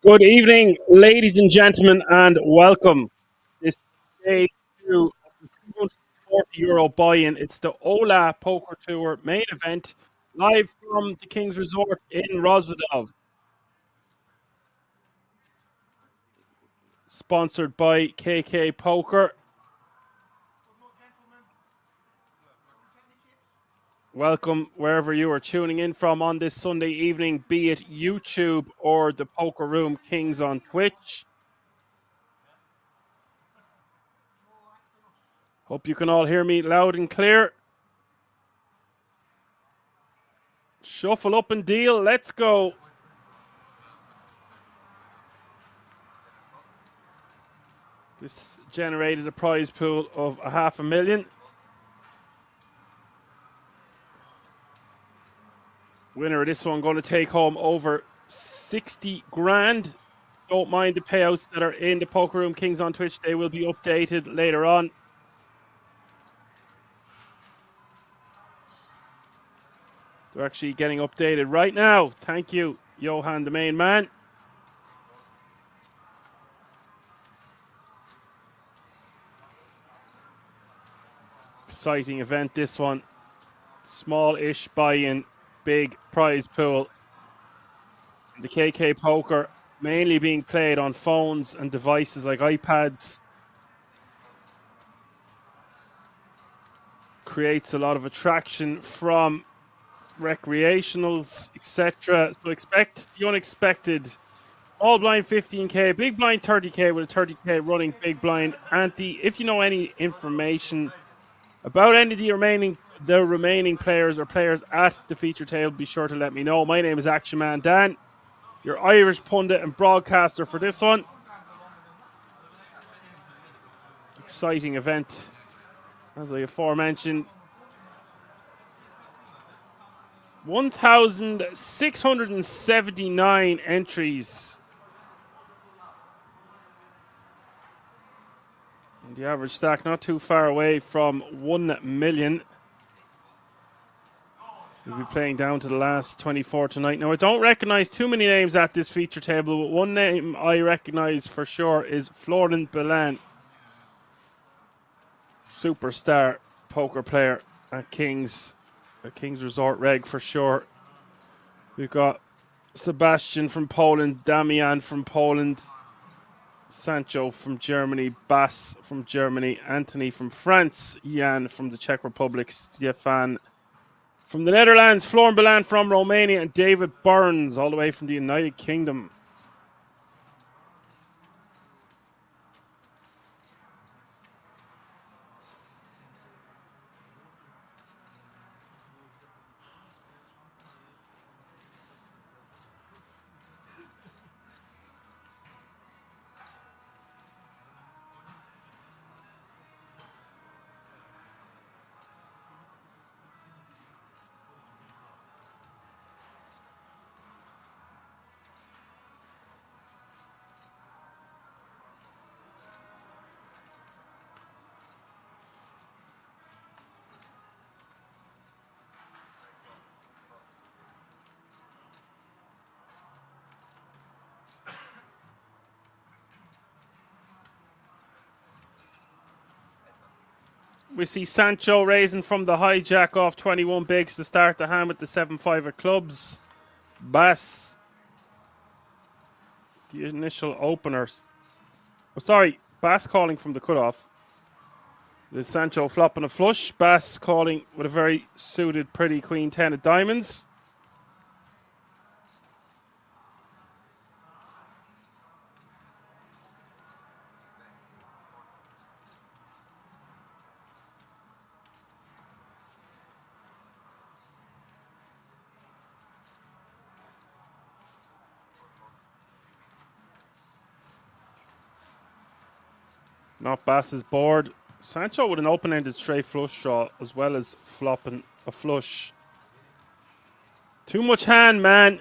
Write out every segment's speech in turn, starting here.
Good evening, ladies and gentlemen, and welcome. This is day two of the €240 buy-in. It's the Ola Poker Tour main event, live from the King's Resort in Rosvedov. Sponsored by KK Poker. Welcome wherever you are tuning in from on this Sunday evening, be it YouTube or the Poker Room Kings on Twitch. Hope you can all hear me loud and clear. Shuffle up and deal. Let's go. This generated a prize pool of $500,000. Winner of this one going to take home over 60 grand. Don't mind the payouts that are in the Poker Room Kings on Twitch. They will be updated later on. They're actually getting updated right now. Thank you, Johan, the main man. Exciting event, this one. Small-ish buy-in, big prize pool. The KK Poker mainly being played on phones and devices like iPads. Creates a lot of attraction from recreationals, etc. So expect the unexpected. All blind 15k, big blind 30k with a 30k running big blind ante. If you know any information about any of the remaining players or players at the feature table, be sure to let me know. My name is Action Man Dan, your Irish pundit and broadcaster for this one. Exciting event, as I aforementioned. 1,679 entries. And the average stack not too far away from 1 million. We'll be playing down to the last 24 tonight. Now, I don't recognize too many names at this feature table, but one name I recognize for sure is Florian Balan. Superstar poker player at King's Resort Reg for sure. We've got Sebastian from Poland, Damian from Poland, Sancho from Germany, Bas from Germany, Anthony from France, Jan from the Czech Republic, Stefan from the Netherlands, Florian Balan from Romania, and David Burns all the way from the United Kingdom. We see Sancho raising from the hijack off 21 bigs to start the hand with the 7-5 of clubs. Bass, the initial openers. Oh, sorry, Bass calling from the cutoff. There's Sancho flopping a flush. Bass calling with a very suited, pretty queen 10 of diamonds. Not Bass's board. Sancho with an open-ended straight flush draw as well as flopping a flush. Too much hand, man.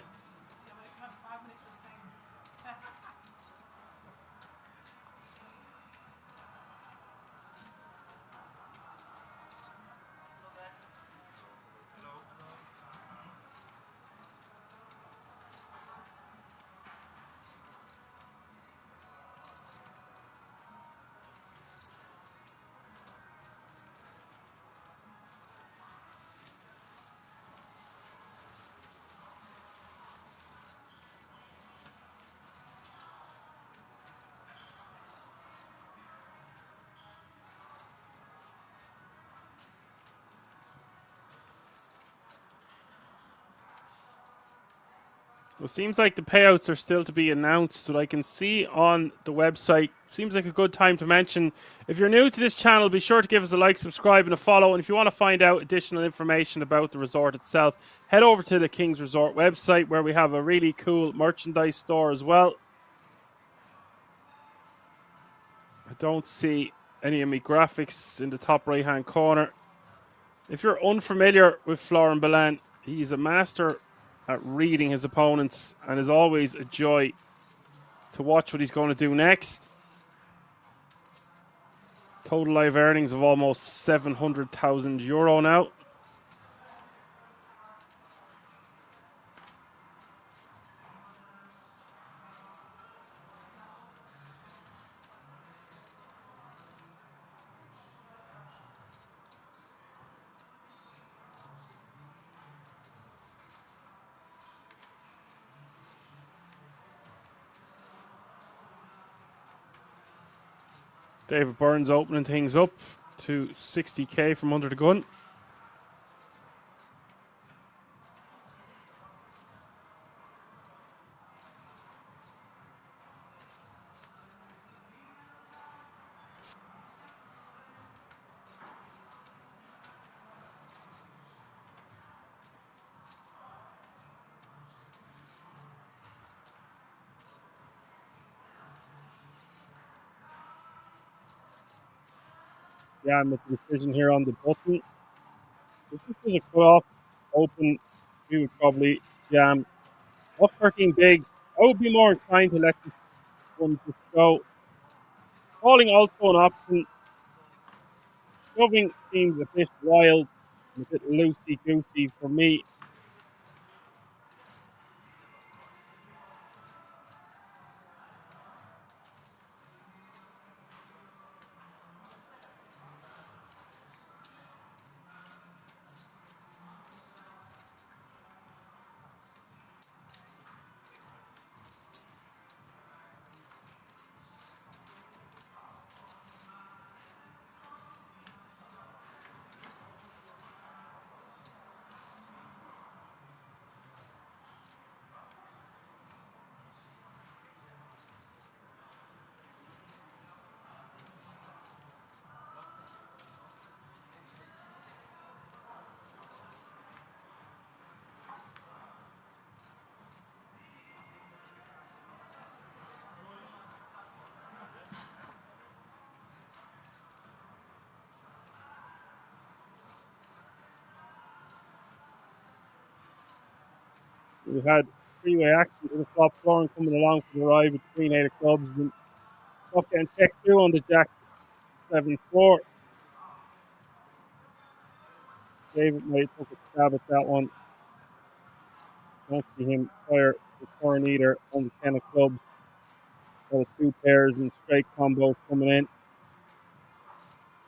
Well, seems like the payouts are still to be announced. What I can see on the website seems like a good time to mention. If you're new to this channel, be sure to give us a like, subscribe, and a follow. And if you want to find out additional information about the resort itself, head over to the King's Resort website where we have a really cool merchandise store as well. I don't see any of my graphics in the top right hand corner. If you're unfamiliar with Florent Balan, he's a master at reading his opponents and is always a joy to watch what he's going to do next. Total live earnings of almost €700,000 now. David Burns opening things up to 60k from under the gun. Yeah, I'm making a decision here on the button. If this was a cut-off open, we would probably jam. Off 13 big, I would be more inclined to let this one just go. Calling also an option. Shoving seems a bit wild and a bit loosey-goosey for me. We've had three-way action to the flop floor and coming along for the ride with Queen 8 of clubs and flop getting checked through on the Jack 7-4. David might took a stab at that one. Don't see him fire the turn either on the 10 of clubs. Got the two pairs and straight combos coming in.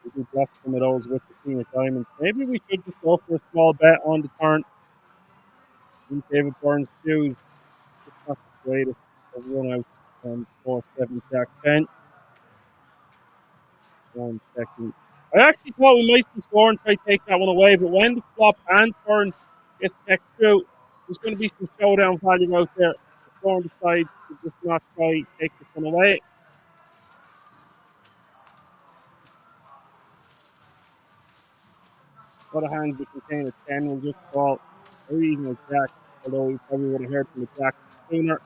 We do block some of those with the Queen of diamonds. Maybe we should just go for a small bet on the turn. In David Burns' shoes. Just not the greatest of run out on 4-7 Jack 10. 1 second. I actually thought we might score and try to take that one away, but when the flop and turn gets checked through, there's going to be some showdown value out there. The Thorn decides to just not try to take this one away. Other hands that contain a 10 will just fall, or even a jack, although we probably would have heard from the jack sooner.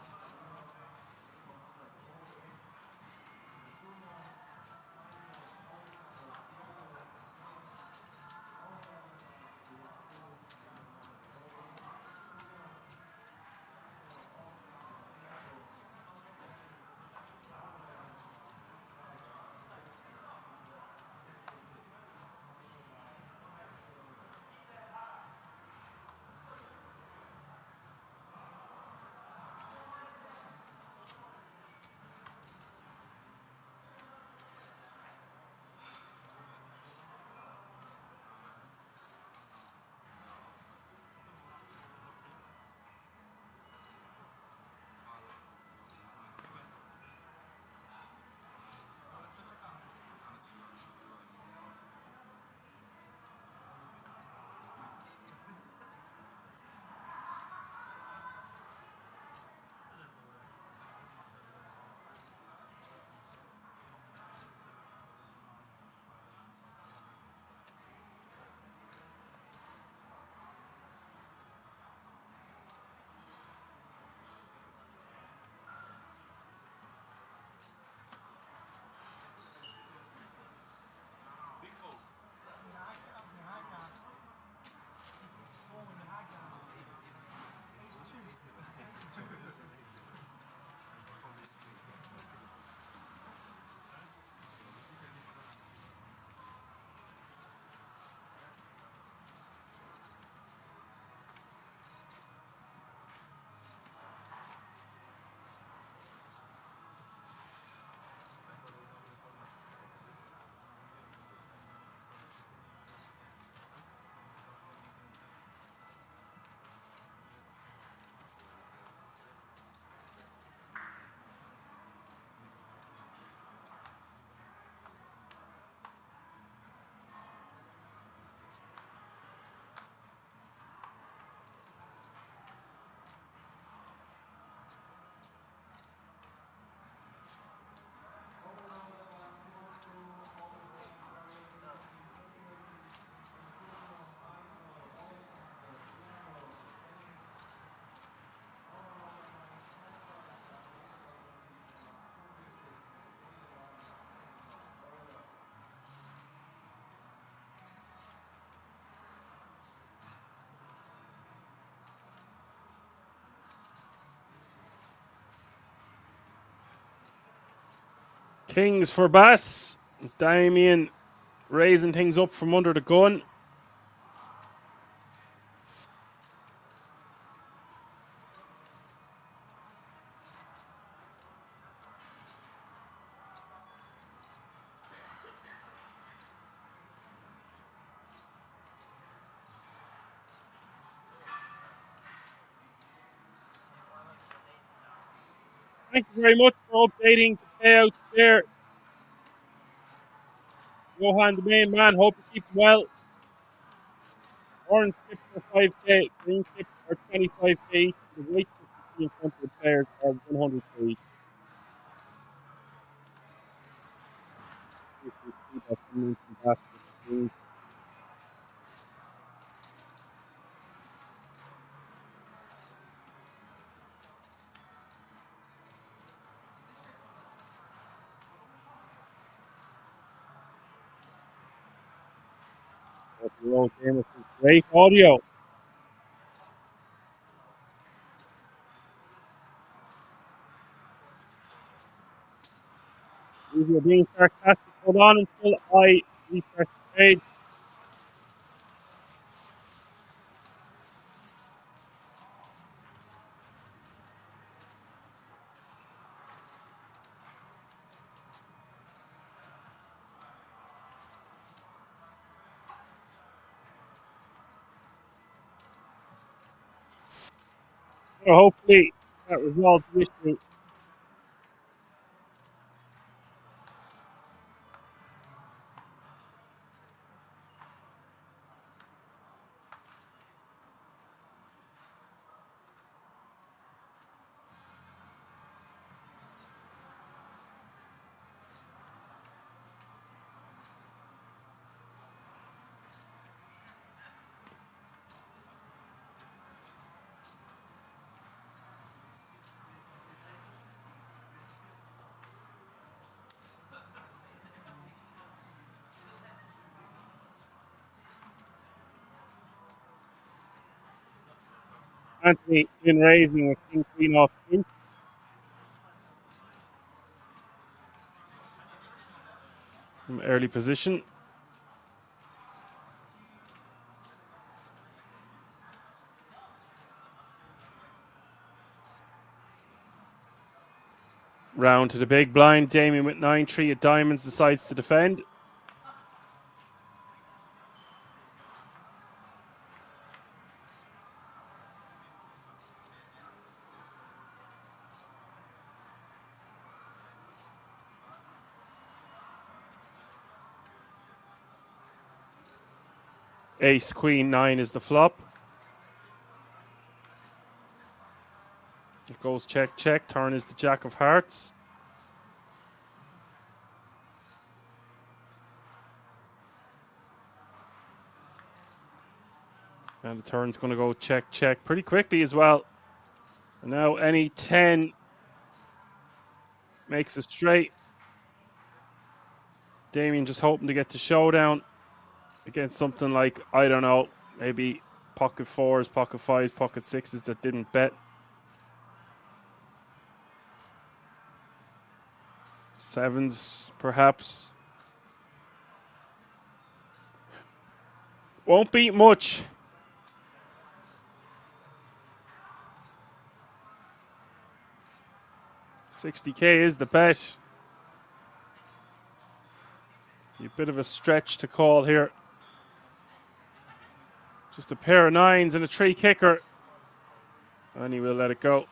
Kings for Bass. Damian raising things up from under the gun. Thank you very much for updating the payouts there. Johan, the main man, hope you keep well. Orange tips are 5k, green tips are 25k each, the white tips in front of the players are 100k each. You can see that coming from that. Great audio. If you're being sarcastic, hold on until I refresh the page. So hopefully that resolves the issue. Anthony in raising with king queen off king. From early position. Round to the big blind. Damian with 9-3 of diamonds decides to defend. Ace, queen, 9 is the flop. It goes check, check. Turn is the jack of hearts. And the turn's going to go check, check pretty quickly as well. And now any 10 makes a straight. Damian just hoping to get to showdown against something like, I don't know, maybe pocket 4s, pocket 5s, pocket 6s that didn't bet. 7s, perhaps. Won't beat much. $60k is the bet. A bit of a stretch to call here. Just a pair of 9s and a 3 kicker. And he will let it go.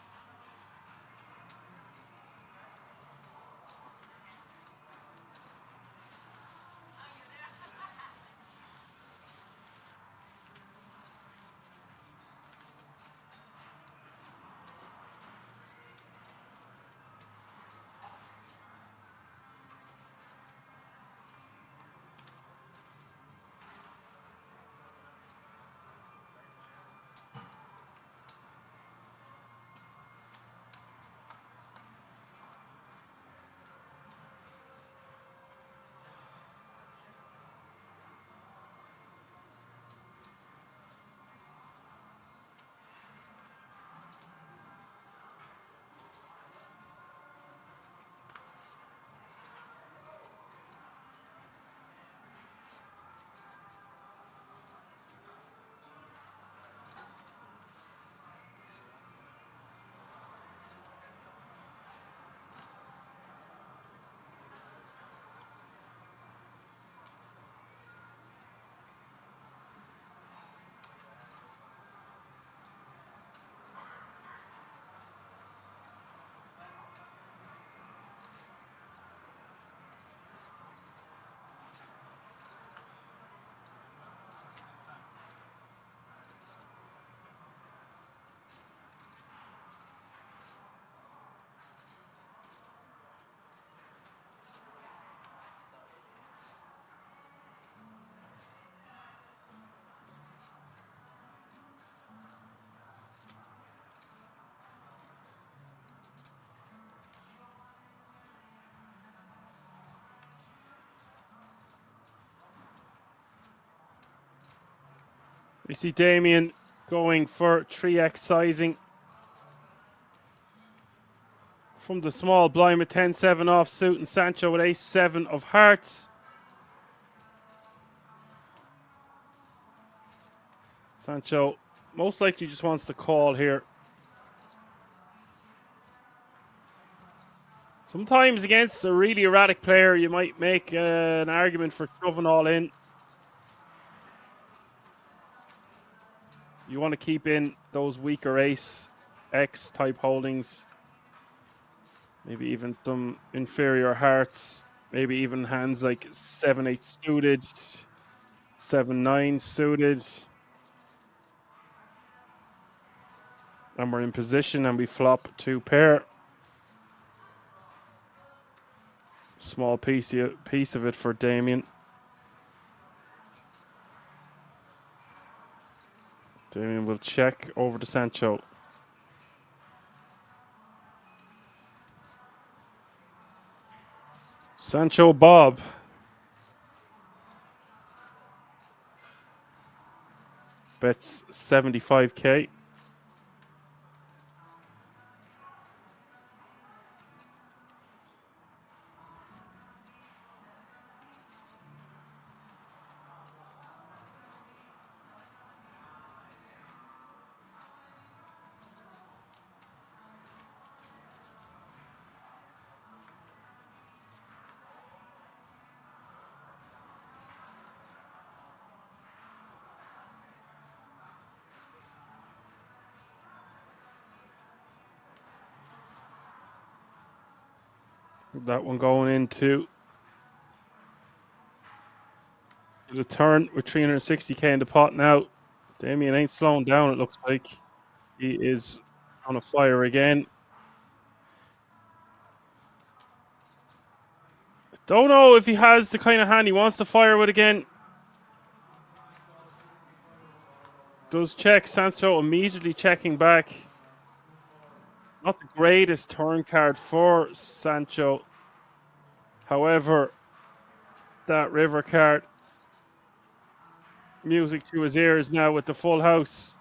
We see Damian going for 3x sizing from the small blind with 10-7 off suit, and Sancho with ace-7 of hearts. Sancho most likely just wants to call here. Sometimes against a really erratic player, you might make an argument for shoving all in. You want to keep in those weaker ace X type holdings. Maybe even some inferior hearts. Maybe even hands like 7-8 suited, 7-9 suited. And we're in position and we flop 2 pair. Small piece of it for Damian. Damian will check over to Sancho. Sancho Bob. Bets 75k. That one going into the turn with 360k in the pot now. Damian ain't slowing down, it looks like. He is on a fire again. Don't know if he has the kind of hand he wants to fire with again. Does check. Sancho immediately checking back. Not the greatest turn card for Sancho. However, that river card, music to his ears now with the full house.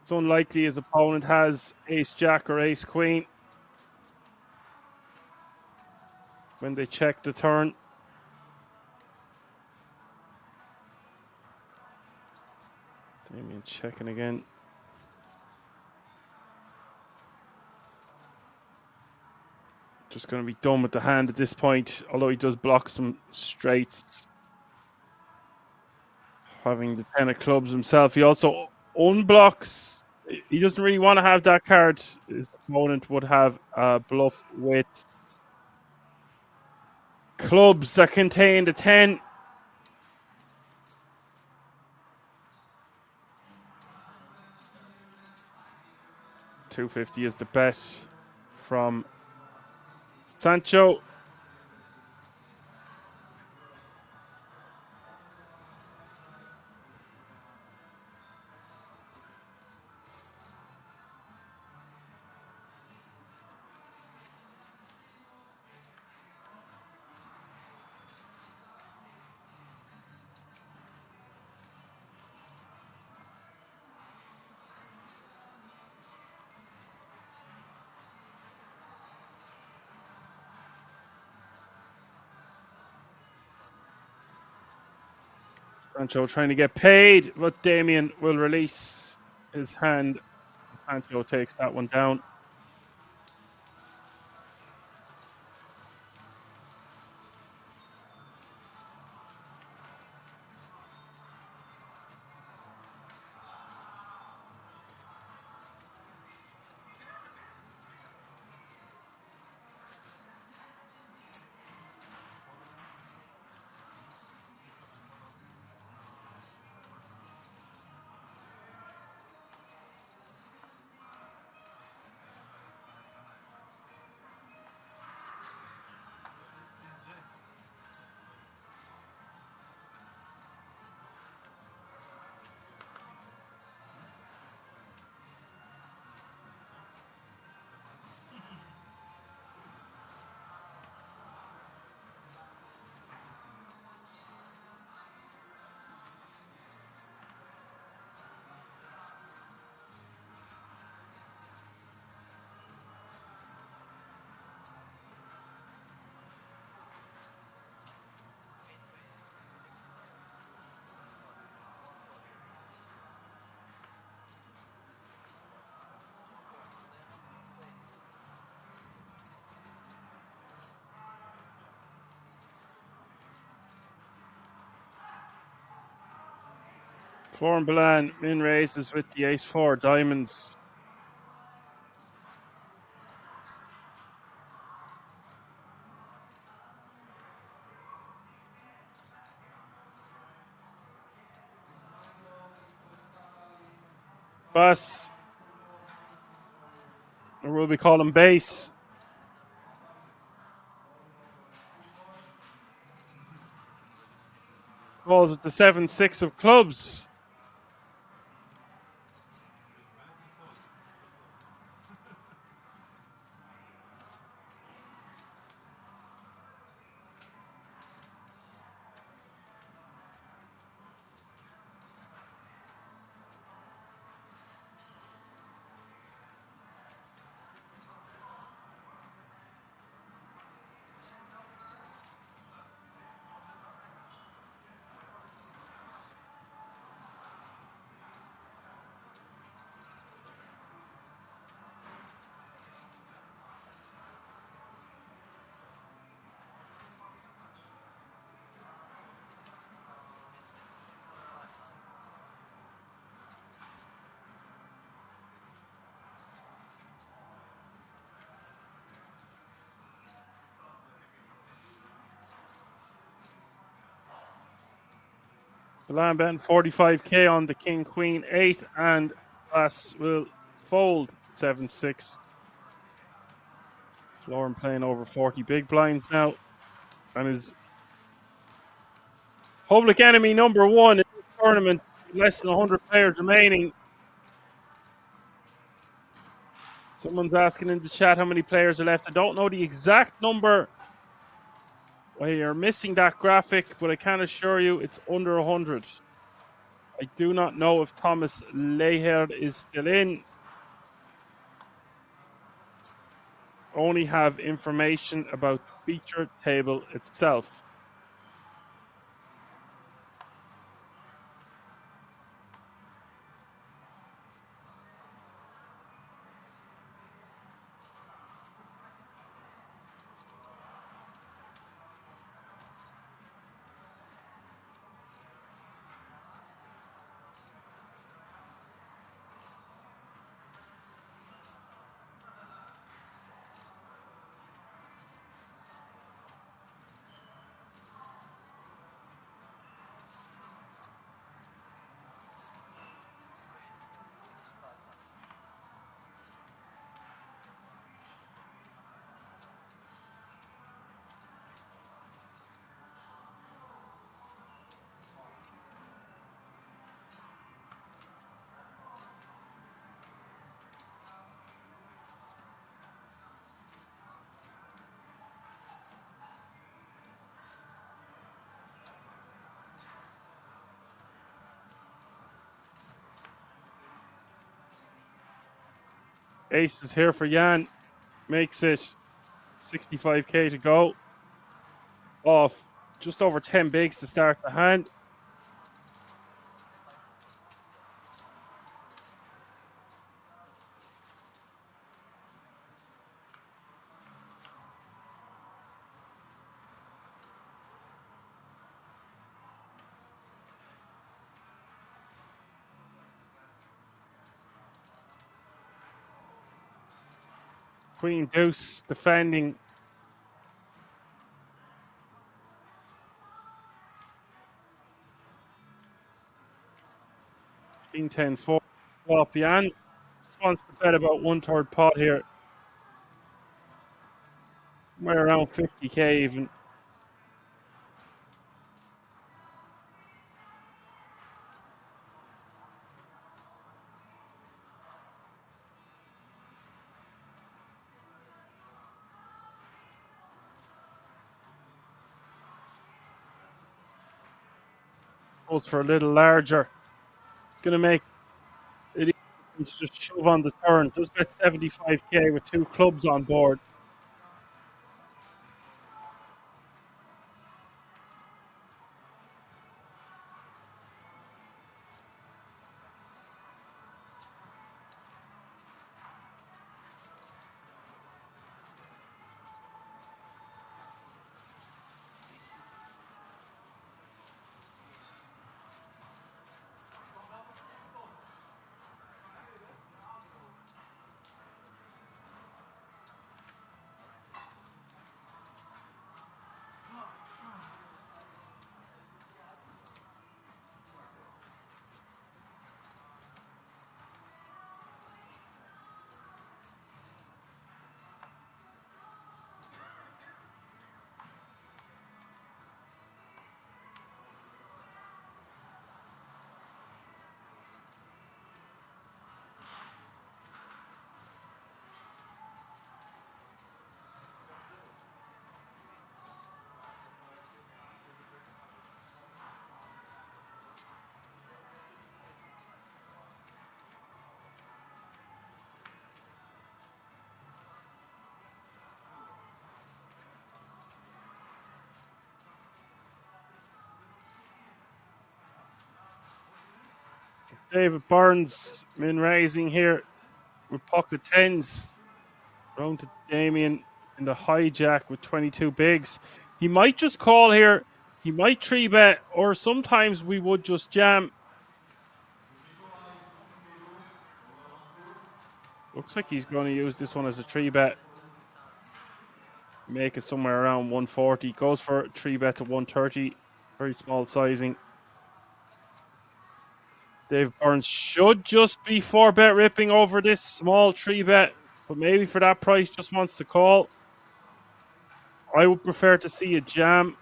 It's unlikely his opponent has ace jack or ace queen when they check the turn. Damian checking again. Just going to be done with the hand at this point, although he does block some straights. Having the 10 of clubs himself, he also unblocks. He doesn't really want to have that card. His opponent would have a bluff with clubs that contain the 10. $250 is the bet from Sancho. Sancho trying to get paid, but Damian will release his hand. Sancho takes that one down. Four Balan min raises with the ace 4 diamonds. Bus. Or will we call him base? Calls with the 7-6 of clubs. Balan betting 45k on the king, queen, 8, and Bus will fold 7-6. Lauren playing over 40 big blinds now, and his public enemy number 1 in this tournament, with less than 100 players remaining. Someone's asking in the chat how many players are left. I don't know the exact number. We are missing that graphic, but I can assure you it's under 100. I do not know if Thomas Leher is still in. Only have information about the feature table itself. Ace is here for Jan. Makes it 65k to go. Off just over 10 bigs to start the hand. Queen Deuce defending. King 10-4. Flop Jan. Just wants to bet about 1/3 pot here. Somewhere around 50k even. Goes for a little larger. It's going to make it easy to just shove on the turn. Just bet 75k with 2 clubs on board. David Burns min raising here with pocket tens. Round to Damian in the hijack with 22 bigs. He might just call here. He might 3-bet, or sometimes we would just jam. Looks like he's going to use this one as a 3-bet. Make it somewhere around 140. Goes for a 3-bet to 130. Very small sizing. Dave Burns should just be 4-bet ripping over this small 3-bet, but maybe for that price just wants to call. I would prefer to see a jam.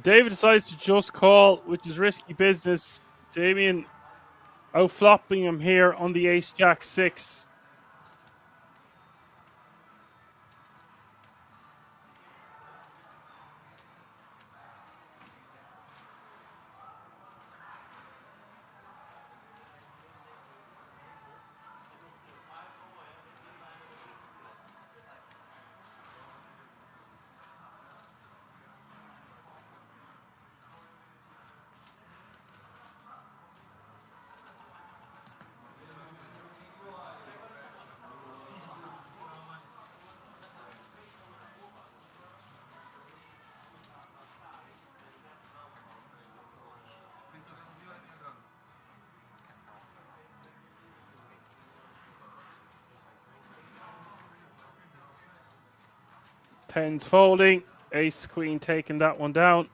David decides to just call, which is risky business. Damian outflopping him here on the ace-jack-6. Tens folding. Ace queen taking that one down.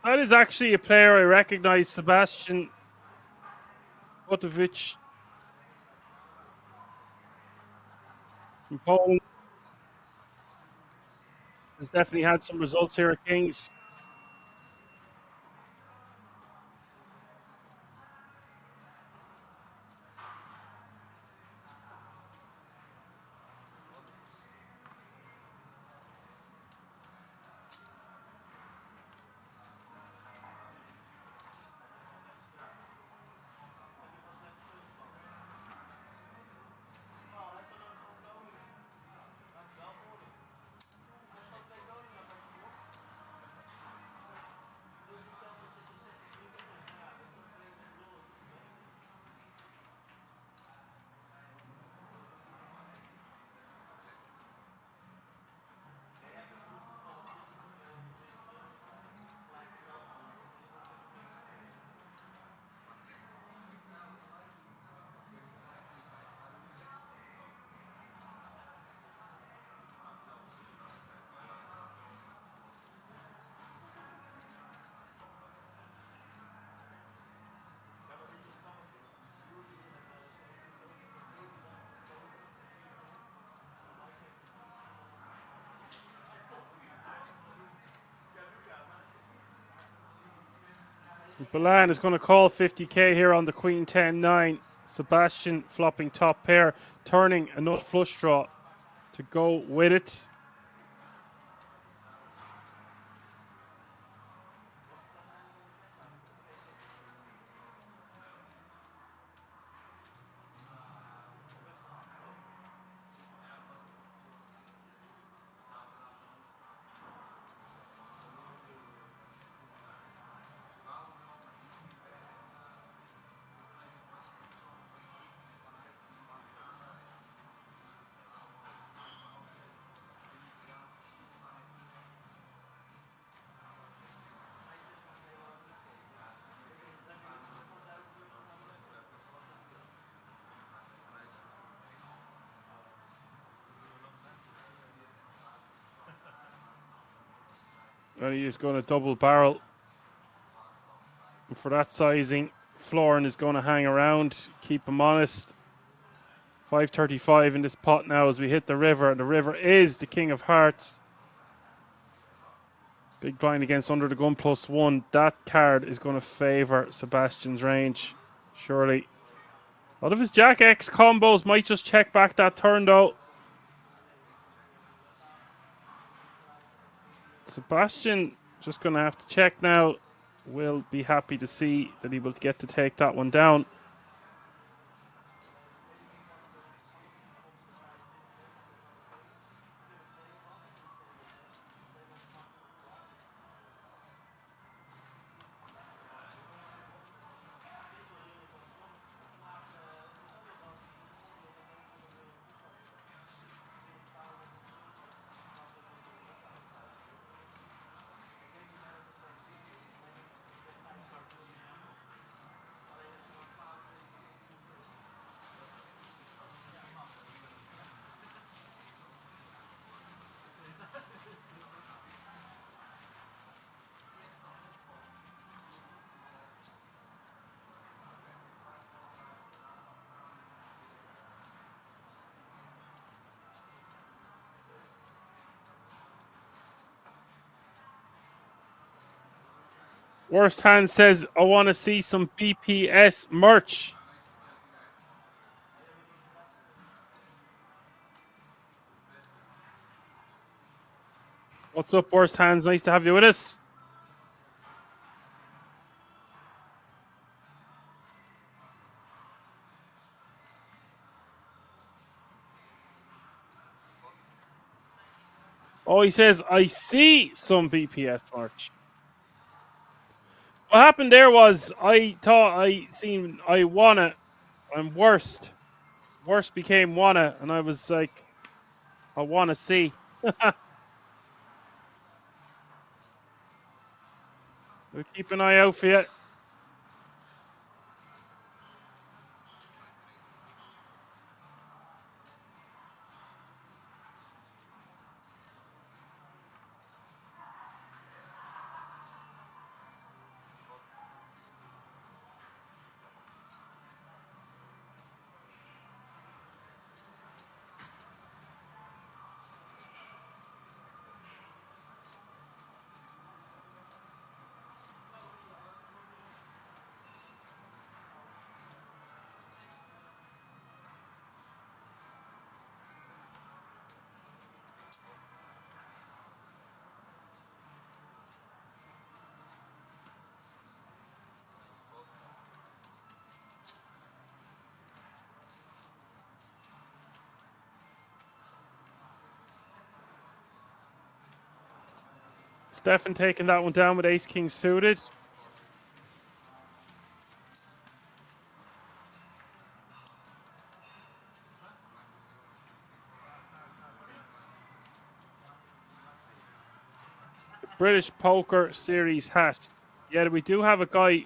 That is actually a player I recognize, Sebastian Kotovic from Poland. Has definitely had some results here at Kings. Balan is going to call 50k here on the Queen 10-9. Sebastian flopping top pair, turning a nut flush draw to go with it. And he is going to double barrel. And for that sizing, Florin is going to hang around, keep him honest. 535 in this pot now as we hit the river, and the river is the King of Hearts. Big blind against under the gun +1. That card is going to favour Sebastian's range, surely. A lot of his Jack X combos might just check back that turn though. Sebastian just going to have to check now. Will be happy to see that he will get to take that one down. Worst Hand says, I want to see some BPS merch. What's up, Worst Hands? Nice to have you with us. Oh, he says, I see some BPS merch. What happened there was I thought I wanna, and worst became wanna, and I was like, I wanna see. We'll keep an eye out for you. Stefan taking that one down with ace king suited. The British Poker Series hat. Yeah, we do have a guy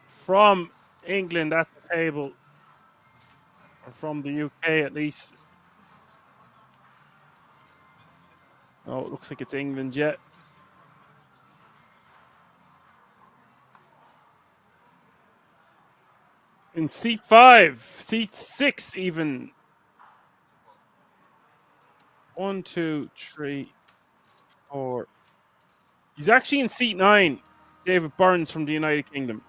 from England at the table, or from the UK at least. Oh, it looks like it's England yet. In seat 5, seat 6 even. 1, 2, 3, 4. He's actually in seat 9. David Burns from the United Kingdom.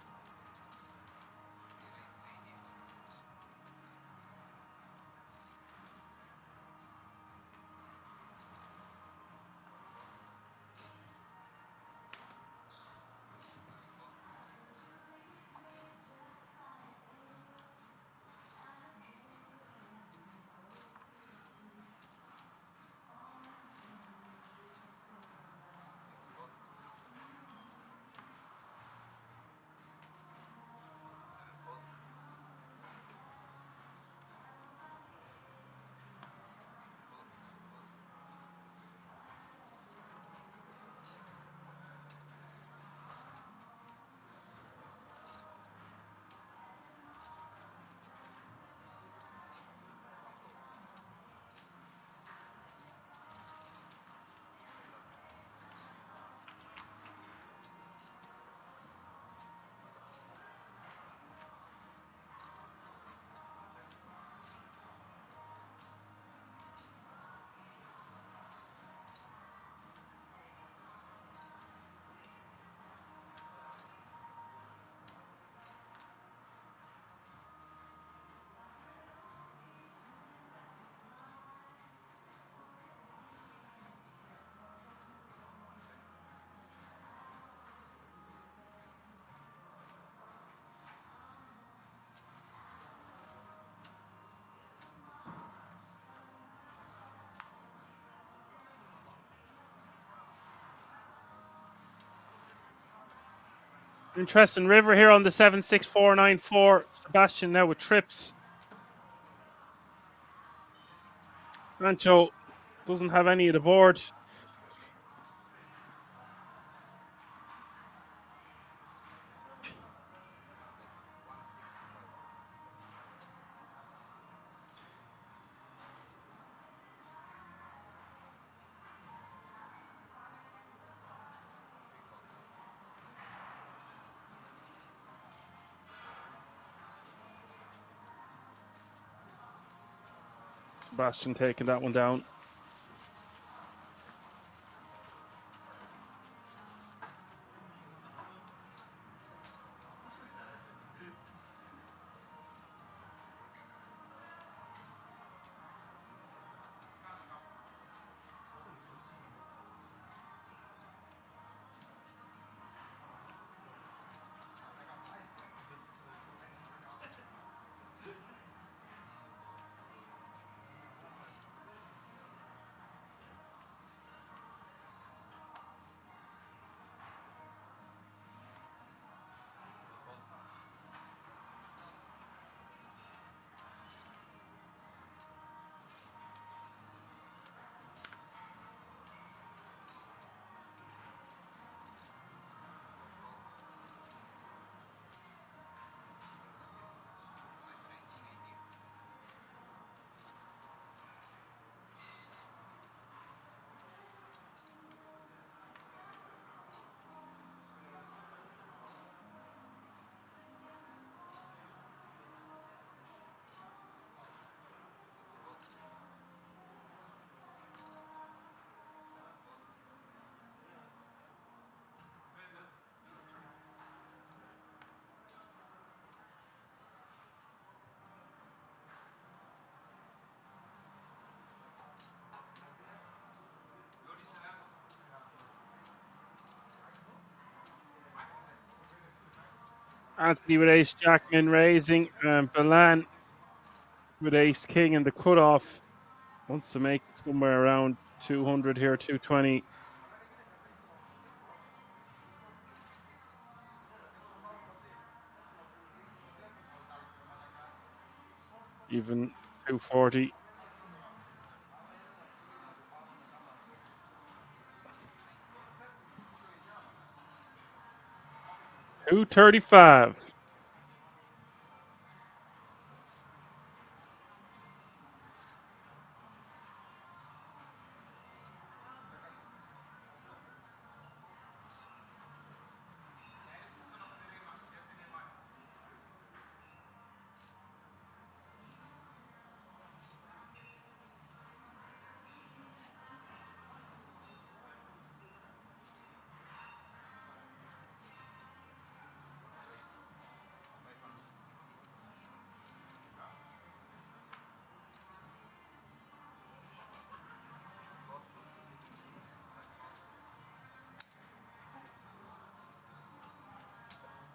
Interesting river here on the 76494. Sebastian now with trips. Sancho doesn't have any of the board. Sebastian taking that one down. Anthony with ace jackman raising, and Balan with ace king, and the cutoff wants to make somewhere around 200 here, 220. Even 240. $235.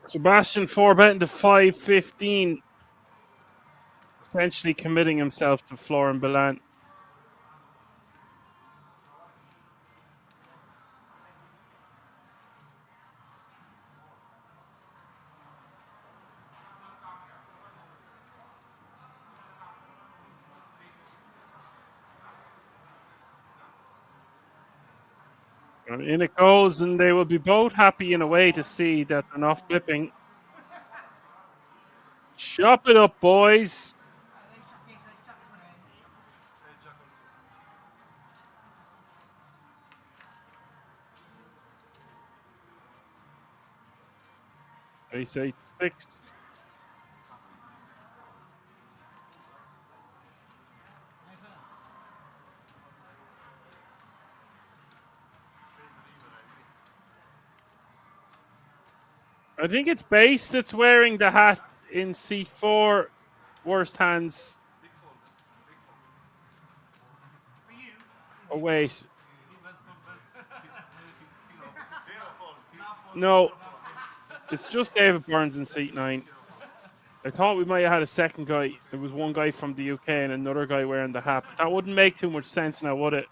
Sebastian 4-betting to 515. Essentially committing himself to Florin Balan. And in it goes, and they will be both happy in a way to see that they're not flipping. Chop it up, boys. Ace 8-6. I think it's Base that's wearing the hat in seat 4. Worst hands. Oh, wait. No. It's just David Burns in seat 9. I thought we might have had a second guy. There was one guy from the UK and another guy wearing the hat. But that wouldn't make too much sense now, would it?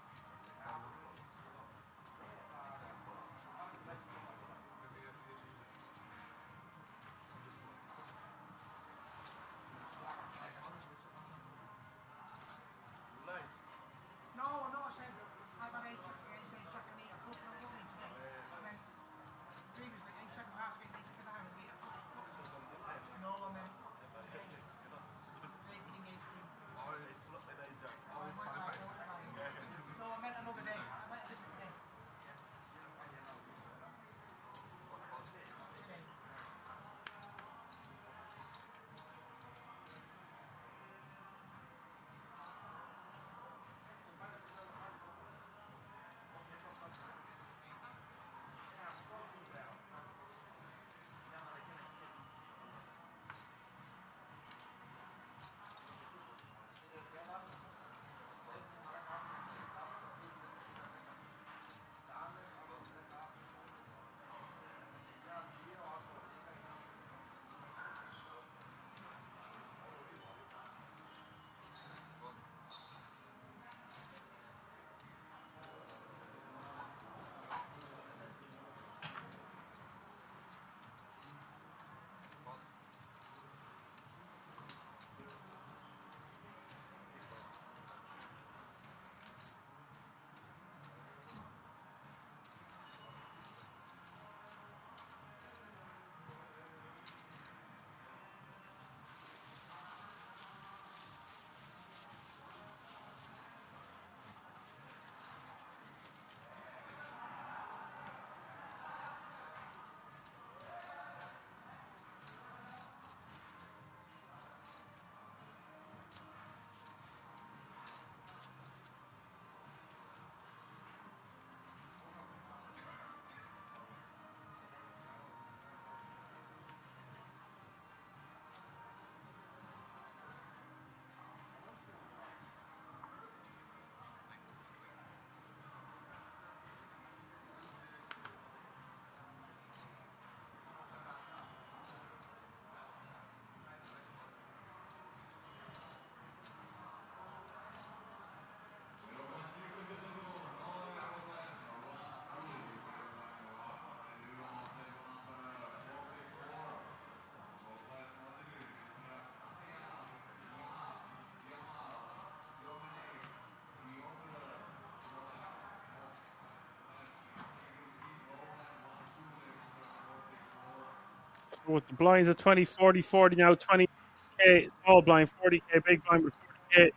So with the blinds at 20, 40, 40 now, 20k, small blind, 40k, big blind with 40k.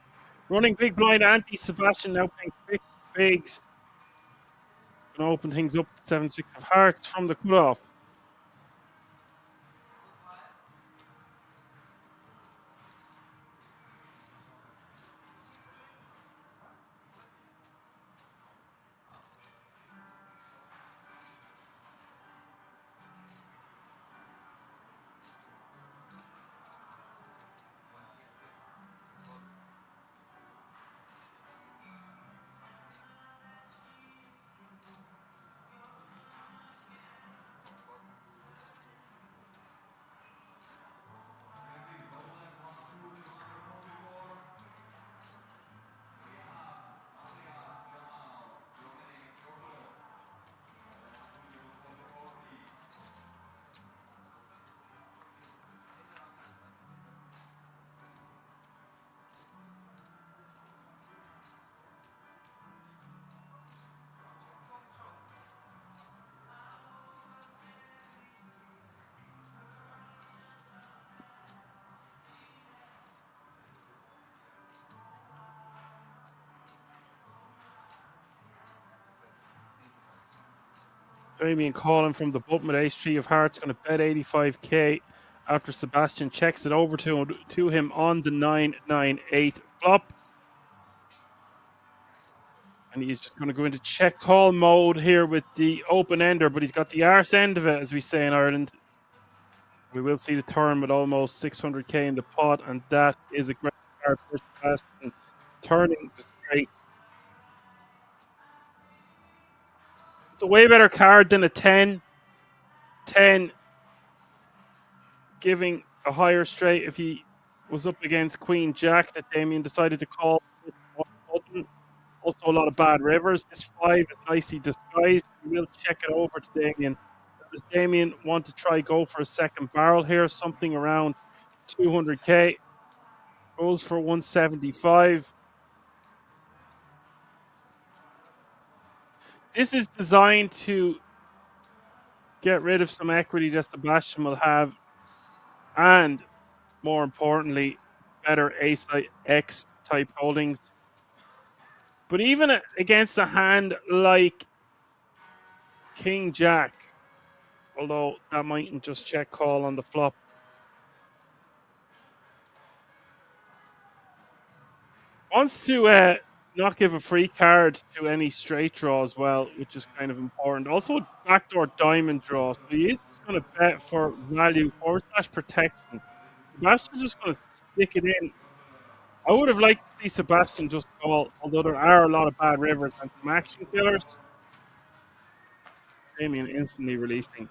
Running big blind, Sebastian now playing big bigs. Gonna open things up to 7-6 of hearts from the cutoff. Damian calling from the button with ace-3 of hearts, going to bet 85k after Sebastian checks it over to him on the 9-9-8 flop. And he's just going to go into check call mode here with the open ender, but he's got the arse end of it, as we say in Ireland. We will see the turn with almost 600k in the pot, and that is a great card for Sebastian, turning the straight. It's a way better card than a 10. 10 giving a higher straight if he was up against Queen Jack that Damian decided to call. Also, a lot of bad rivers. This 5 is nicely disguised. We will check it over to Damian. Does Damian want to try go for a second barrel here? Something around 200k. Goes for 175. This is designed to get rid of some equity that Sebastian will have, and more importantly, better ace X type holdings. But even against a hand like King Jack, although that mightn't just check call on the flop. Wants to not give a free card to any straight draw as well, which is kind of important. Also, a backdoor diamond draw. So he is just going to bet for value / protection. Sebastian's just going to stick it in. I would have liked to see Sebastian just call, although there are a lot of bad rivers and some action killers. Damian instantly releasing.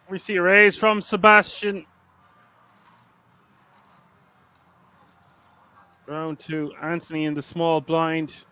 We see a raise from Sebastian. Round 2, Anthony in the small blind.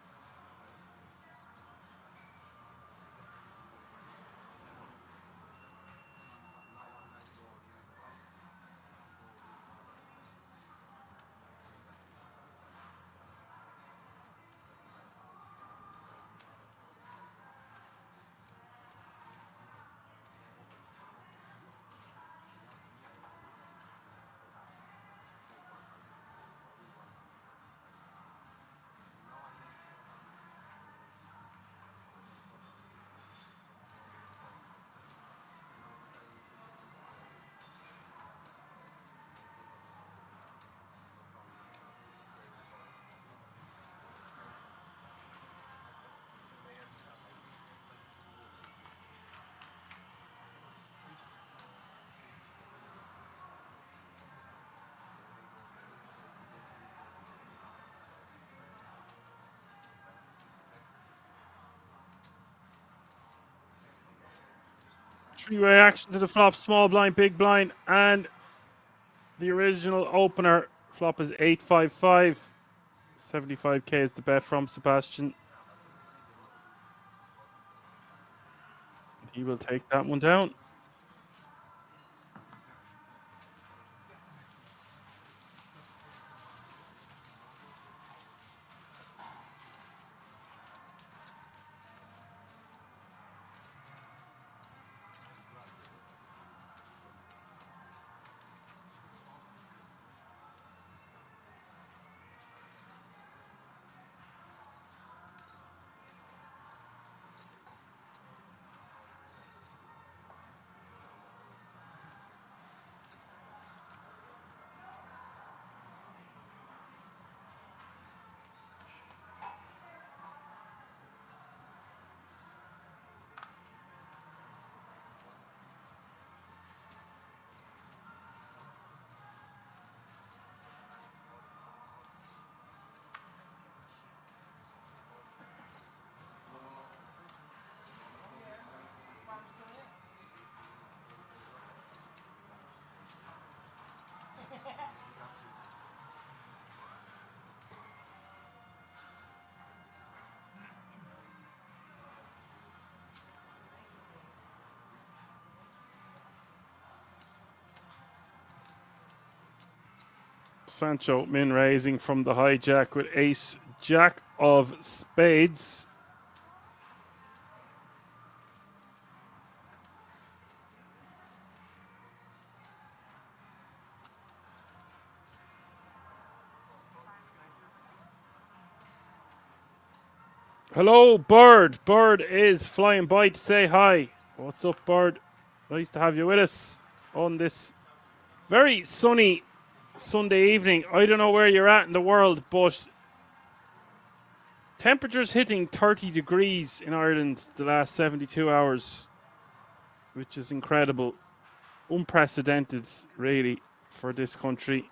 Three-way action to the flop, small blind, big blind, and the original opener flop is 855. 75k is the bet from Sebastian. He will take that one down. Sancho min raising from the hijack with ace jack of spades. Hello, Bird. Bird is flying by to say hi. What's up, Bird? Nice to have you with us on this very sunny Sunday evening. I don't know where you're at in the world, but temperatures hitting 30 degrees in Ireland the last 72 hours, which is incredible. Unprecedented, really, for this country.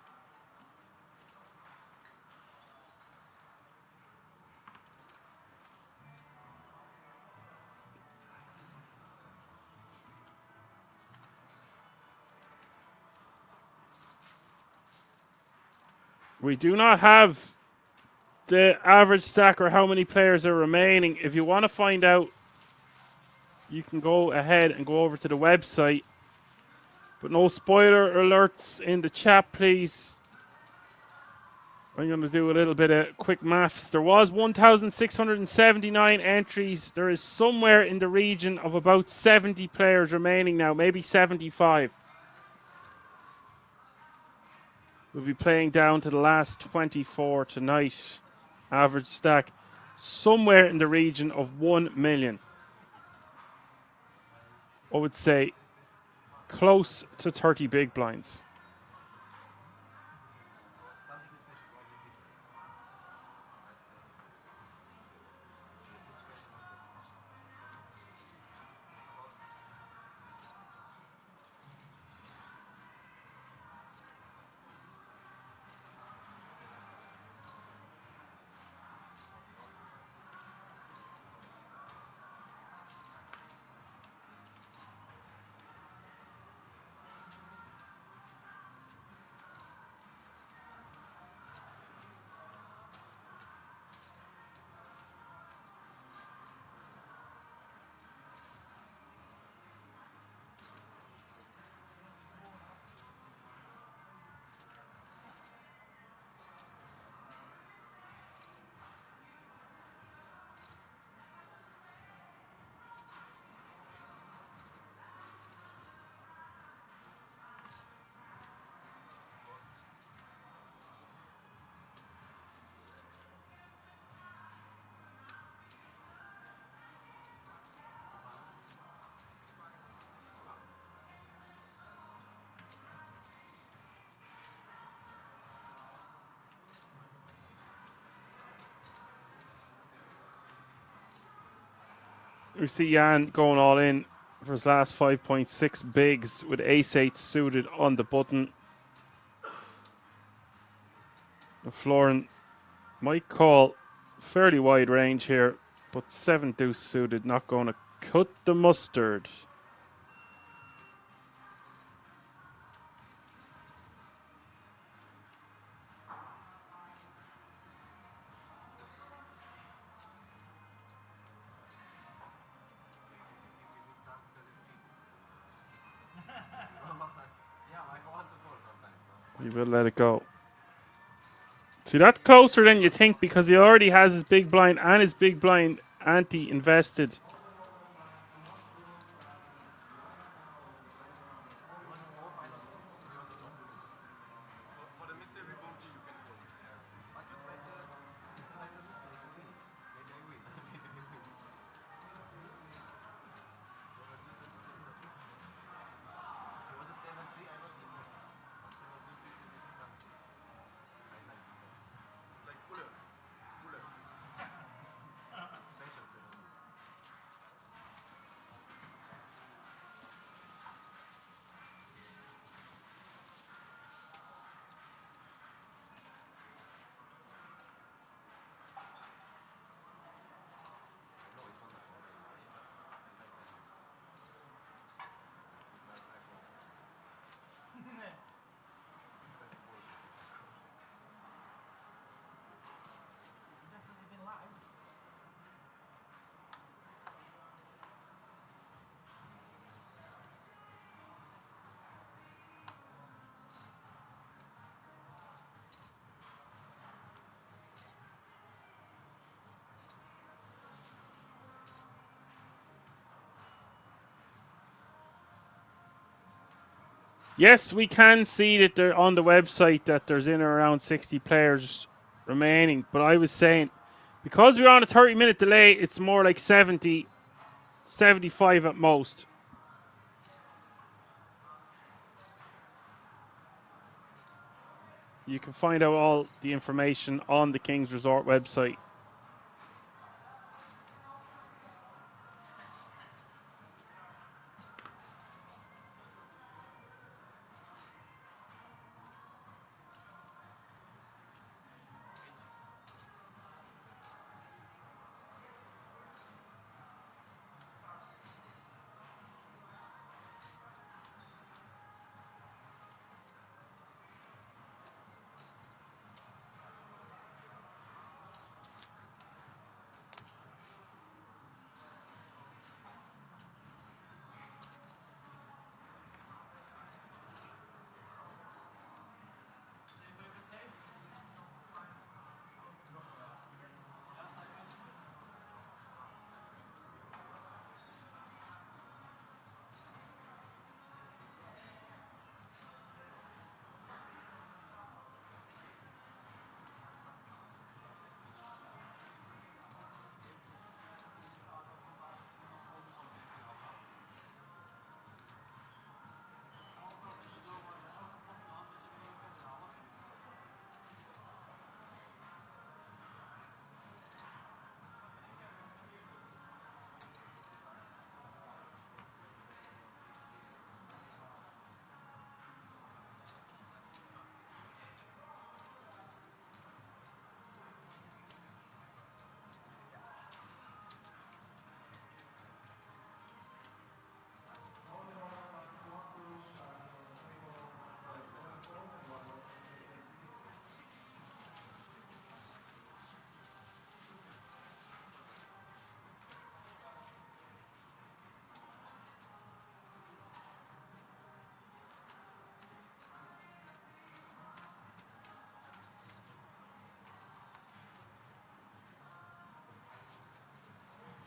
We do not have the average stack or how many players are remaining. If you want to find out, you can go ahead and go over to the website. But no spoiler alerts in the chat, please. I'm going to do a little bit of quick maths. There was 1,679 entries. There is somewhere in the region of about 70 players remaining now, maybe 75. We'll be playing down to the last 24 tonight. Average stack somewhere in the region of 1 million. I would say close to 30 big blinds. We see Jan going all in for his last 5.6 bigs with ace-8 suited on the button. The Florin might call fairly wide range here, but 7-deuce suited not going to cut the mustard. He will let it go. See, that's closer than you think because he already has his big blind and his big blind ante invested. Yes, we can see that they're on the website that there's in or around 60 players remaining. But I was saying, because we're on a 30-minute delay, it's more like 70, 75 at most. You can find out all the information on the King's Resort website.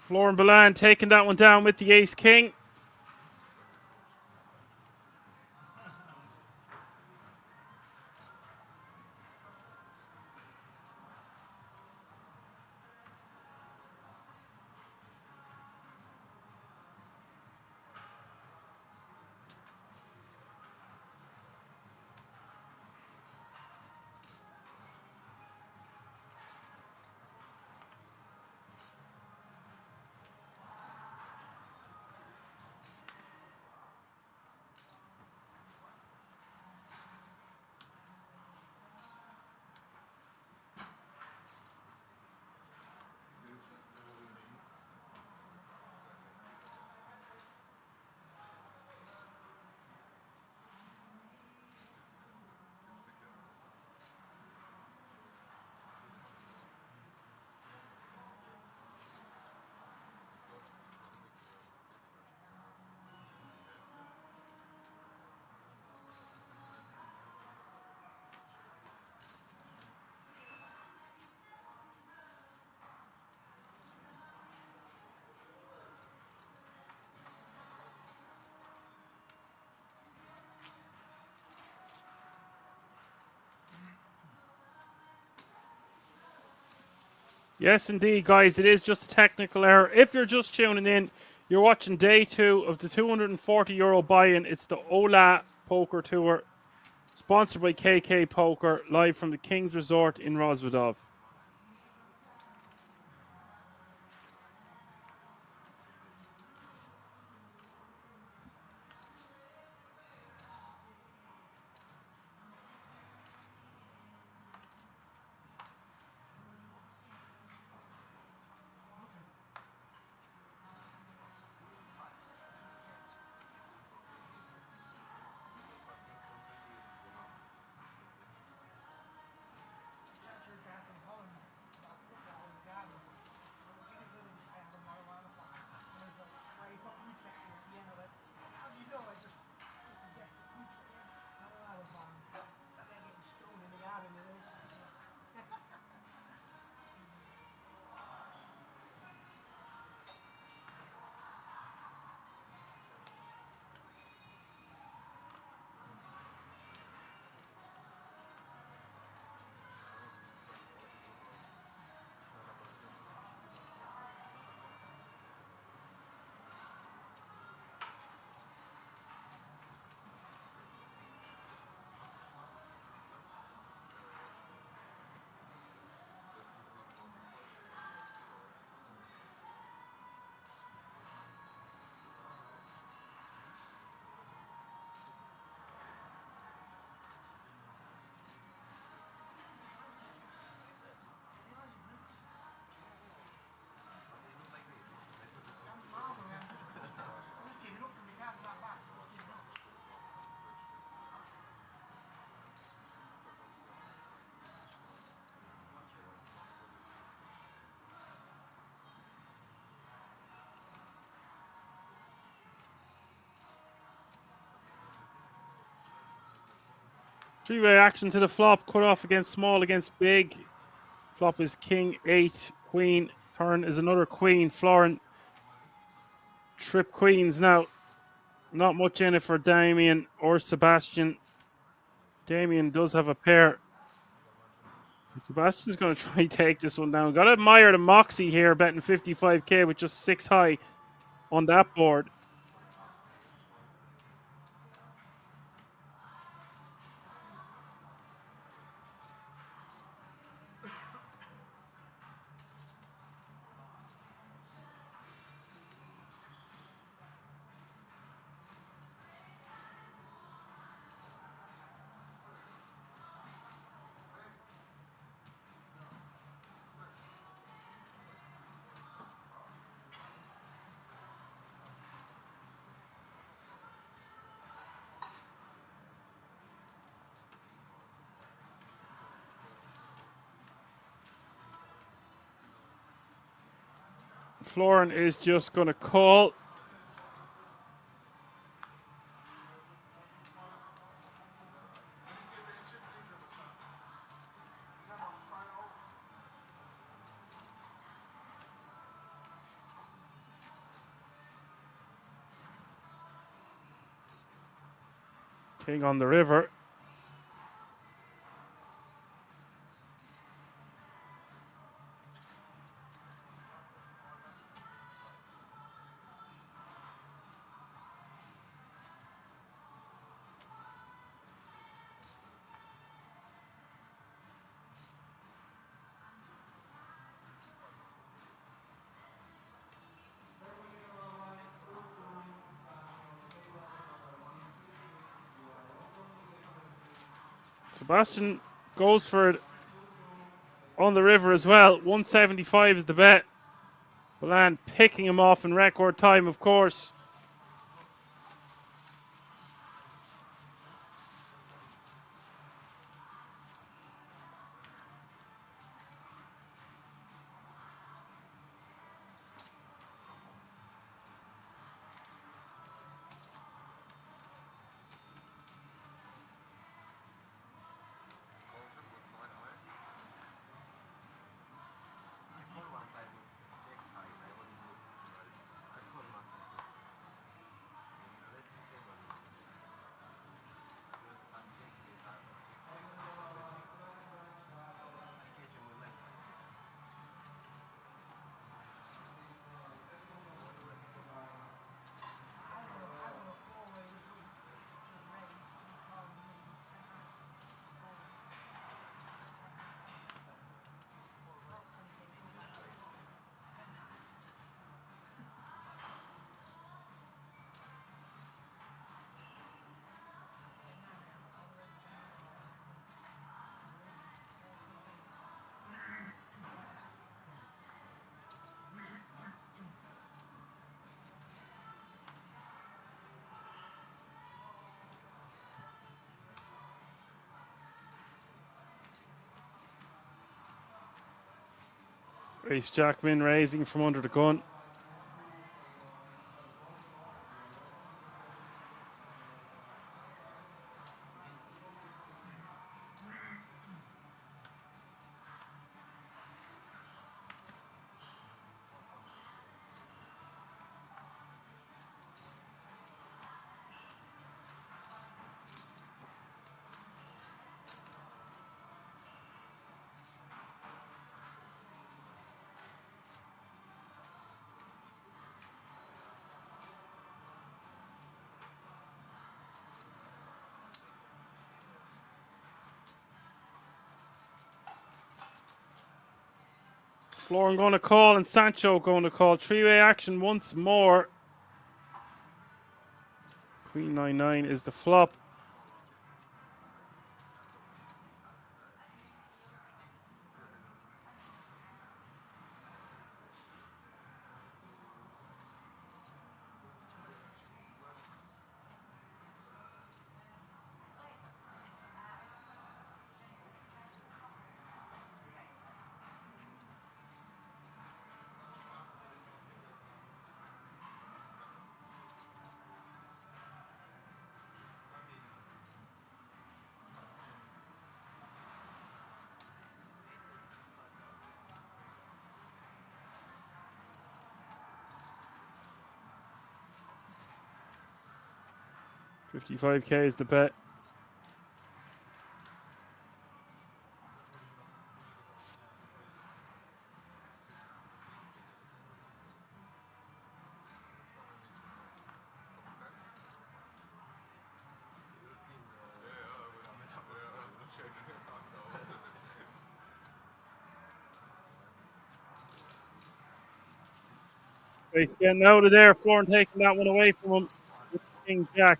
Florin Balan taking that one down with the ace-king. Yes, indeed, guys. It is just a technical error. If you're just tuning in, you're watching day 2 of the €240 buy-in. It's the Ola Poker Tour, sponsored by KK Poker, live from the King's Resort in Rozvadov. Three-way action to the flop. Cut off against small against big. Flop is king, 8, queen. Turn is another queen. Florin, trip queens now. Not much in it for Damian or Sebastian. Damian does have a pair. Sebastian's going to try and take this one down. Got to admire the moxie here, betting 55k with just 6 high on that board. Florin is just going to call. King on the river. Sebastian goes for it on the river as well. 175 is the bet. Balan picking him off in record time, of course. Ace Jackman raising from under the gun. Florin going to call and Sancho going to call. Three-way action once more. Queen 9-9 is the flop. $55K is the bet. Face getting out of there. Florin taking that one away from him. With King Jack.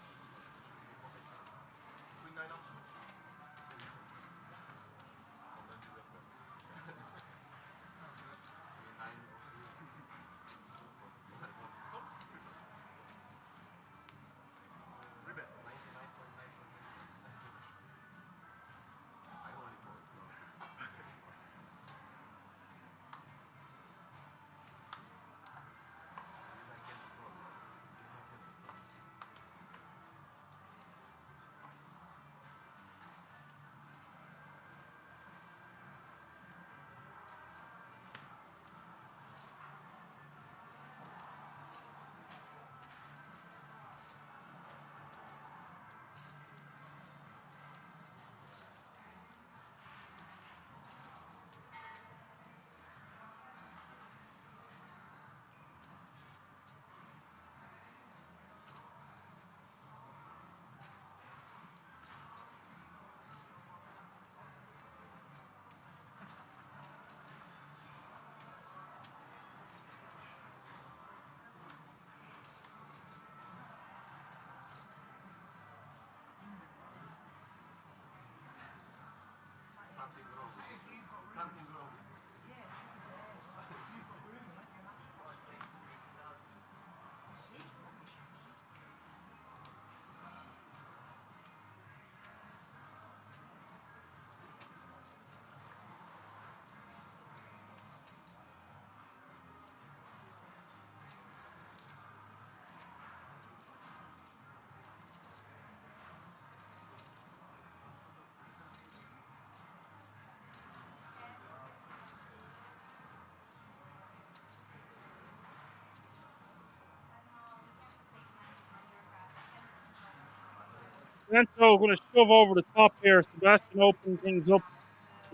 Sancho going to shove over the top here. Sebastian opening things up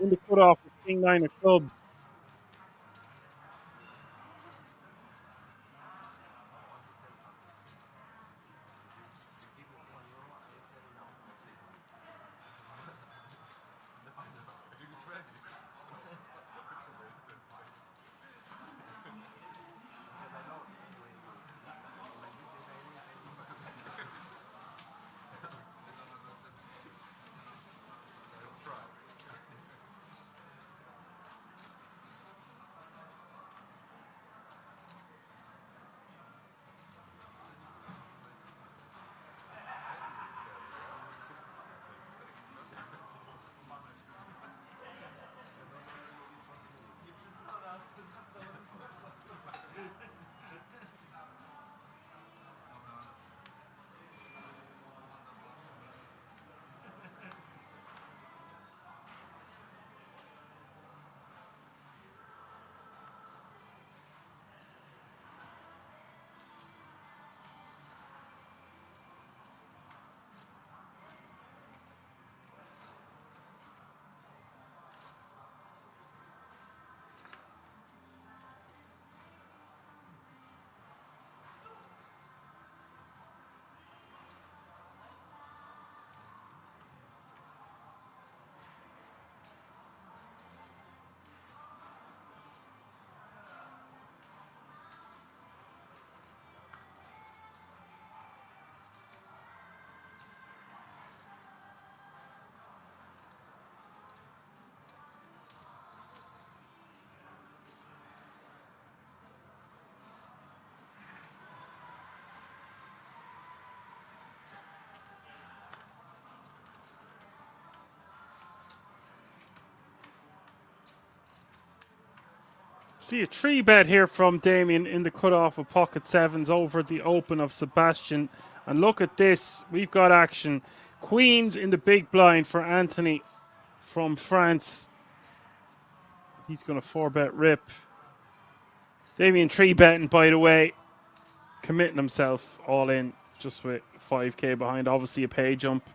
in the cutoff with King 9 of clubs. See a 3-bet here from Damian in the cutoff of pocket sevens over the open of Sebastian. And look at this. We've got action. Queens in the big blind for Anthony from France. He's going to 4-bet rip. Damian 3-betting, by the way. Committing himself all in just with 5k behind. Obviously a pay jump.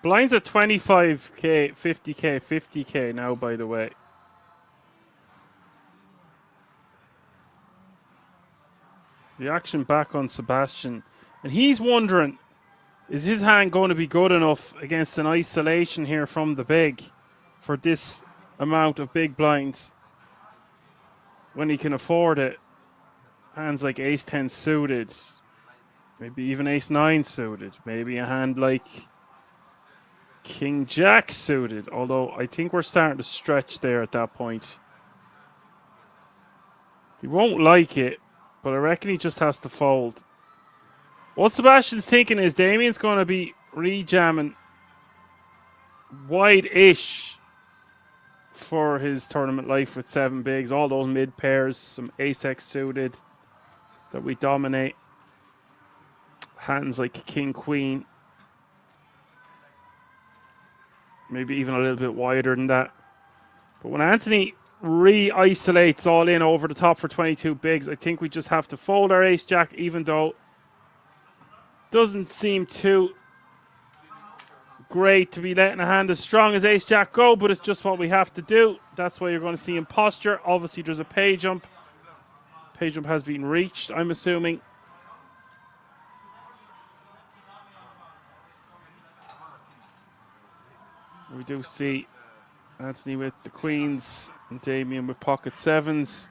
Blinds at 25k, 50k, 50k now, by the way. The action back on Sebastian. And he's wondering, is his hand going to be good enough against an isolation here from the big for this amount of big blinds when he can afford it? Hands like ace-10 suited, maybe even ace-9 suited, maybe a hand like king-jack suited, although I think we're starting to stretch there at that point. He won't like it, but I reckon he just has to fold. What Sebastian's thinking is Damian's going to be rejamming wide-ish for his tournament life with 7 bigs, all those mid pairs, some ace-x suited that we dominate. Hands like king-queen. Maybe even a little bit wider than that. But when Anthony re-isolates all in over the top for 22 bigs, I think we just have to fold our ace-jack, even though doesn't seem too great to be letting a hand as strong as ace-jack go, but it's just what we have to do. That's why you're going to see him posture. Obviously, there's a pay jump. Pay jump has been reached, I'm assuming. We do see Anthony with the queens and Damian with pocket sevens.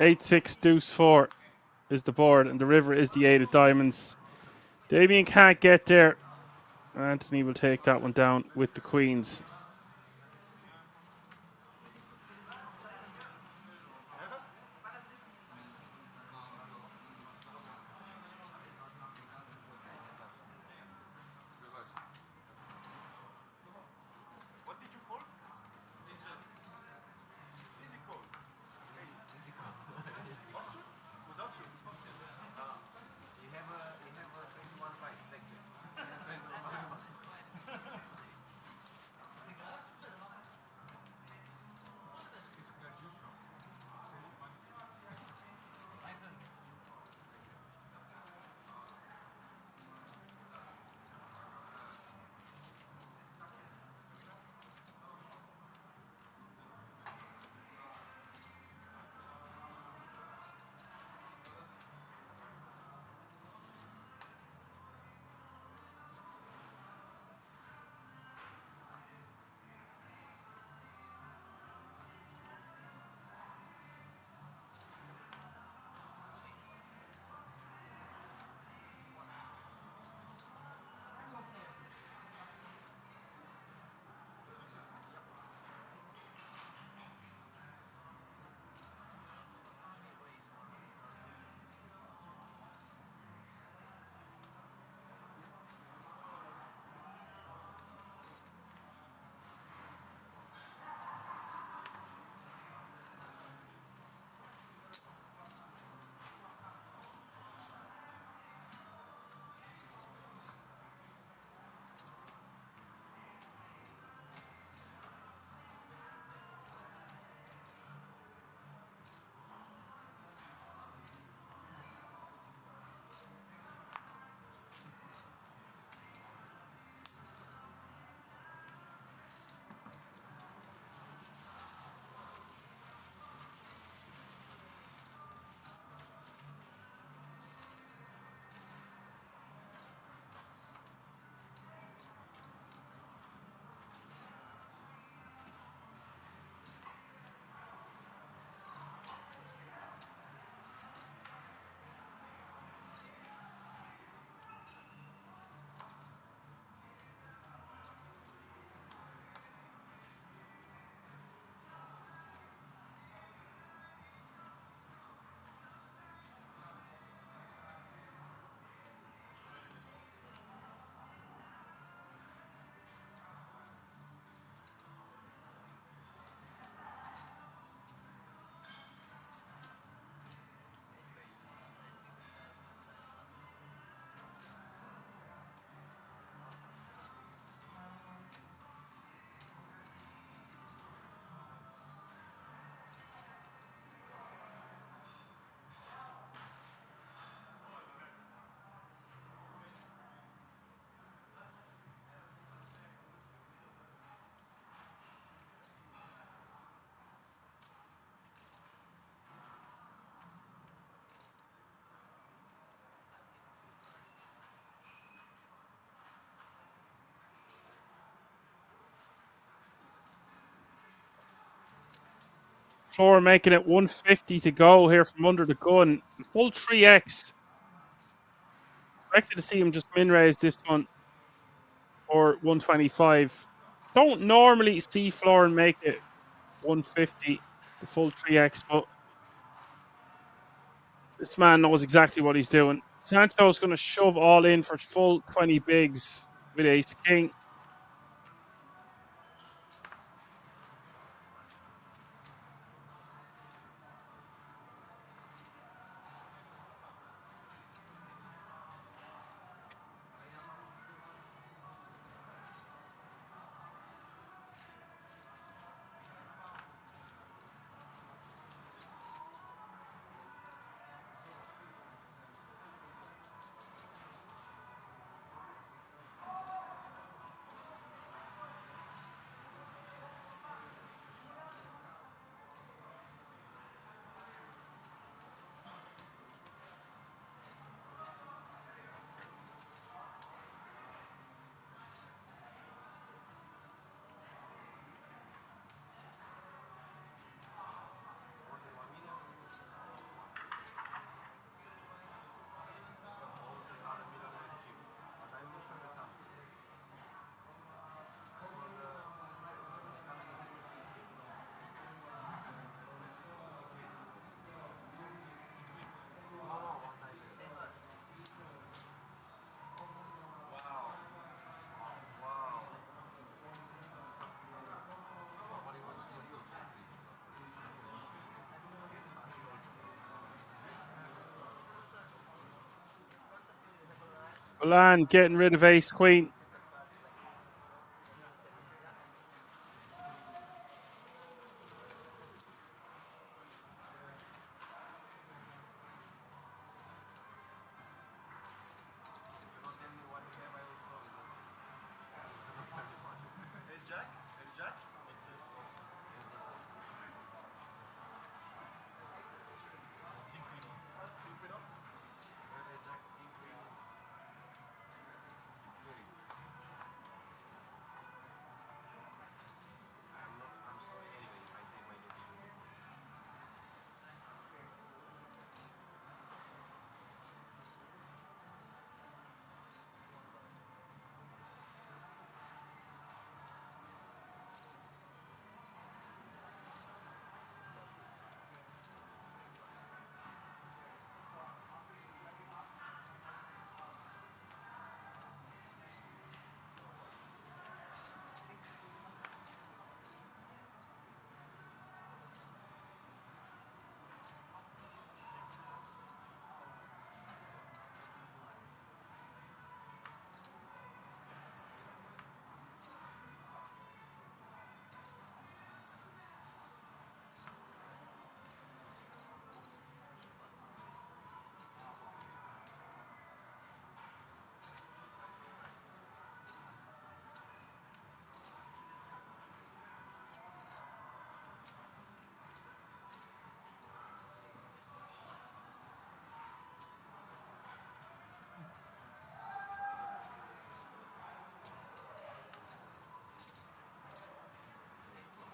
Eight, 6, deuce, 4 is the board, and the river is the 8 of diamonds. Damian can't get there. Anthony will take that one down with the queens. Floor making it 150 to go here from under the gun. Full 3x. Expected to see him just min raise this one or 125. Don't normally see Florin make it 150, the full 3x, but this man knows exactly what he's doing. Sancho's going to shove all in for full 20 bigs with ace king. Balan getting rid of ace queen.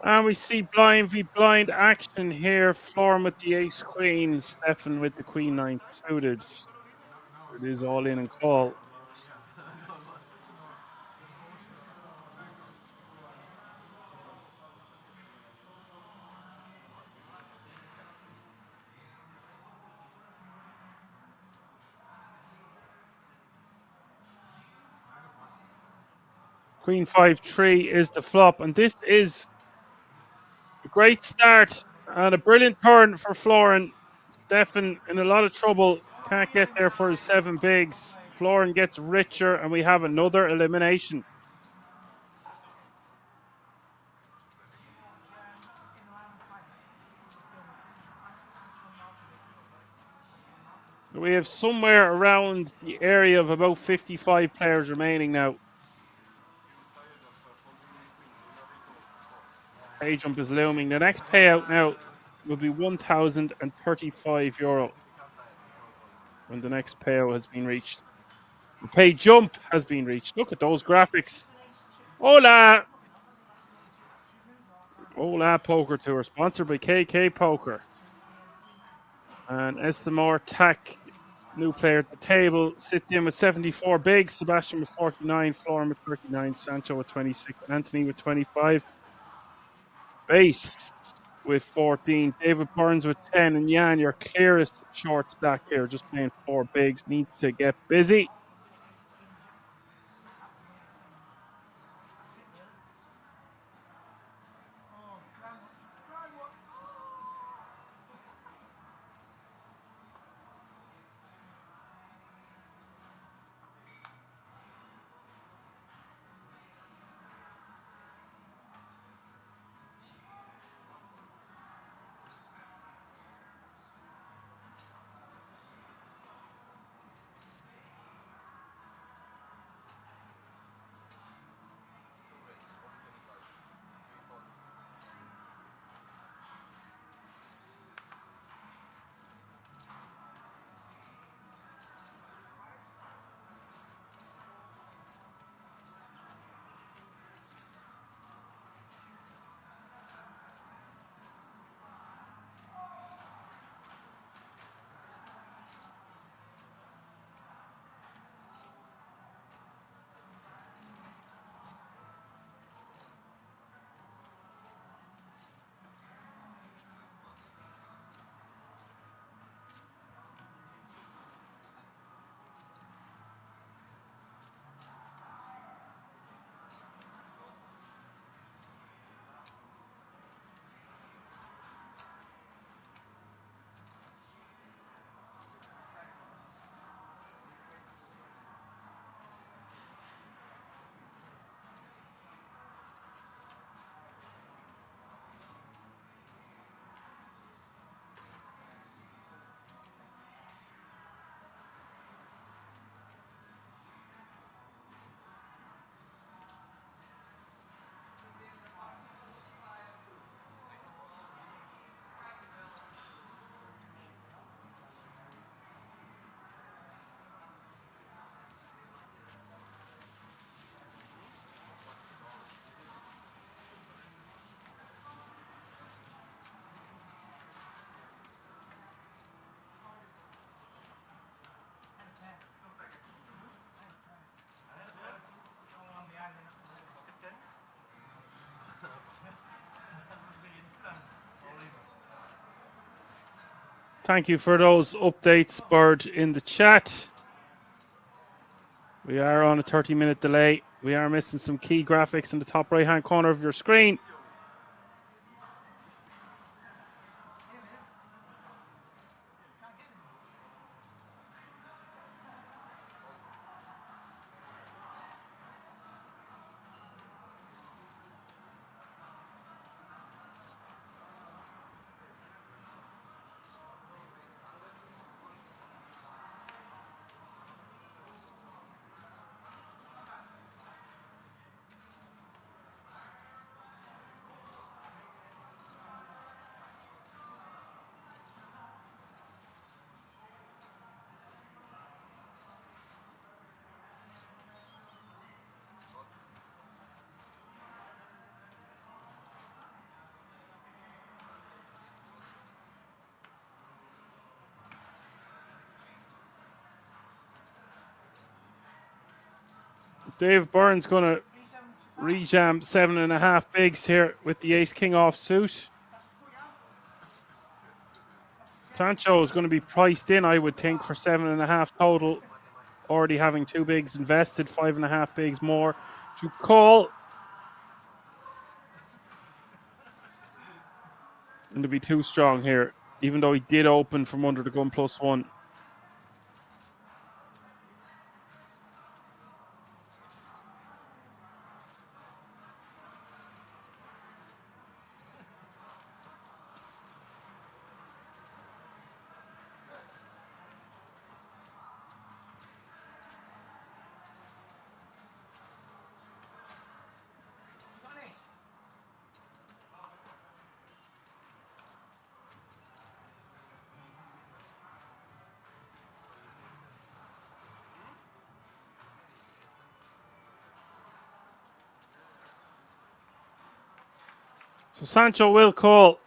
And we see blind v blind action here. Florin with the ace queen, Stefan with the queen nine suited. It is all in and call. Queen 5-3 is the flop, and this is a great start and a brilliant turn for Florin. Stefan in a lot of trouble, can't get there for his 7 bigs. Florin gets richer, and we have another elimination. We have somewhere around the area of about 55 players remaining now. Pay jump is looming. The next payout now will be €1,035 when the next payout has been reached. The pay jump has been reached. Look at those graphics. Hola! Ola Poker Tour, sponsored by KK Poker. And Essamor Tack, new player at the table, sits in with 74 bigs. Sebastian with 49, Florin with 39, Sancho with 26, Anthony with 25. Base with 14, David Burns with 10, and Jan, your clearest short stack here, just playing 4 bigs, needs to get busy. Thank you for those updates, Bird, in the chat. We are on a 30-minute delay. We are missing some key graphics in the top right-hand corner of your screen. Dave Byrne's going to rejam 7.5 bigs here with the ace-king offsuit. Sancho is going to be priced in, I would think, for 7.5 total. Already having 2 bigs invested, 5.5 bigs more to call. And to be too strong here, even though he did open from under the gun +1. So Sancho will call.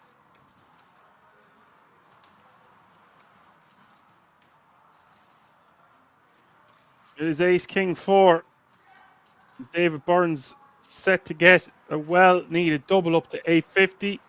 It is ace king 4. David Burns set to get a well-needed double up to 850.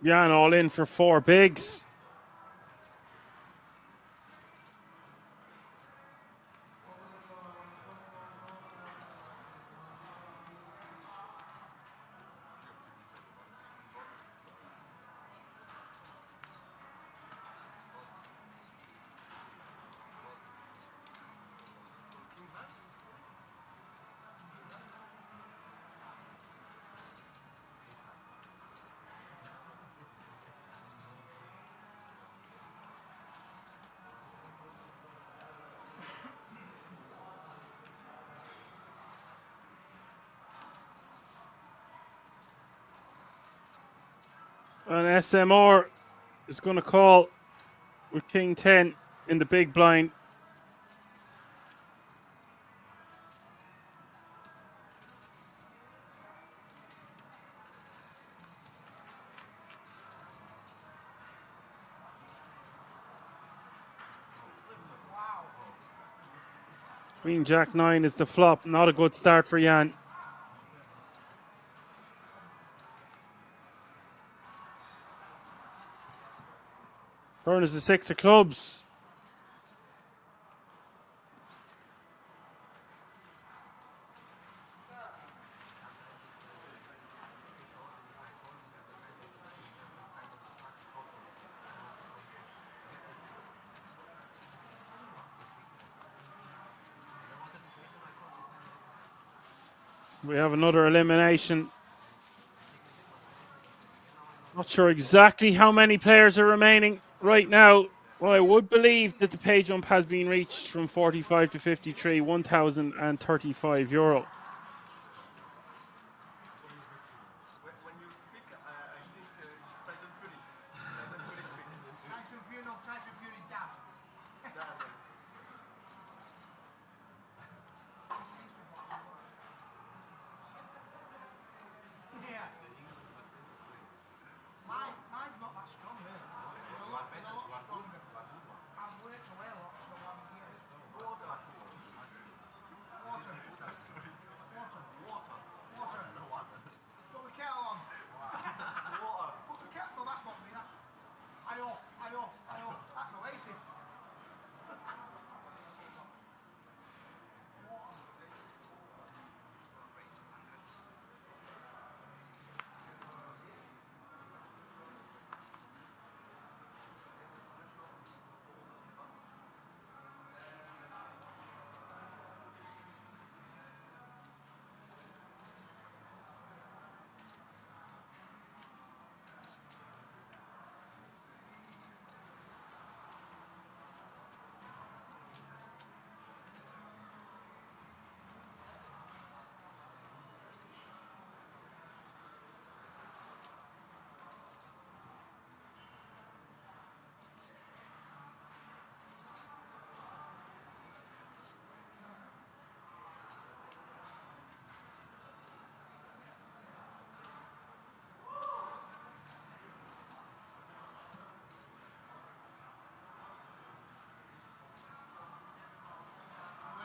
Jan all in for 4 bigs. And SMR is going to call with king 10 in the big blind. Queen Jack 9 is the flop. Not a good start for Jan. Turn is the 6 of clubs. We have another elimination. Not sure exactly how many players are remaining right now. Well, I would believe that the pay jump has been reached from 45 to 53, €1,035.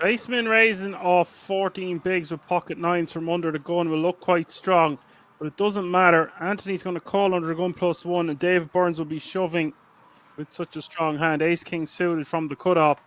Baseman raising off 14 bigs with pocket nines from under the gun will look quite strong, but it doesn't matter. Anthony's going to call under the gun +1, and David Burns will be shoving with such a strong hand. Ace King suited from the cutoff.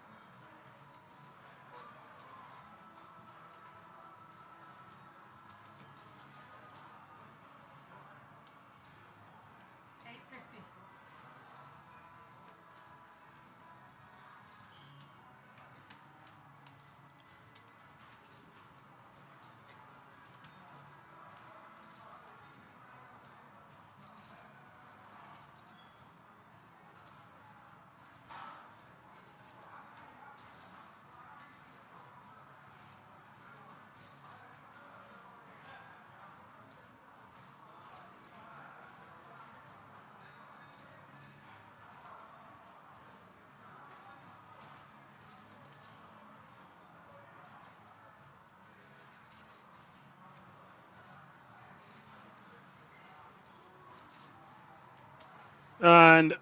And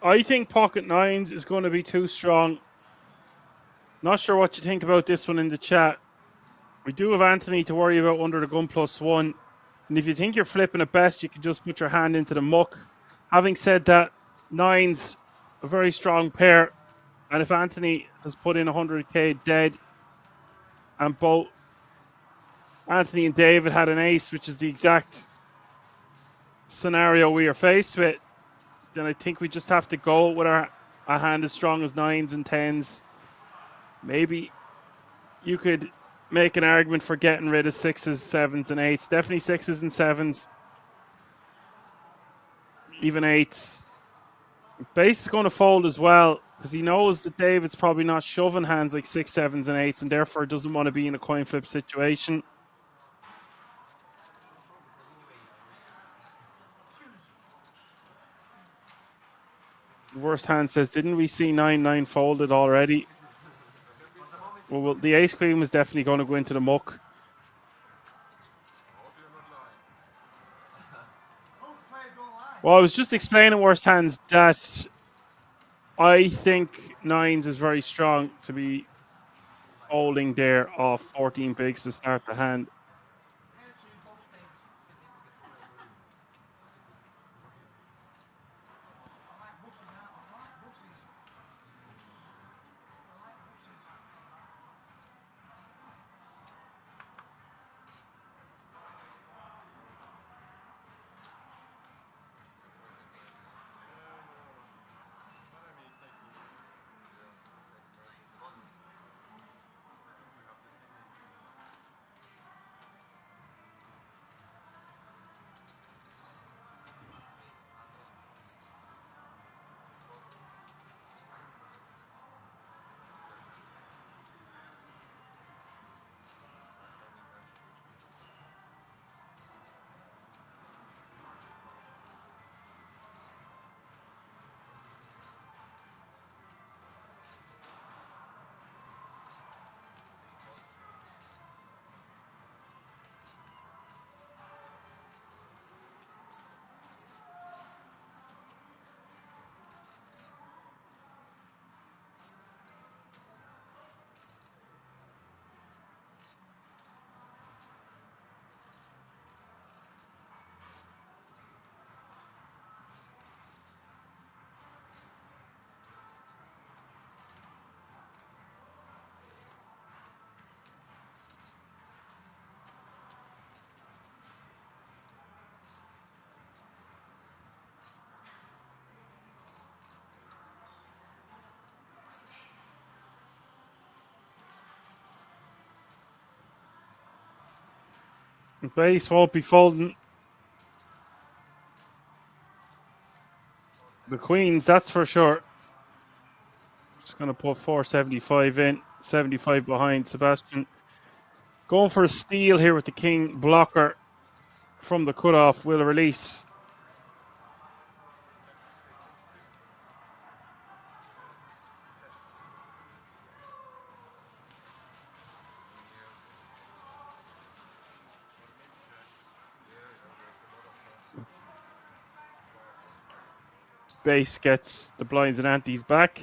I think pocket nines is going to be too strong. Not sure what you think about this one in the chat. We do have Anthony to worry about under the gun +1. And if you think you're flipping it best, you can just put your hand into the muck. Having said that, nines, a very strong pair. And if Anthony has put in 100k dead, and both Anthony and David had an ace, which is the exact scenario we are faced with, then I think we just have to go with our hand as strong as nines and tens. Maybe you could make an argument for getting rid of sixes, sevens, and eights. Definitely sixes and sevens. Even eights. Base is going to fold as well because he knows that David's probably not shoving hands like six, sevens, and eights, and therefore doesn't want to be in a coin flip situation. Worst hand says, didn't we see 9-9 folded already? Well, the ace queen was definitely going to go into the muck. Well, I was just explaining worst hands that I think nines is very strong to be folding there off 14 bigs to start the hand. Base won't be folding the queens, that's for sure. Just going to put 475 in, 75 behind Sebastian. Going for a steal here with the king blocker from the cutoff. Will release. Base gets the blinds and antes back.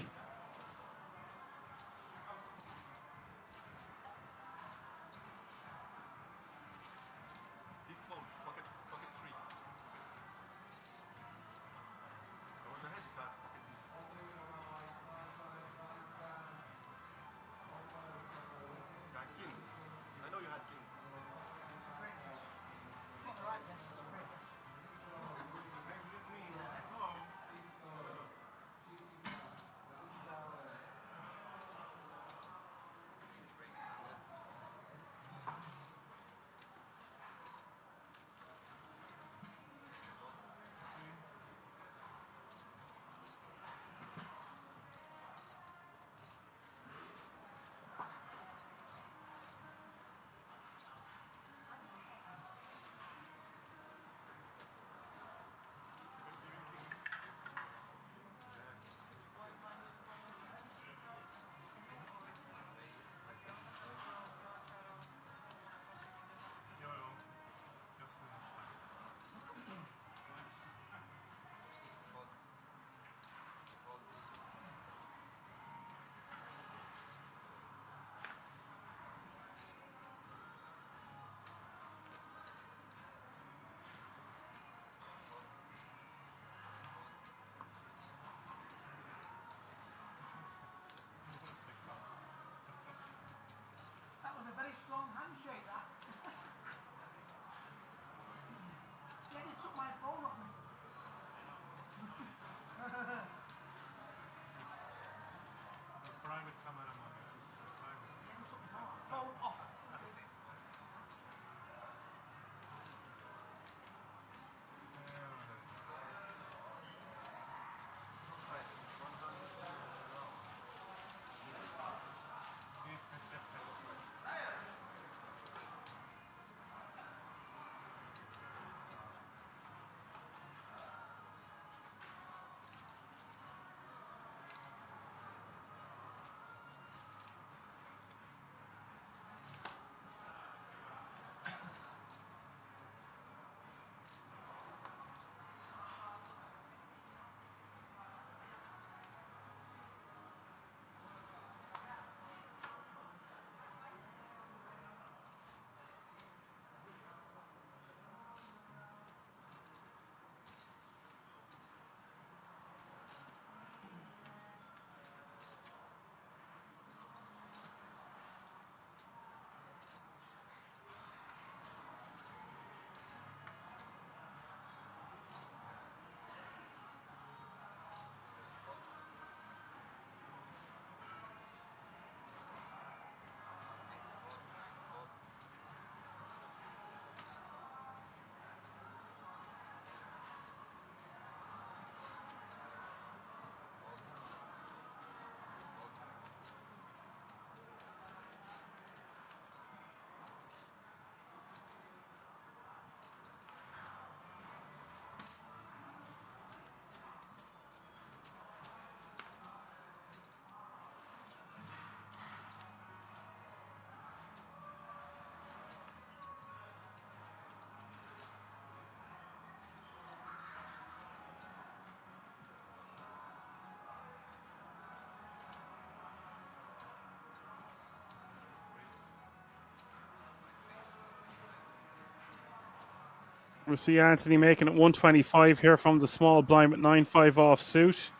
We'll see Anthony making it 125 here from the small blind with 9-5 off suit.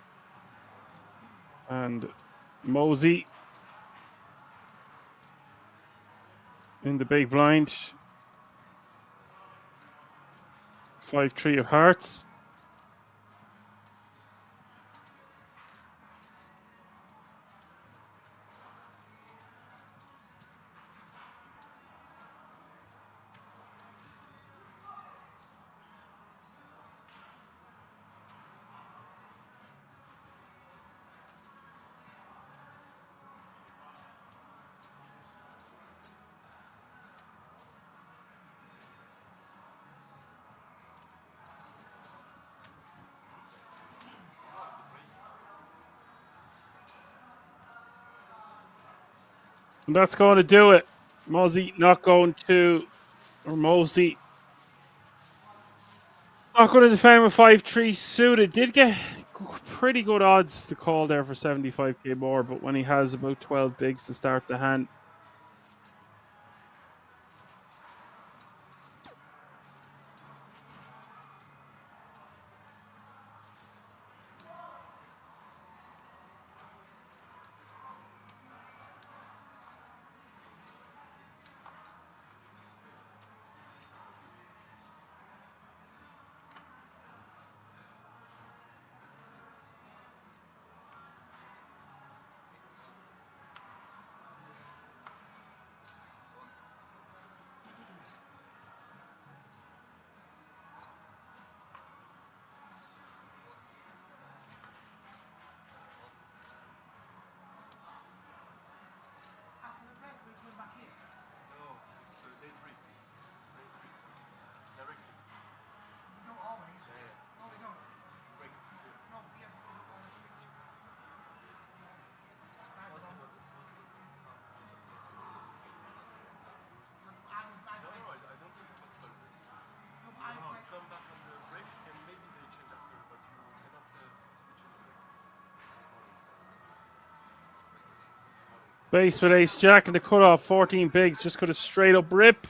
And Mosey in the big blind. 5-3 of hearts. And that's going to do it. Mosey not going to, or Mosey not going to defend with 5-3 suited. Did get pretty good odds to call there for 75k more, but when he has about 12 bigs to start the hand. Base with ace jack and the cutoff 14 bigs, just got a straight up rip.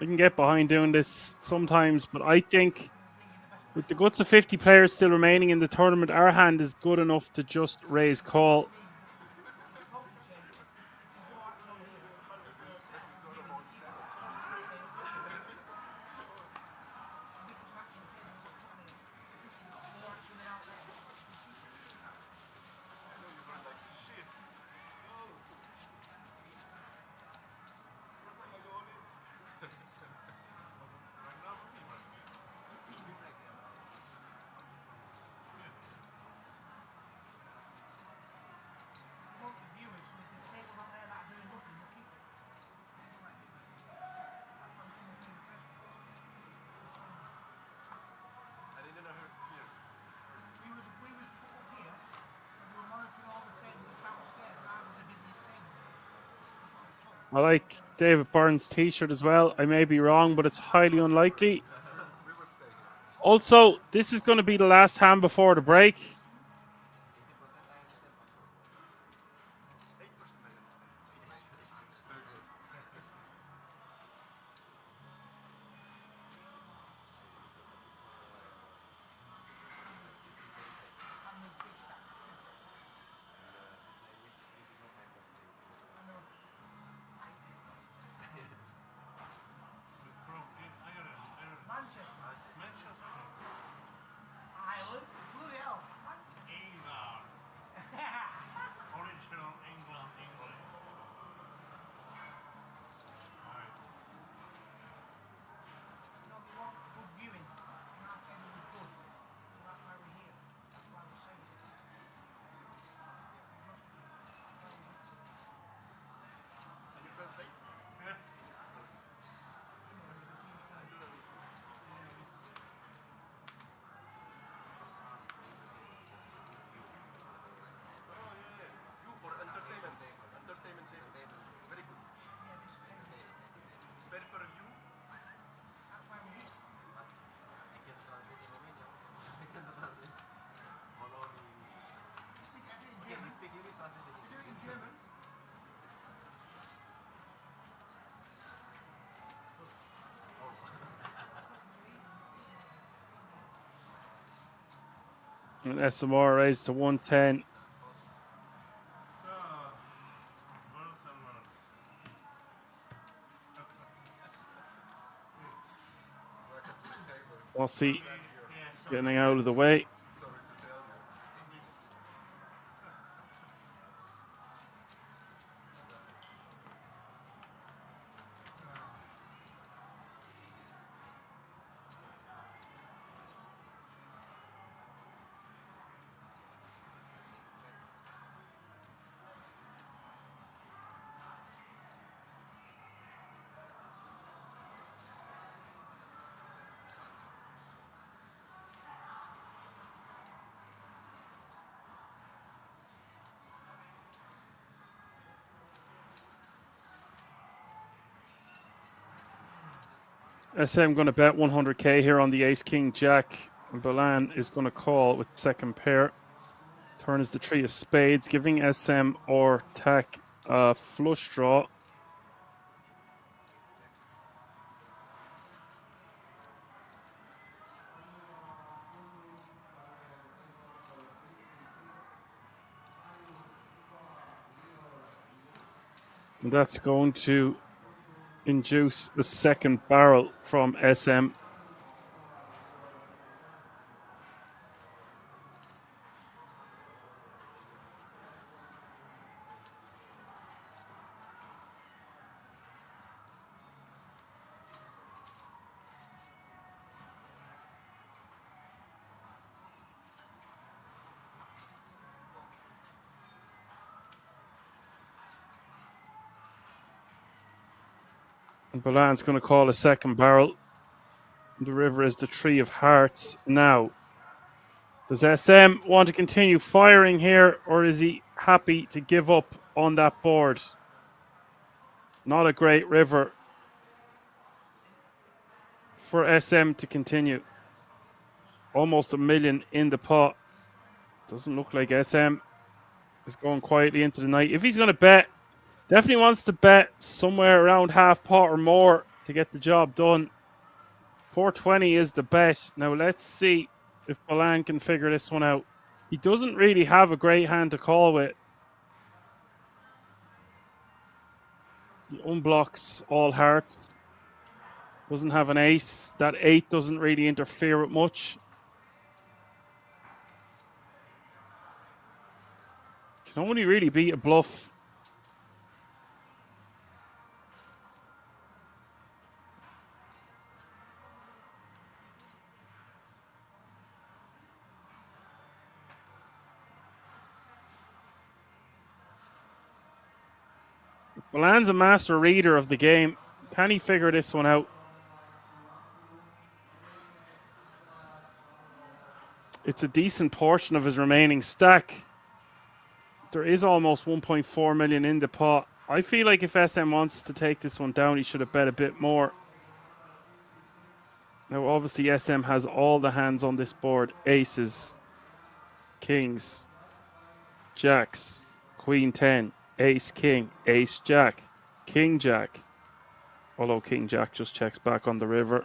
I can get behind doing this sometimes, but I think with the guts of 50 players still remaining in the tournament, our hand is good enough to just raise call. I like David Byrne's t-shirt as well. I may be wrong, but it's highly unlikely. Also, this is going to be the last hand before the break. And SMR raised to 110. Aussie getting out of the way. SM going to bet 100k here on the ace king jack. And Balan is going to call with second pair. Turn is the three of spades, giving SM or tack a flush draw. And that's going to induce the second barrel from SM. And Balan's going to call a second barrel. The river is the three of hearts now. Does SM want to continue firing here, or is he happy to give up on that board? Not a great river for SM to continue. Almost a million in the pot. Doesn't look like SM is going quietly into the night. If he's going to bet, definitely wants to bet somewhere around half pot or more to get the job done. 420 is the bet. Now let's see if Balan can figure this one out. He doesn't really have a great hand to call with. He unblocks all hearts. Doesn't have an ace. That 8 doesn't really interfere with much. Can only really beat a bluff. Balan's a master reader of the game. Can he figure this one out? It's a decent portion of his remaining stack. There is almost 1.4 million in the pot. I feel like if SM wants to take this one down, he should have bet a bit more. Now, obviously, SM has all the hands on this board. Aces, kings, jacks, queen 10, ace king, ace jack, king jack. Although king jack just checks back on the river.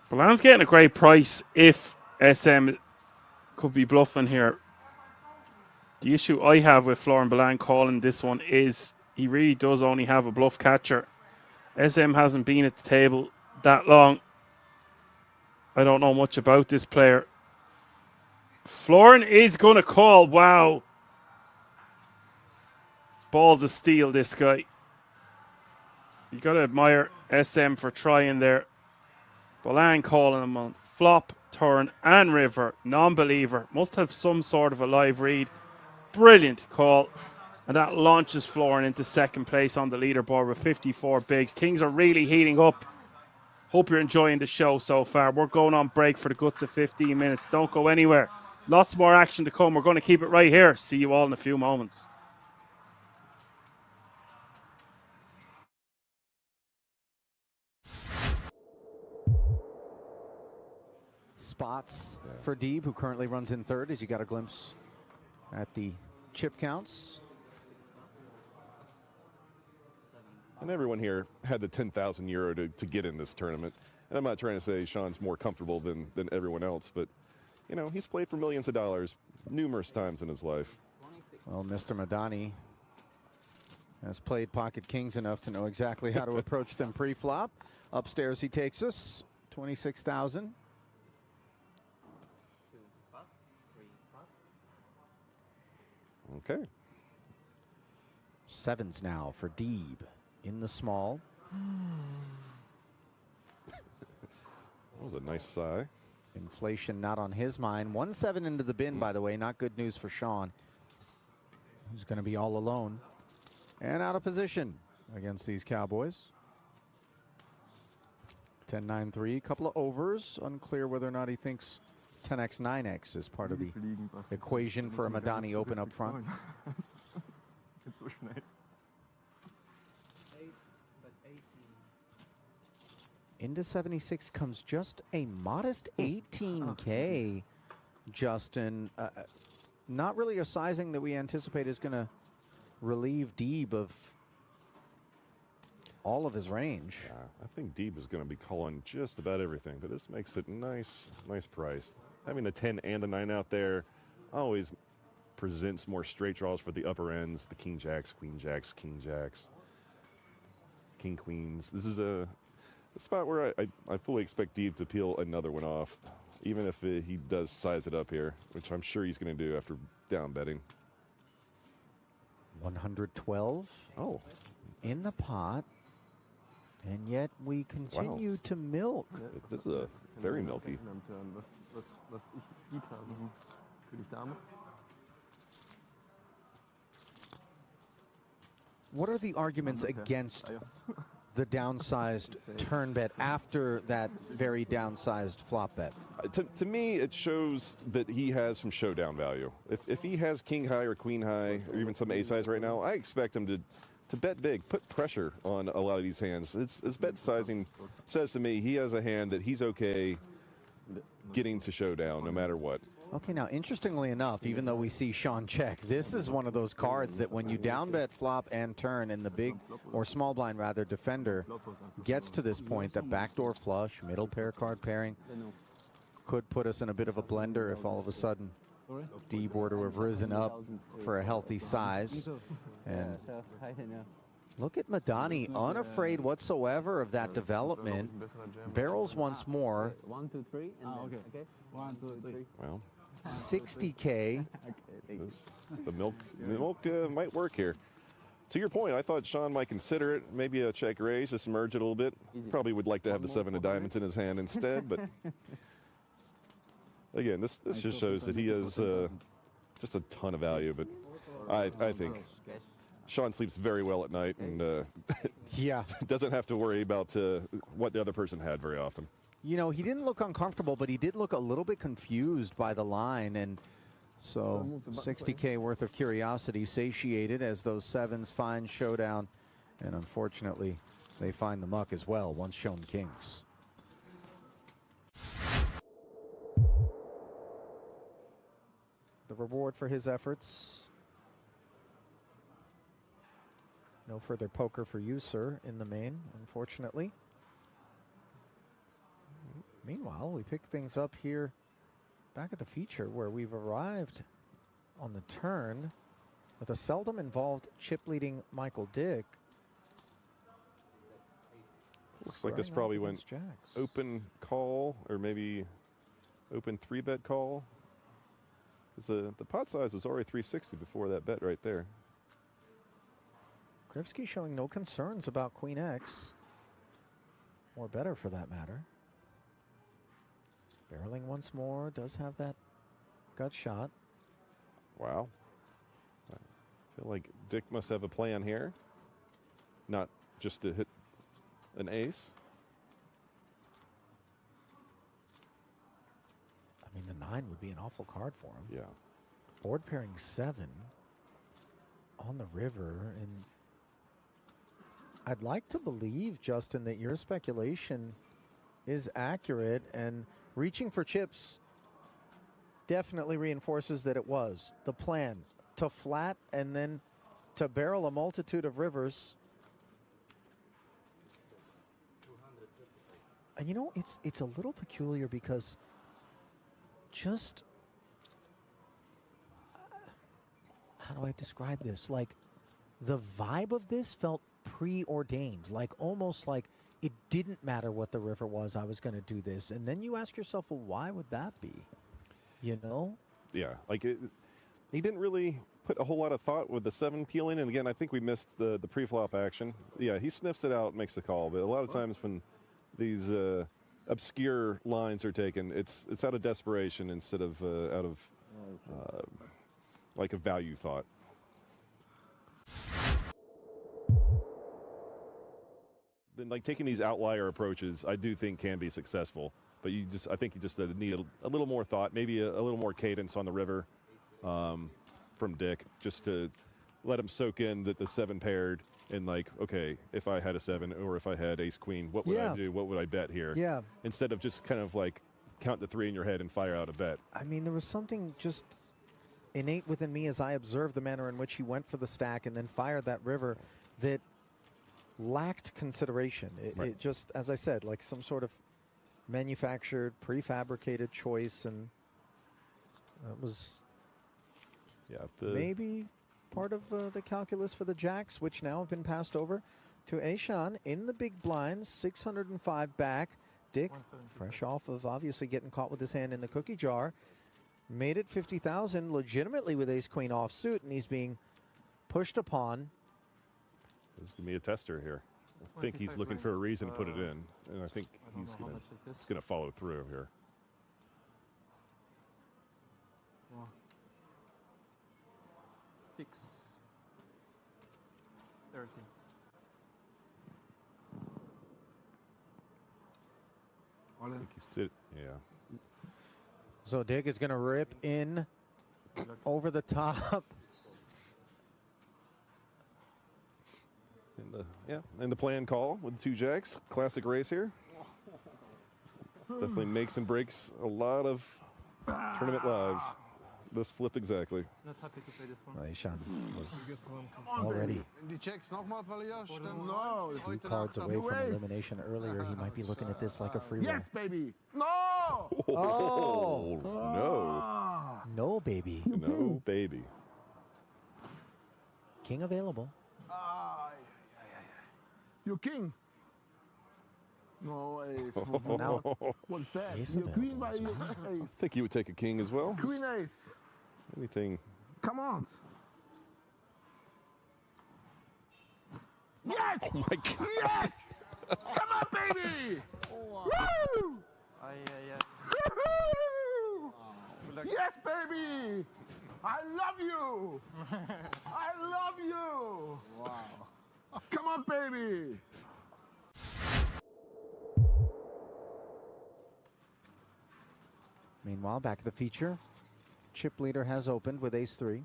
Balan's getting a great price if SM could be bluffing here. The issue I have with Florian Balan calling this one is he really does only have a bluff catcher. SM hasn't been at the table that long. I don't know much about this player. Florian is going to call. Wow. Balls of steel, this guy. You got to admire SM for trying there. Balan calling him on flop, turn, and river. Non-believer. Must have some sort of a live read. Brilliant call. And that launches Florian into second place on the leaderboard with 54 bigs. Things are really heating up. Hope you're enjoying the show so far. We're going on break for the guts of 15 minutes. Don't go anywhere. Lots more action to come. We're going to keep it right here. See you all in a few moments. Spots for Deeb, who currently runs in third, as you got a glimpse at the chip counts. And everyone here had the 10,000 euro to get in this tournament. And I'm not trying to say Sean's more comfortable than everyone else, but you know, he's played for millions of dollars numerous times in his life. Well, Mr. Madani has played pocket kings enough to know exactly how to approach them pre-flop. Upstairs he takes us, 26,000. Okay. Sevens now for Deeb in the small. That was a nice sigh. Inflation not on his mind. 1-7 into the bin, by the way. Not good news for Sean, who's going to be all alone and out of position against these Cowboys. 10-9-3, couple of overs. Unclear whether or not he thinks 10x, 9x is part of the equation for a Madani Open up front. Into 76 comes just a modest 18K, Justin. Not really a sizing that we anticipate is going to relieve Deeb of all of his range. Yeah, I think Deeb is going to be calling just about everything, but this makes it nice price. Having the 10 and the 9 out there always presents more straight draws for the upper ends, the king jacks, queen jacks, king jacks, king queens. This is a spot where I fully expect Deeb to peel another one off, even if he does size it up here, which I'm sure he's going to do after down betting. 112 in the pot, and yet we continue to milk. This is a very milky. What are the arguments against the downsized turn bet after that very downsized flop bet? To me, it shows that he has some showdown value. If he has king high or queen high or even some ace highs right now, I expect him to bet big, put pressure on a lot of these hands. His bet sizing says to me he has a hand that he's okay getting to showdown no matter what. Okay, now interestingly enough, even though we see Sean check, this is one of those cards that when you down bet flop and turn and the big or small blind rather defender gets to this point, that backdoor flush, middle pair card pairing could put us in a bit of a blender if all of a sudden Deeb were to have risen up for a healthy size. And look at Madani, unafraid whatsoever of that development. Barrels once more. 1, 2, 3, and then, okay? 1, 2, 3. Well, 60K. the milk might work here. To your point, I thought Sean might consider it, maybe a check raise, just merge it a little bit. Probably would like to have the 7 of diamonds in his hand instead, but again, this just shows that he has just a ton of value. But I think Sean sleeps very well at night and Yeah. doesn't have to worry about what the other person had very often. You know, he didn't look uncomfortable, but he did look a little bit confused by the line. And so 60K worth of curiosity satiated as those sevens find showdown. And unfortunately, they find the muck as well once shown kings. The reward for his efforts. No further poker for you, sir, in the main, unfortunately. Meanwhile, we pick things up here back at the feature where we've arrived on the turn with a seldom involved chip leading Michael Dick. Looks like this probably went open call or maybe open 3-bet call. Because the pot size was already 360 before that bet right there. Krivsky showing no concerns about Queen X, or better for that matter. Barreling once more, does have that gut shot. Wow. I feel like Dick must have a plan here. Not just to hit an ace. I mean, the 9 would be an awful card for him. Yeah. Board pairing 7 on the river. And I'd like to believe, Justin, that your speculation is accurate, and reaching for chips definitely reinforces that it was the plan to flat and then to barrel a multitude of rivers. And you know, it's a little peculiar because just, how do I describe this? Like, the vibe of this felt preordained, like almost like it didn't matter what the river was, I was going to do this. And then you ask yourself, well, why would that be? You know? Yeah, like he didn't really put a whole lot of thought with the 7 peeling. And again, I think we missed the pre-flop action. Yeah, he sniffs it out, makes the call. But a lot of times when these obscure lines are taken, it's out of desperation instead of out of like a value thought. Then, like, taking these outlier approaches, I do think can be successful. But I think you just need a little more thought, maybe a little more cadence on the river from Dick, just to let him soak in that the 7 paired and like, okay, if I had a 7 or if I had ace queen, what would I do? What would I bet here? Yeah. Instead of just kind of like count to 3 in your head and fire out a bet. I mean, there was something just innate within me as I observed the manner in which he went for the stack and then fired that river that lacked consideration. It just, as I said, like some sort of manufactured, prefabricated choice, and it was maybe part of the calculus for the jacks, which now have been passed over to Aishan in the big blinds, 605 back. Dick, fresh off of obviously getting caught with his hand in the cookie jar, made it 50,000 legitimately with ace queen offsuit, and he's being pushed upon. This is going to be a tester here. I think he's looking for a reason to put it in, and I think he's going to follow through here. Wow. 6, 13. I think he's yeah. So Dick is going to rip in over the top. And the plan call with 2 jacks. Classic race here. Definitely makes and breaks a lot of tournament lives. This flipped exactly. Not happy to play this one. Aishan was already a few cards away from elimination earlier. He might be looking at this like a free roll. Yes, baby. No. Oh. No. No, baby. No, baby. King available. Your king. No, ace. Now, What's that? ace Your queen by available your as well. ace. I think he would take a king as well. Queen ace. Anything. Come on. Yes! Oh my God. Yes! Come on, baby! Woo! Woo-hoo! Yes, baby! I love you! I love you! Wow. Come on, baby! Meanwhile, back at the feature, chip leader has opened with ace-3.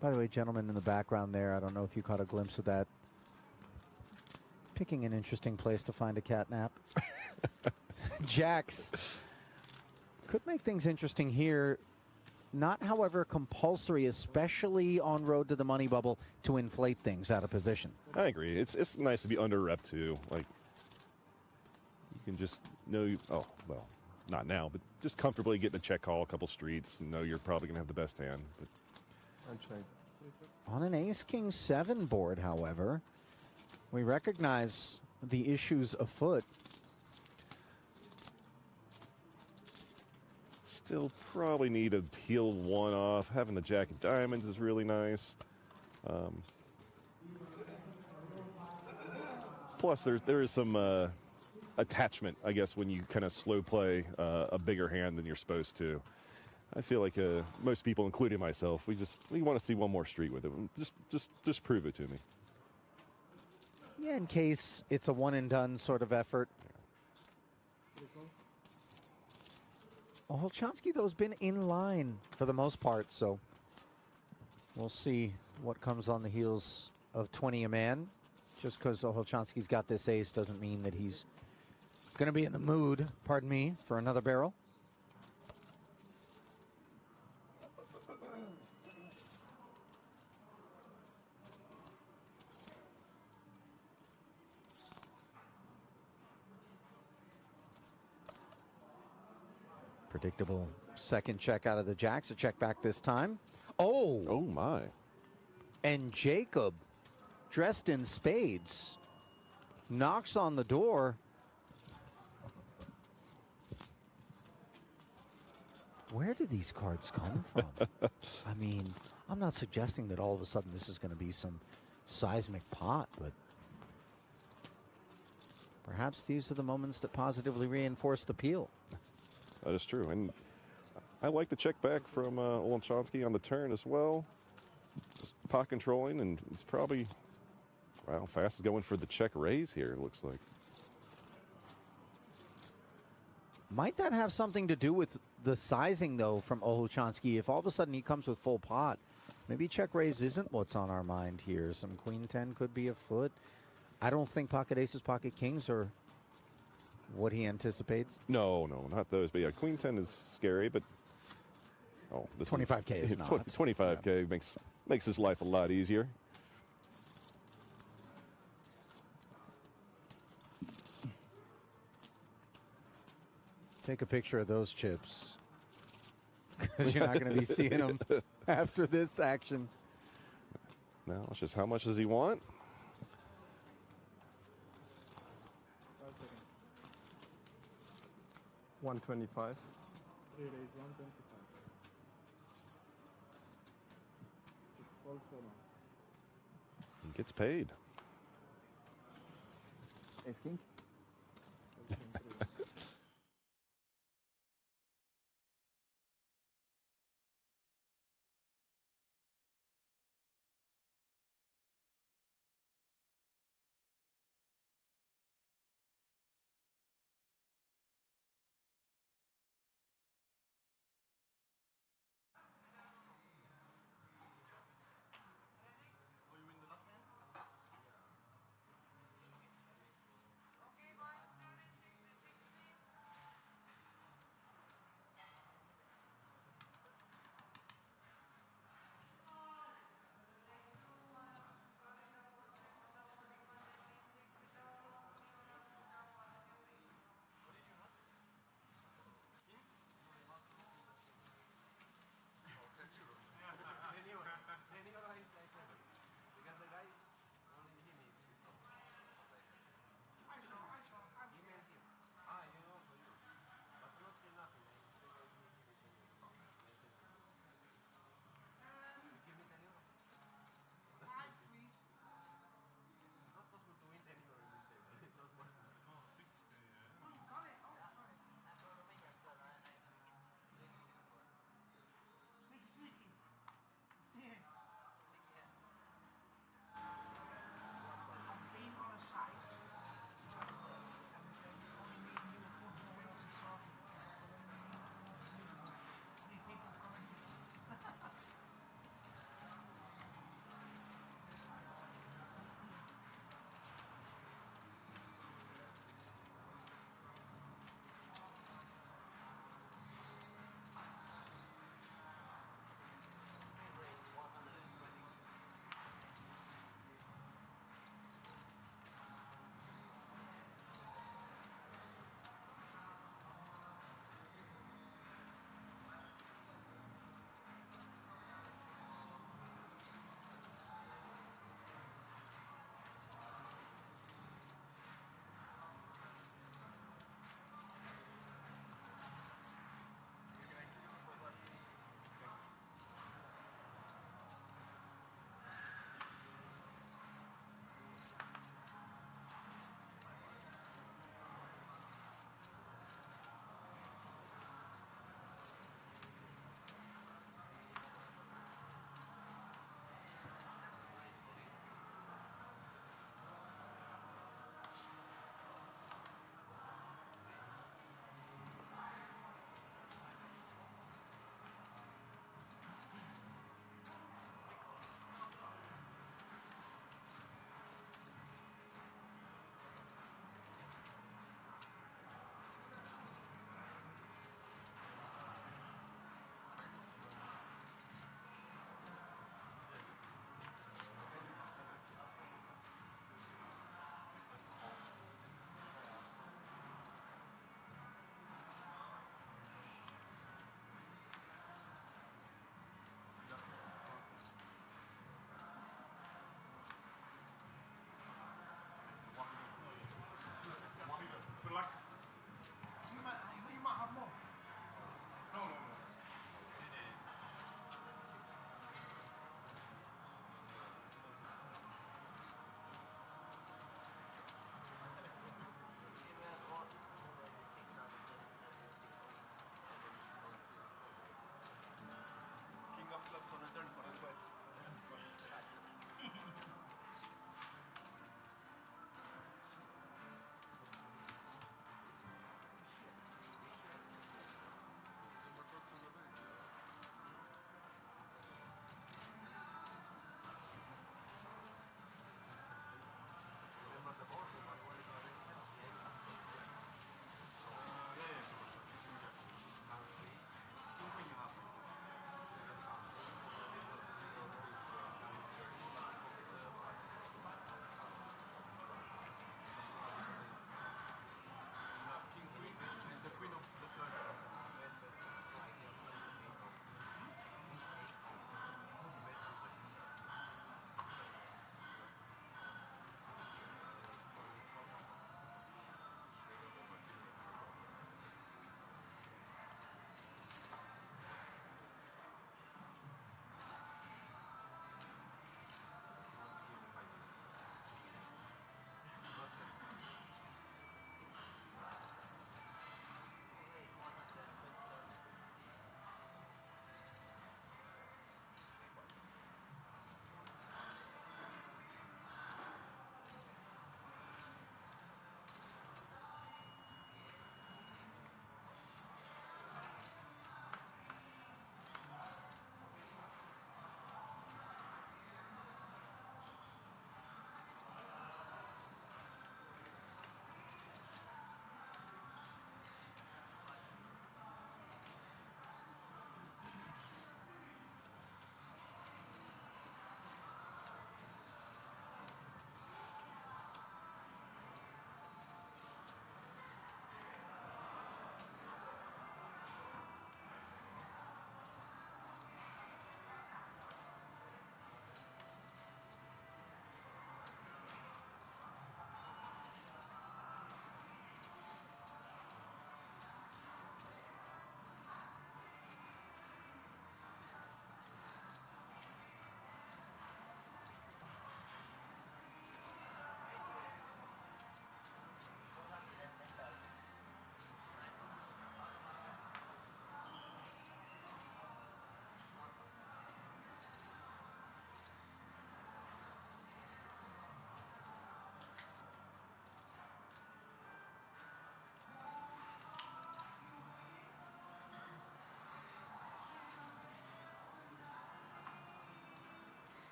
By the way, gentlemen in the background there, I don't know if you caught a glimpse of that. Picking an interesting place to find a catnap. Jacks could make things interesting here. Not, however, compulsory, especially on road to the money bubble, to inflate things out of position. I agree. It's nice to be under rep too. Like, you can just know oh, well, not now, but just comfortably get in a check call a couple streets and know you're probably going to have the best hand. But on an ace-king-7 board, however, we recognize the issues afoot. still probably need to peel 1 off. Having the jack of diamonds is really nice. Plus, there is some attachment, I guess, when you kind of slow play a bigger hand than you're supposed to. I feel like most people, including myself, we want to see one more street with it. Just prove it to me. Yeah, in case it's a one and done sort of effort. Olchanski, though, has been in line for the most part, so we'll see what comes on the heels of 20 a man. Just because Olchanski's got this ace doesn't mean that he's going to be in the mood, pardon me, for another barrel. Predictable second check out of the jacks. A check back this time. Oh, Oh my. and Jacob, dressed in spades, knocks on the door. Where do these cards come from? I mean, I'm not suggesting that all of a sudden this is going to be some seismic pot, but perhaps these are the moments that positively reinforce the peel. That is true. And I like the check back from Olszewski on the turn as well. Just pot controlling, and it's probably, well, fast is going for the check raise here, it looks like. Might that have something to do with the sizing, though, from Olszewski? If all of a sudden he comes with full pot, maybe check raise isn't what's on our mind here. Some queen 10 could be afoot. I don't think pocket aces, pocket kings are what he anticipates. No, not those. But yeah, queen 10 is scary, but this 25K is not. 25K makes his life a lot easier. Take a picture of those chips, because you're not going to be seeing them after this action. Now it's just how much does he want? 125. 3 days, 125. He gets paid. Ace king.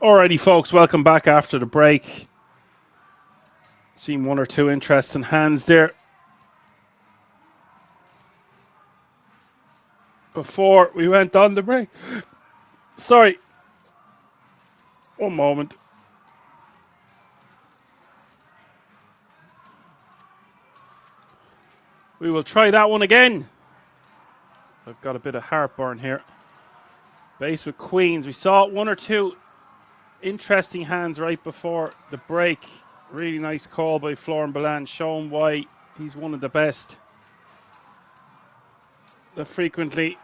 Alrighty, folks, welcome back after the break. Seen one or two interesting hands there. Before we went on the break. Sorry. One moment. We will try that one again. I've got a bit of heartburn here. Base with queens. We saw one or two interesting hands right before the break. Really nice call by Balan, showing why he's one of the best. That frequently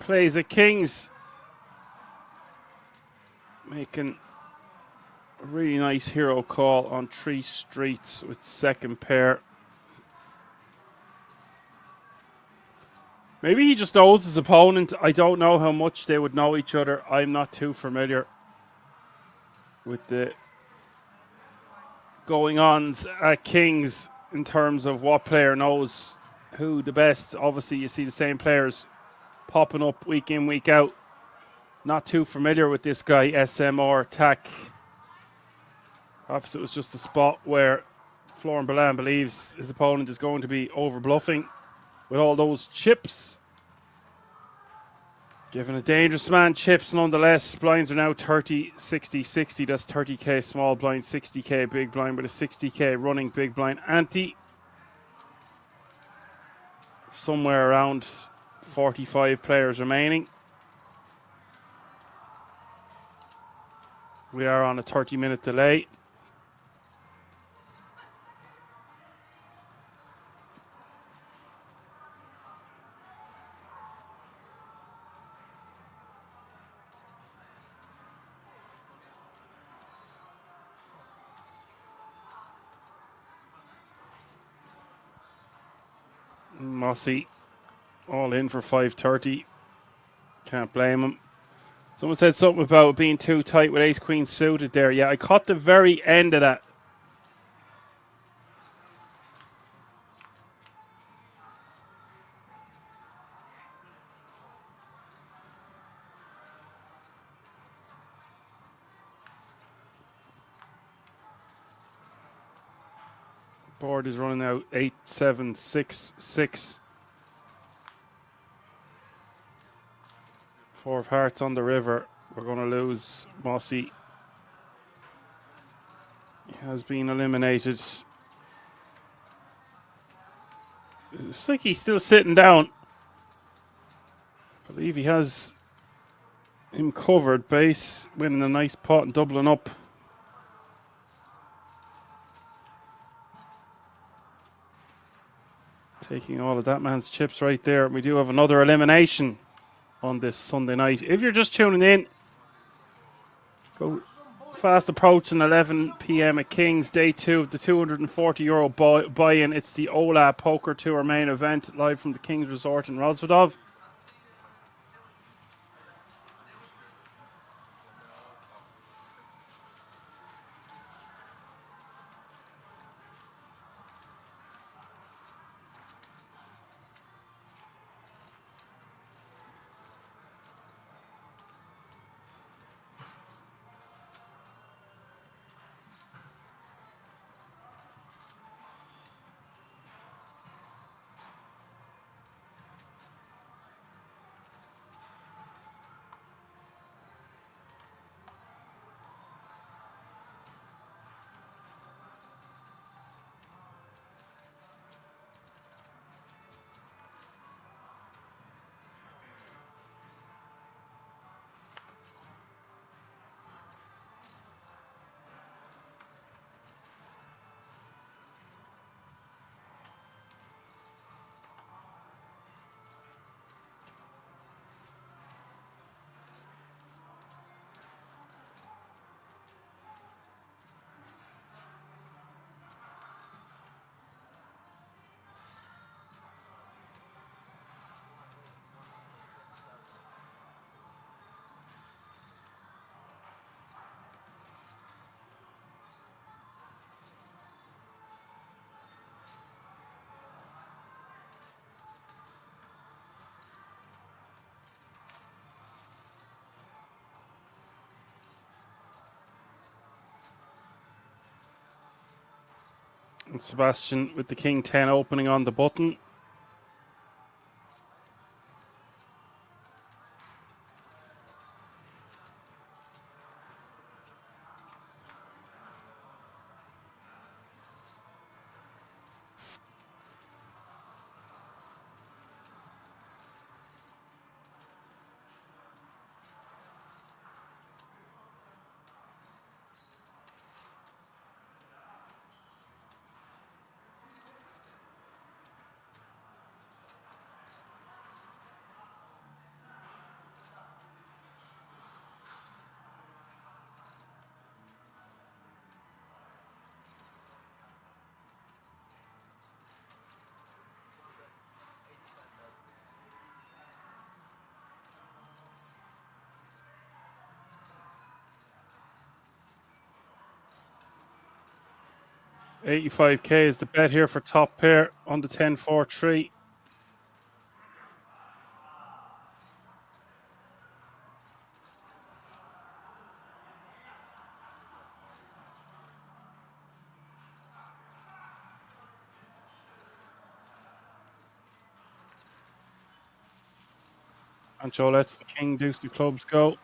plays at kings. Making a really nice hero call on 3 streets with second pair. Maybe he just knows his opponent. I don't know how much they would know each other. I'm not too familiar with the going-ons at kings in terms of what player knows who the best. Obviously, you see the same players popping up week in, week out. Not too familiar with this guy, SMR Tack. Perhaps it was just a spot where Balan believes his opponent is going to be over-bluffing with all those chips. Giving a dangerous man chips nonetheless. Blinds are now 30, 60, 60. That's 30k small blind, 60k big blind with a 60k running big blind ante. Somewhere around 45 players remaining. We are on a 30-minute delay. Mossy all in for 530. Can't blame him. Someone said something about being too tight with ace queen suited there. Yeah, I caught the very end of that. Board is running out 8, 7, 6, 6. 4 of hearts on the river. We're going to lose Mossy. He has been eliminated. Looks like he's still sitting down. I believe he has him covered. Base winning a nice pot and doubling up. Taking all of that man's chips right there. We do have another elimination on this Sunday night. If you're just tuning in, go fast approaching 11 p.m. at Kings, day 2 of the €240 buy-in. It's the Ola Poker Tour main event, live from the Kings Resort in Rozvadov. And Sebastian with the king 10 opening on the button. $85K is the bet here for top pair on the 10-4-3. Sancho lets the king deuce the clubs go.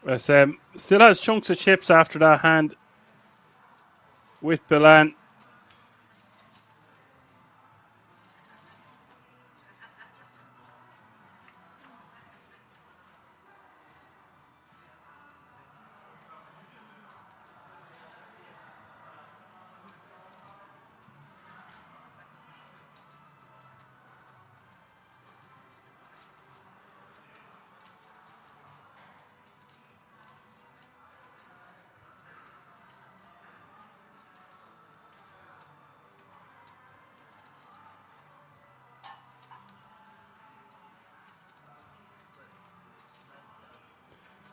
SM still has chunks of chips after that hand with Balan.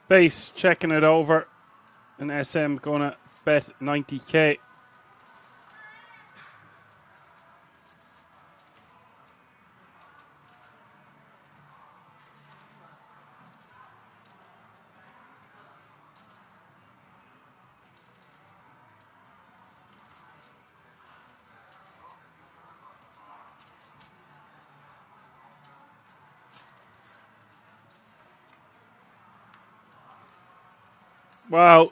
Base checking it over, and SM gonna bet 90K. Wow,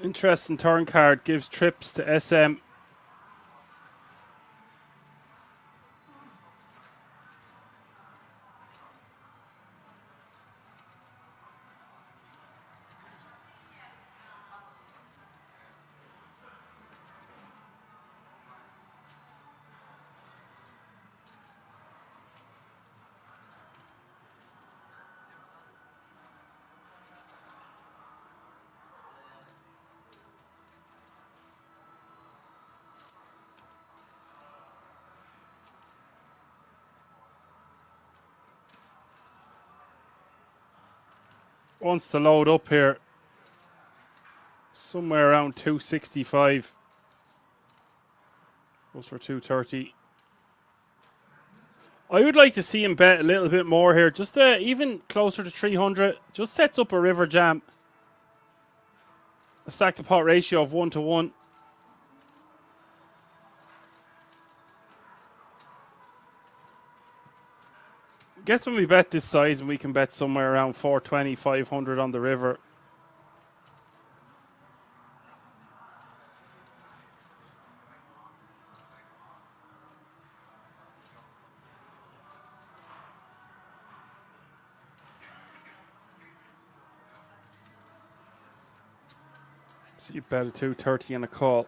interesting turn card, gives trips to SM. wants to load up here. Somewhere around 265. Goes for 230. I would like to see him bet a little bit more here. Just even closer to 300. Just sets up a river jam. A stack to pot ratio of 1-to-1. Guess when we bet this size, we can bet somewhere around 420, 500 on the river. So you bet a 230 and a call.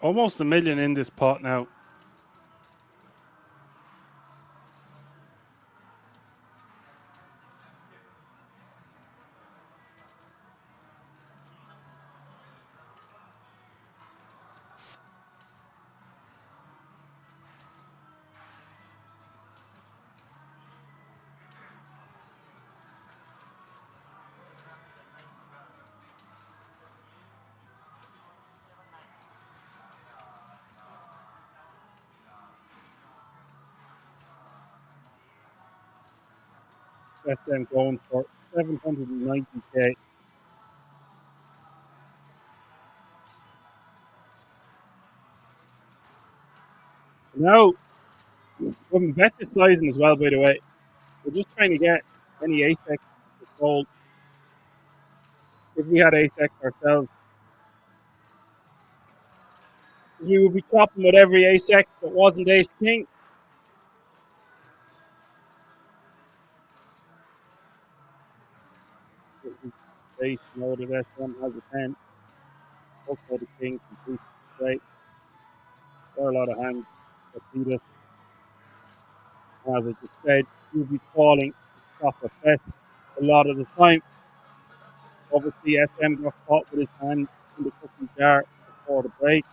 Almost $1 million in this pot now. That's them going for 790k. Now, when we bet this sizing as well, by the way, we're just trying to get any apex sold. If we had apex ourselves, we would be chopping with every ace-x that wasn't ace-king. Ace, know that SM has a 10. Also the king, complete straight. There are a lot of hands that beat us. As I just said, you'll be calling stop a fest a lot of the time. Obviously, SM got caught with his hand in the cookie jar before the break.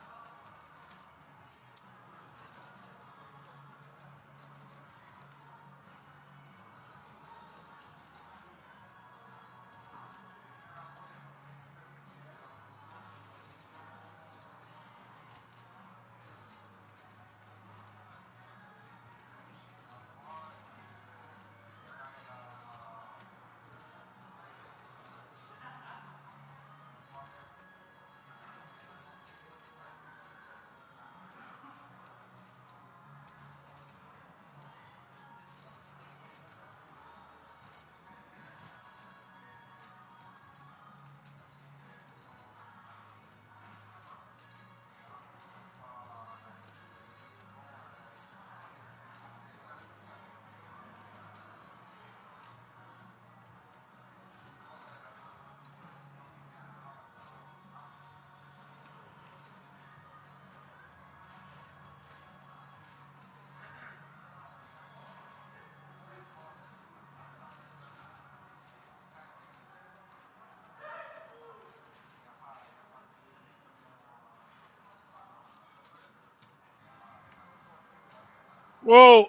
Whoa!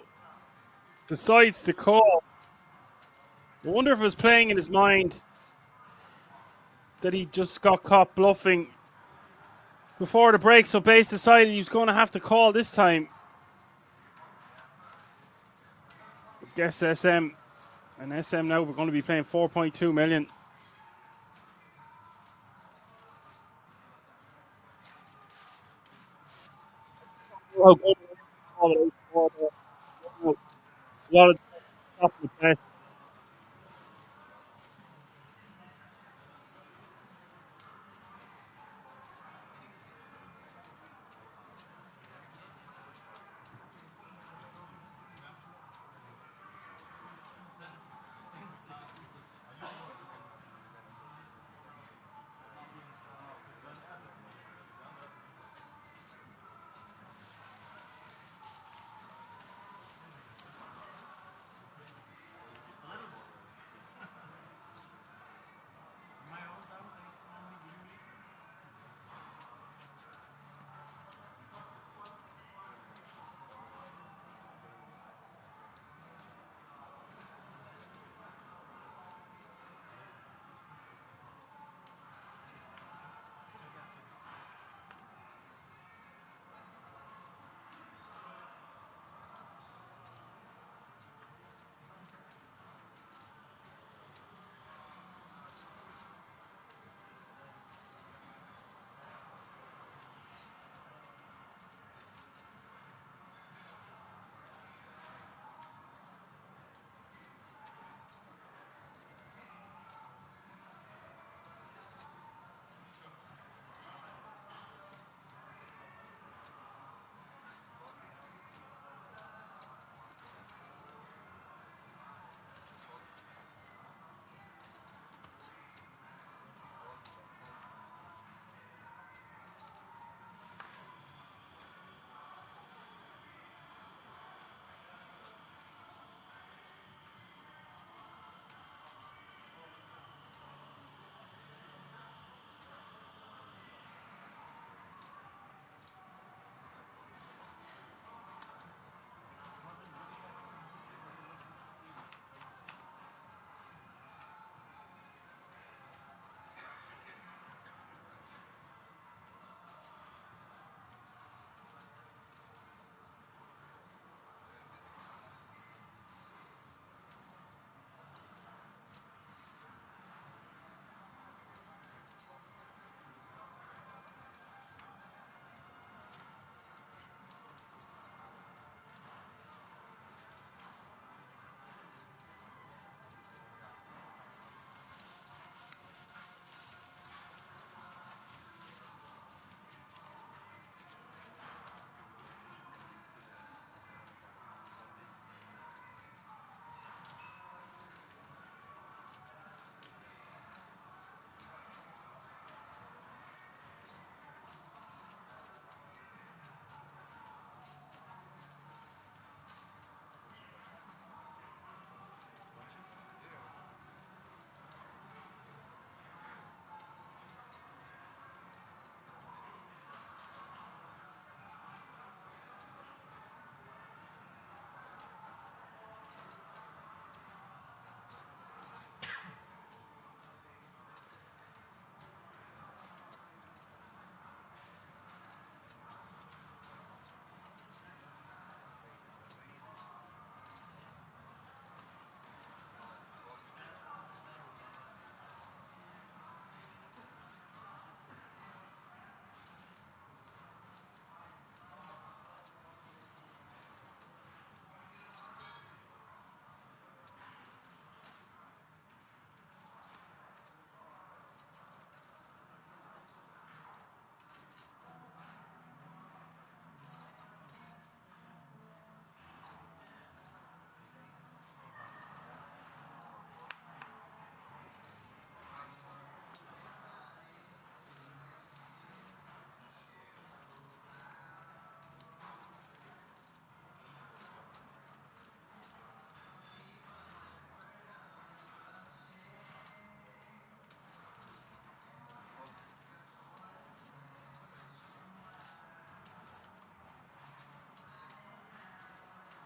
Decides to call. I wonder if it was playing in his mind that he just got caught bluffing before the break, so Base decided he was going to have to call this time. I guess SM. And SM now we're going to be playing 4.2 million. Well, a lot of stuff with that.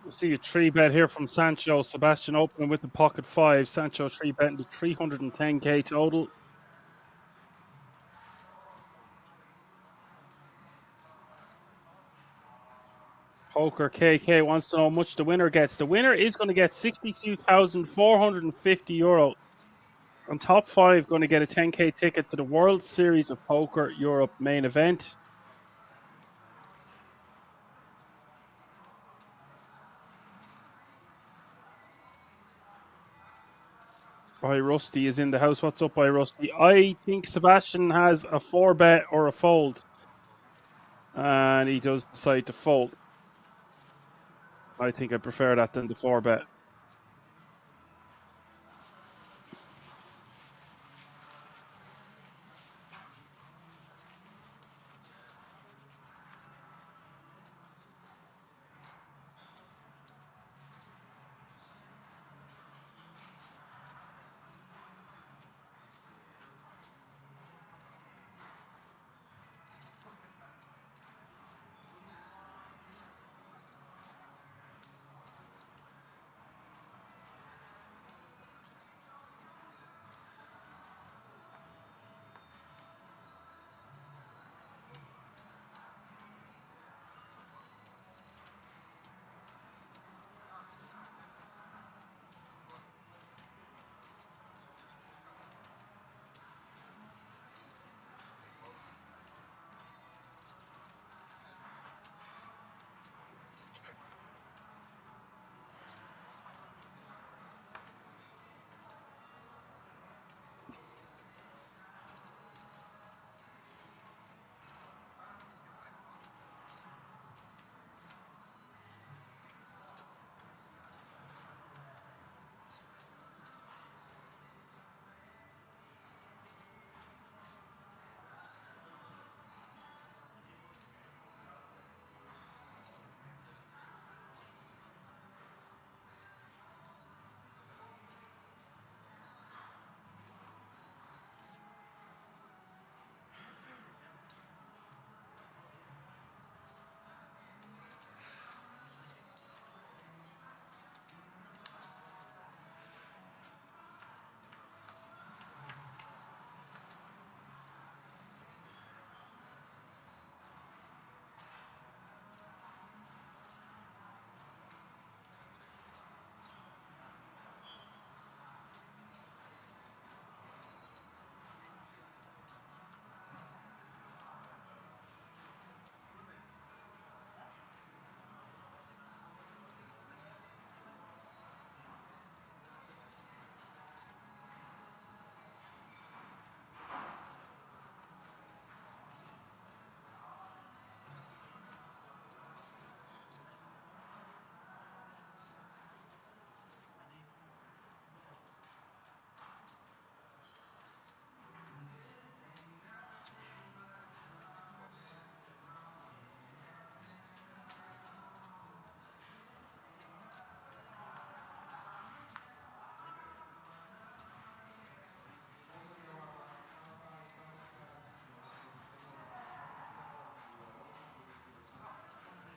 We'll see a 3-bet here from Sancho. Sebastian opening with the pocket 5. Sancho 3-betting to 310k total. Poker KK wants to know how much the winner gets. The winner is going to get 62,450 euro. And top 5 going to get a 10k ticket to the World Series of Poker Europe main event. By Rusty is in the house. What's up, by Rusty? I think Sebastian has a 4-bet or a fold. And he does decide to fold. I think I prefer that than the 4-bet.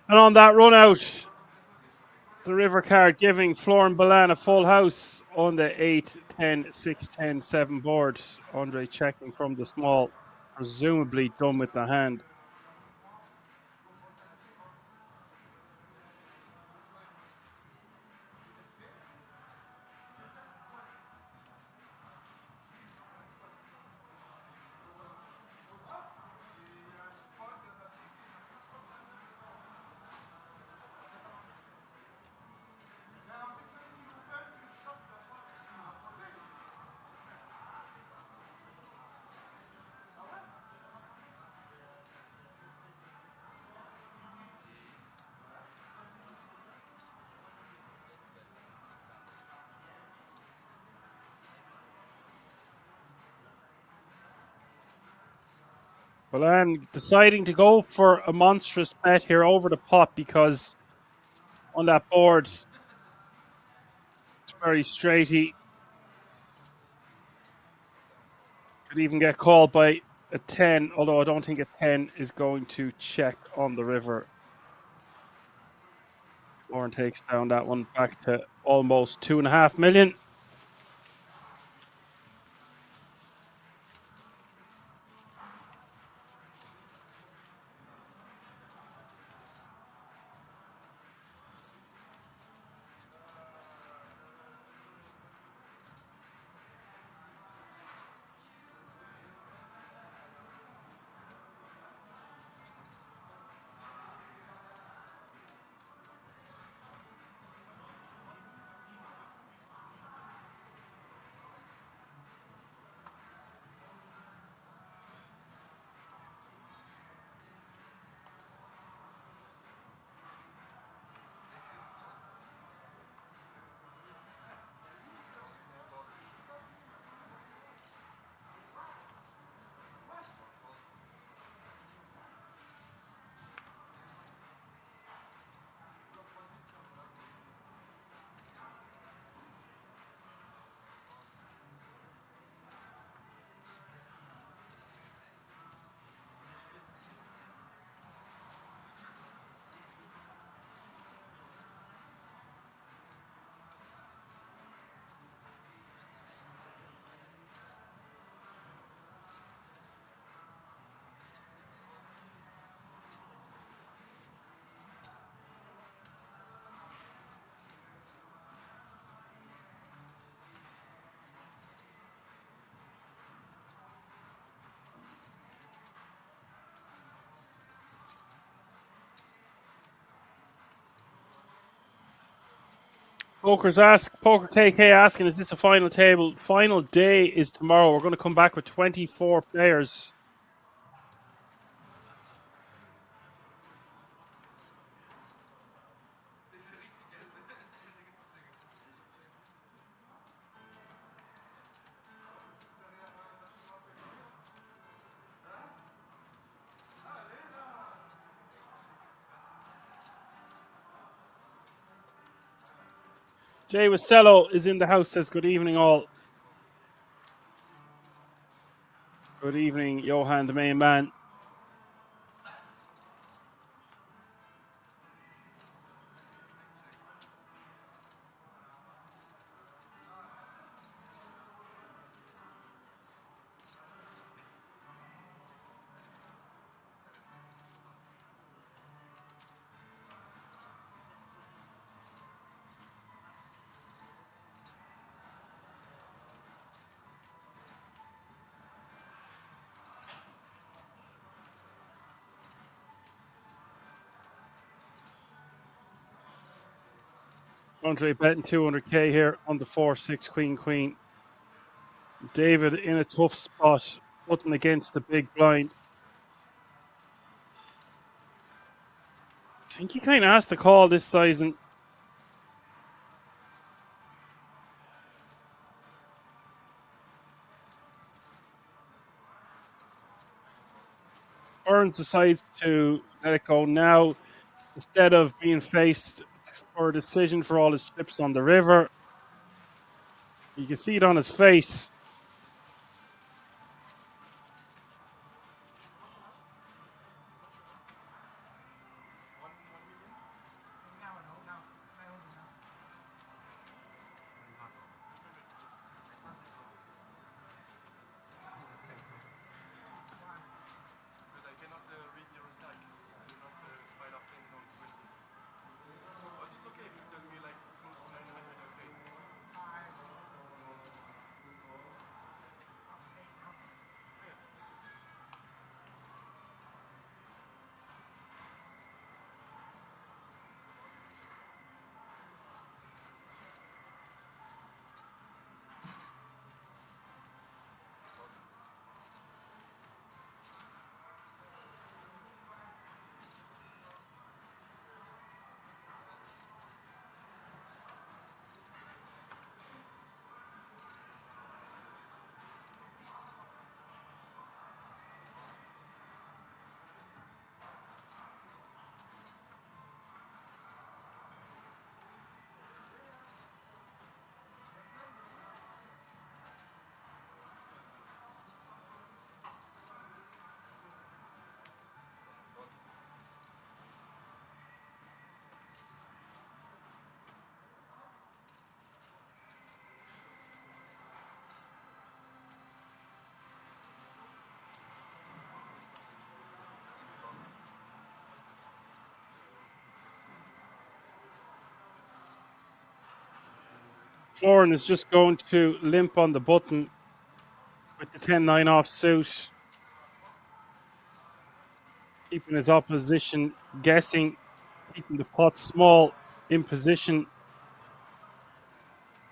And on that run out, the river card giving Florin Balan a full house on the 8, 10, 6, 10, 7 board. Andre checking from the small, presumably done with the hand. Balan deciding to go for a monstrous bet here over the pot because on that board, it's very straighty. Could even get called by a 10, although I don't think a 10 is going to check on the river. Lauren takes down that one back to almost 2.5 million. Poker KK asking, is this a final table? Final day is tomorrow. We're going to come back with 24 players. Jay Wasello is in the house, says good evening all. Good evening, Johan, the main man. Andre betting 200k here on the 4-6 queen. David in a tough spot, putting against the big blind. I think he kind of has to call this sizing. Burns decides to let it go now instead of being faced for a decision for all his chips on the river. You can see it on his face. Florin is just going to limp on the button with the 10-9 off suit. Keeping his opposition guessing, keeping the pot small in position,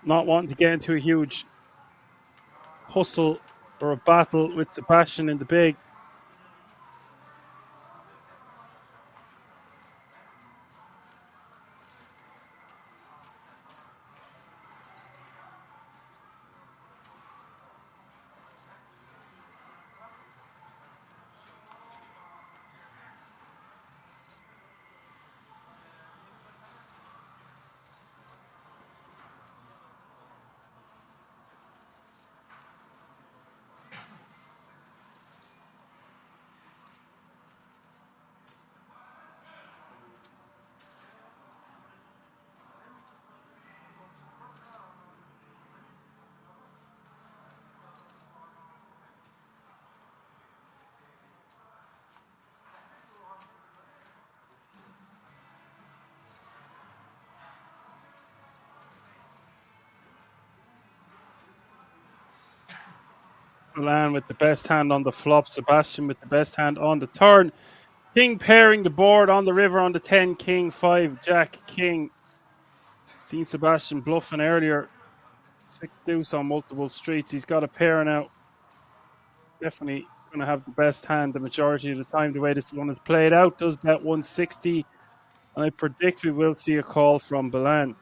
not wanting to get into a huge hustle or a battle with Sebastian in the big. Balan with the best hand on the flop. Sebastian with the best hand on the turn. King pairing the board on the river on the 10, King, 5, Jack, King. Seen Sebastian bluffing earlier. 6 deuce on multiple streets. He's got a pair now. Definitely going to have the best hand the majority of the time. The way this one is played out, does bet 160. And I predict we will see a call from Balan.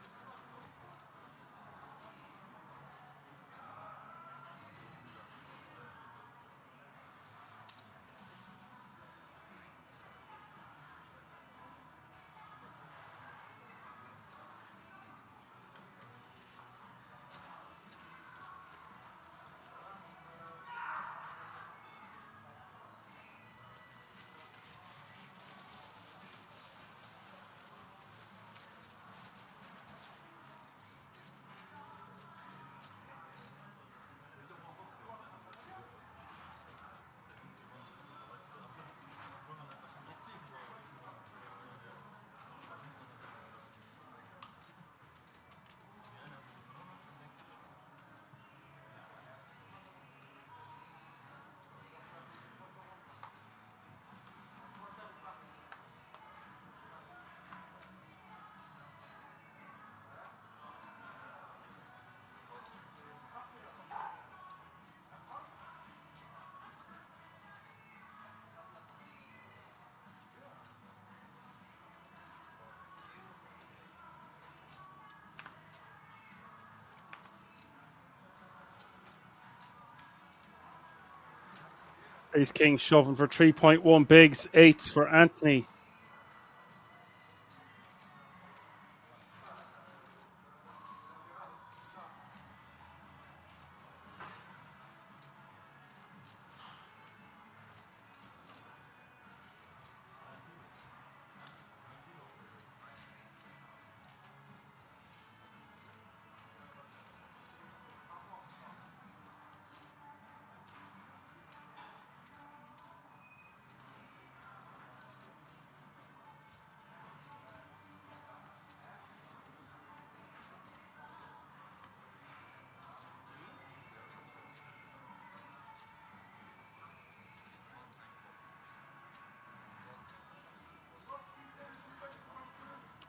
Ace King shoving for 3.1 bigs, 8s for Anthony.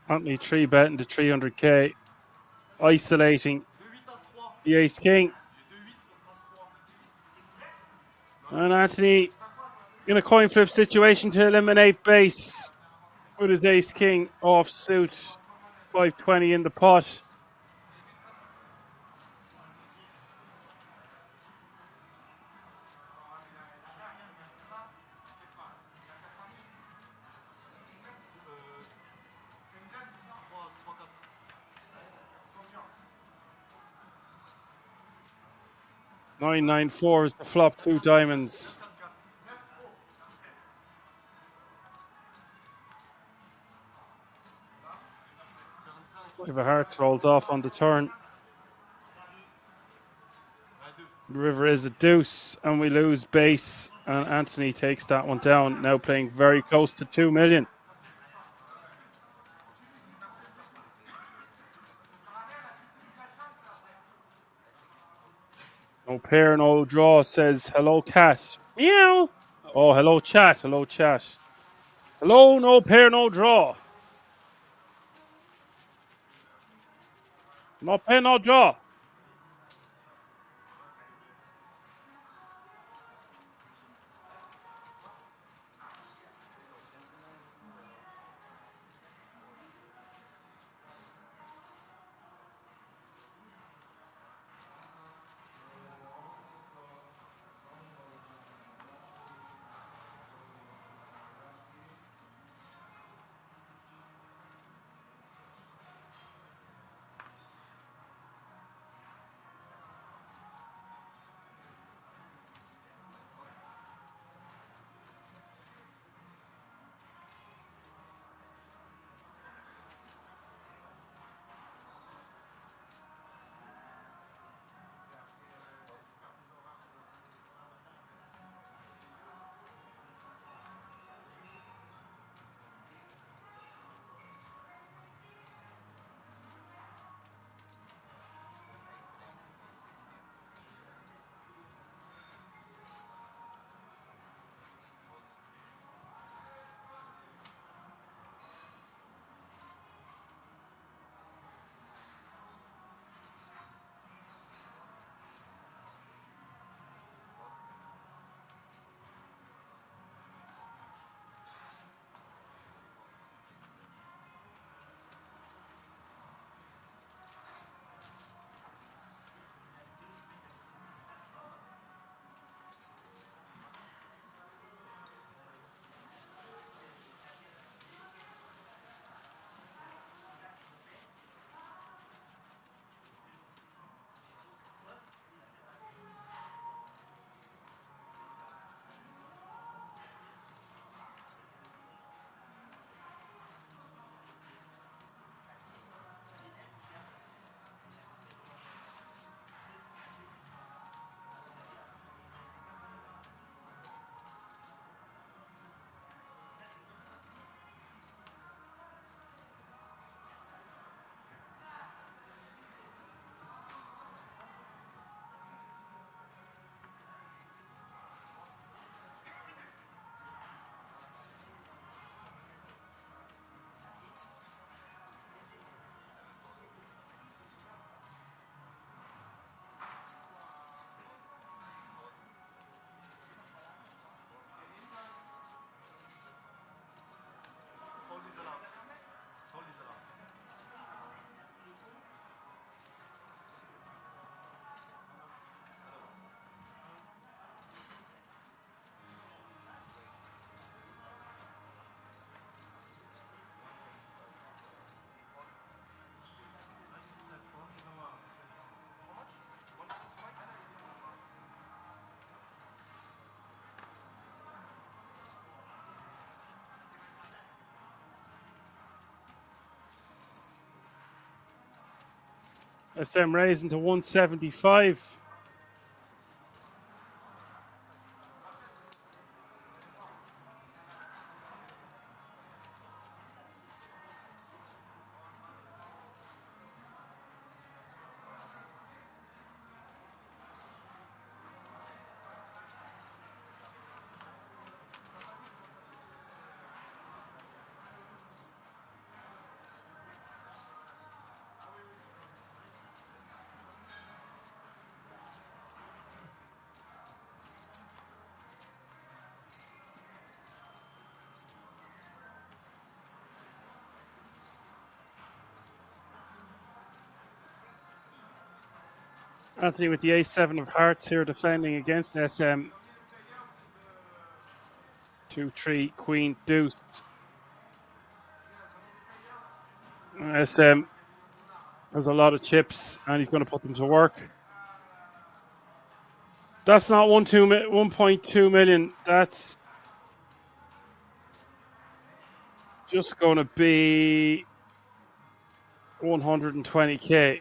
Anthony 3 betting to 300k. Isolating the Ace King. And Anthony in a coin flip situation to eliminate base with his Ace King off suit. 520 in the pot. Nine, 9, 4 is the flop, 2 diamonds. Five of hearts rolls off on the turn. The river is a deuce, and we lose base. And Anthony takes that one down. Now playing very close to 2 million. No pair, no draw, says hello cat. Meow. Oh, hello chat, hello chat. Hello, no pair, no draw. No pair, no draw. SM raising to 175. Anthony with the A7 of hearts here defending against SM. 2-3, Queen, Deuce. SM has a lot of chips and he's going to put them to work. That's not 1.2 million. That's just going to be 120k.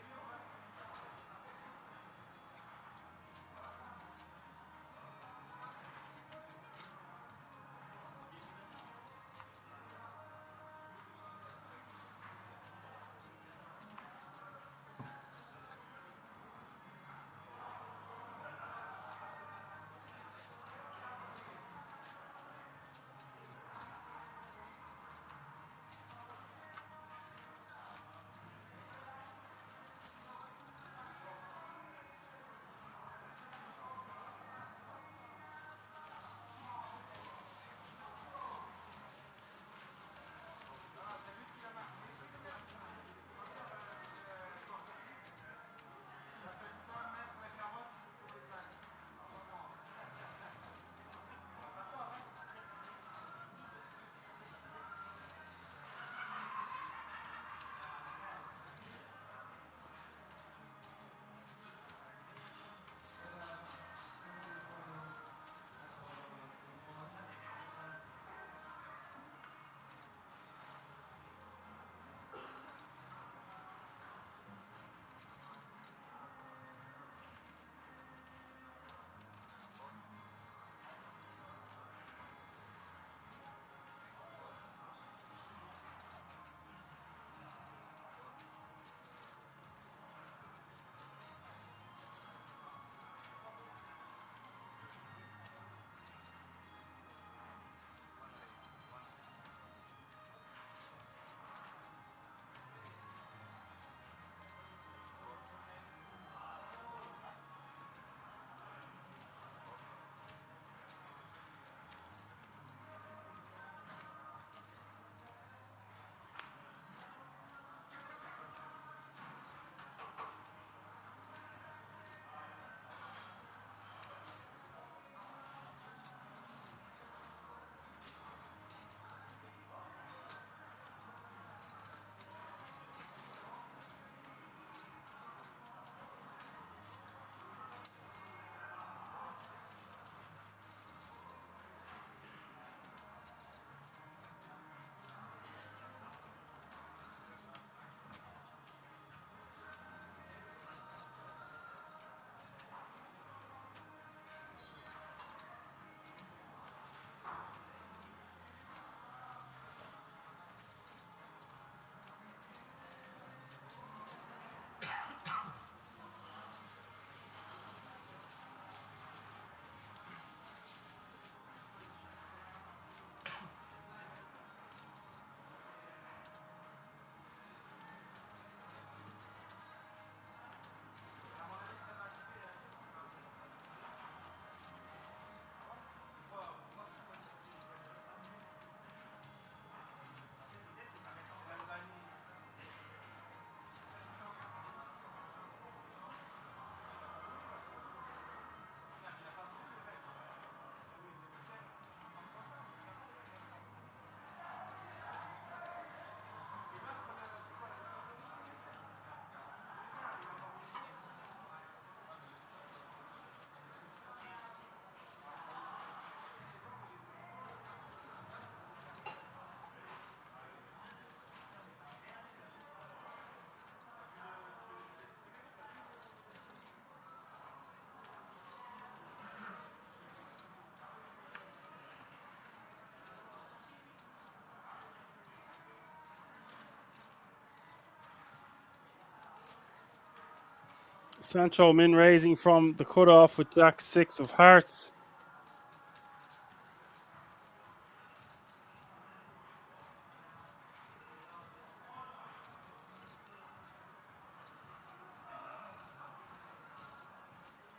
Sancho min raising from the cutoff with Jack 6 of hearts.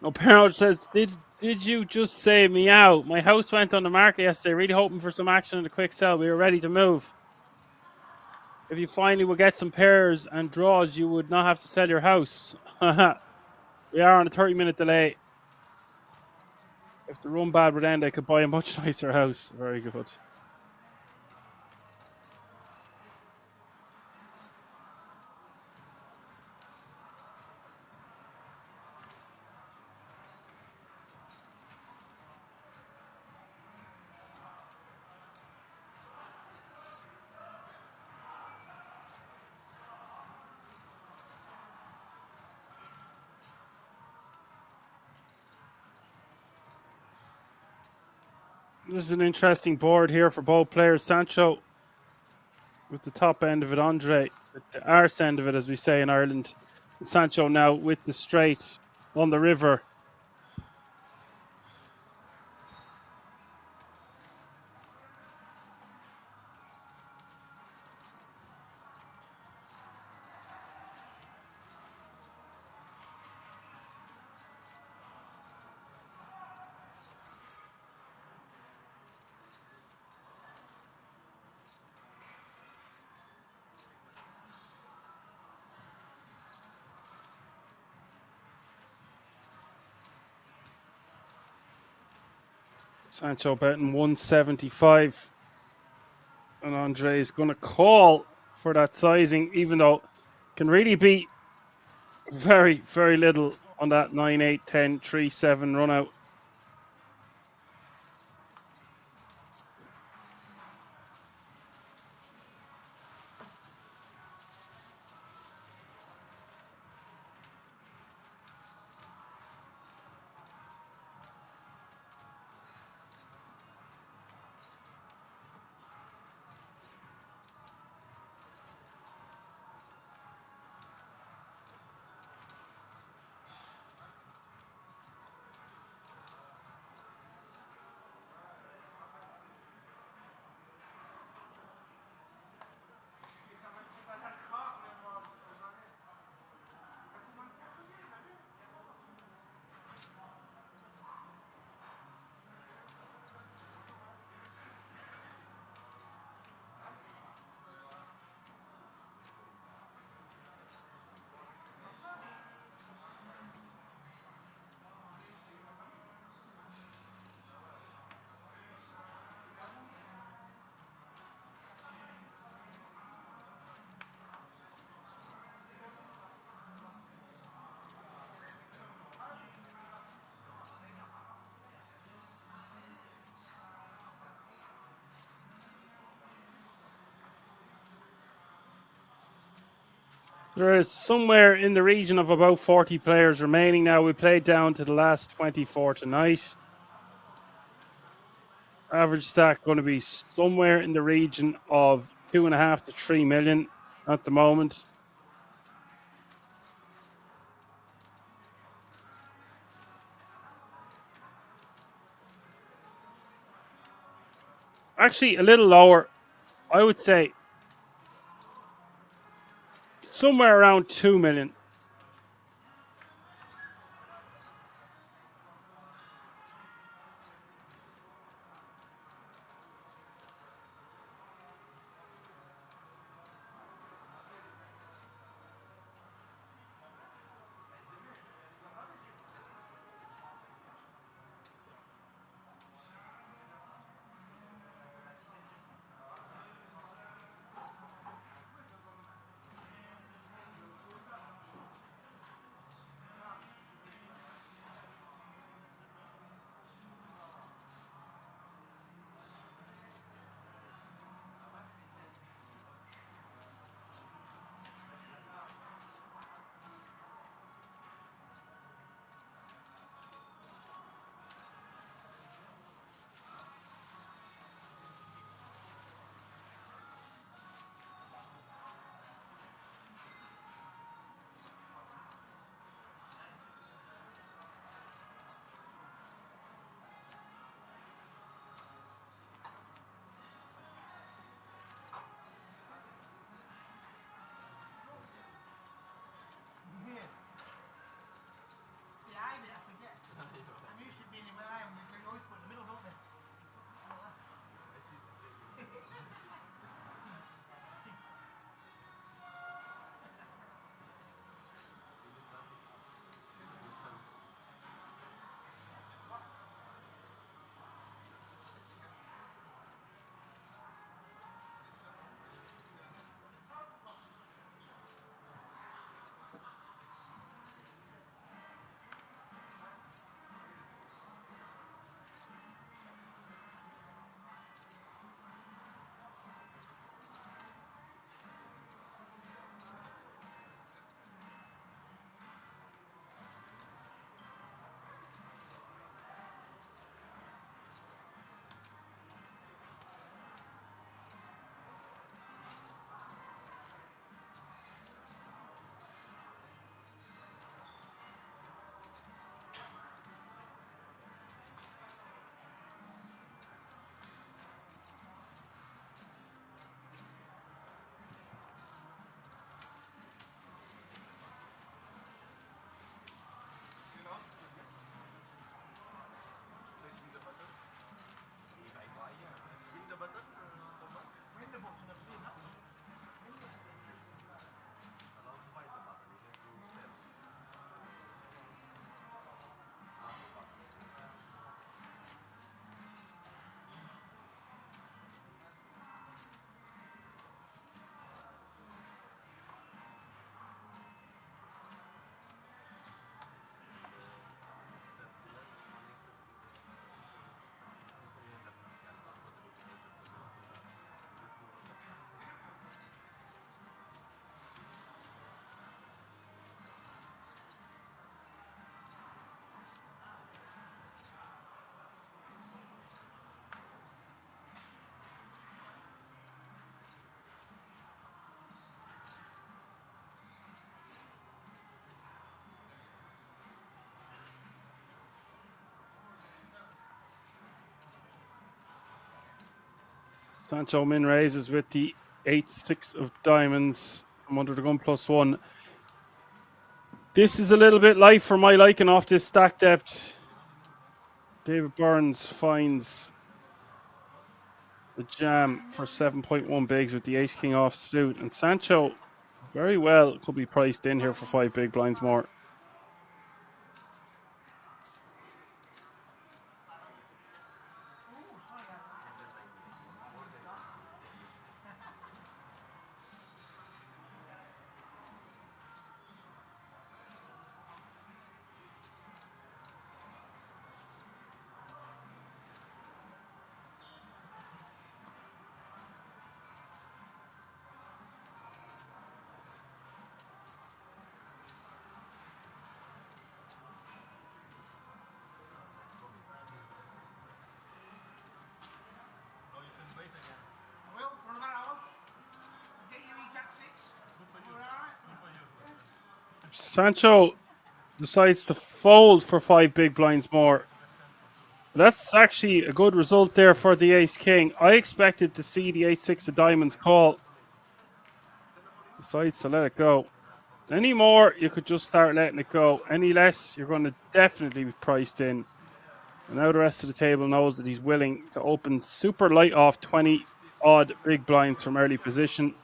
No, Parrot says, did you just say meow? My house went on the market yesterday, really hoping for some action and a quick sell. We were ready to move. If you finally would get some pairs and draws, you would not have to sell your house. We are on a 30-minute delay. If the run bad would end, I could buy a much nicer house. Very good. This is an interesting board here for both players. Sancho with the top end of it, Andre with the arse end of it, as we say in Ireland. And Sancho now with the straight on the river. Sancho betting 175. And Andre is going to call for that sizing, even though can really be very, very little on that 9, 8, 10, 3, 7 run out. There is somewhere in the region of about 40 players remaining now. We played down to the last 24 tonight. Average stack going to be somewhere in the region of 2.5 to 3 million at the moment. Actually, a little lower. I would say somewhere around 2 million. Sancho min raises with the 8-6 of diamonds from under the gun +1. This is a little bit light for my liking off this stack depth. David Burns finds the jam for 7.1 bigs with the ace king off suit. And Sancho very well could be priced in here for 5 big blinds more. Sancho decides to fold for 5 big blinds more. That's actually a good result there for the ace king. I expected to see the 8-6 of diamonds call. Decides to let it go. Any more, you could just start letting it go. Any less, you're going to definitely be priced in. And now the rest of the table knows that he's willing to open super light off 20 odd big blinds from early position.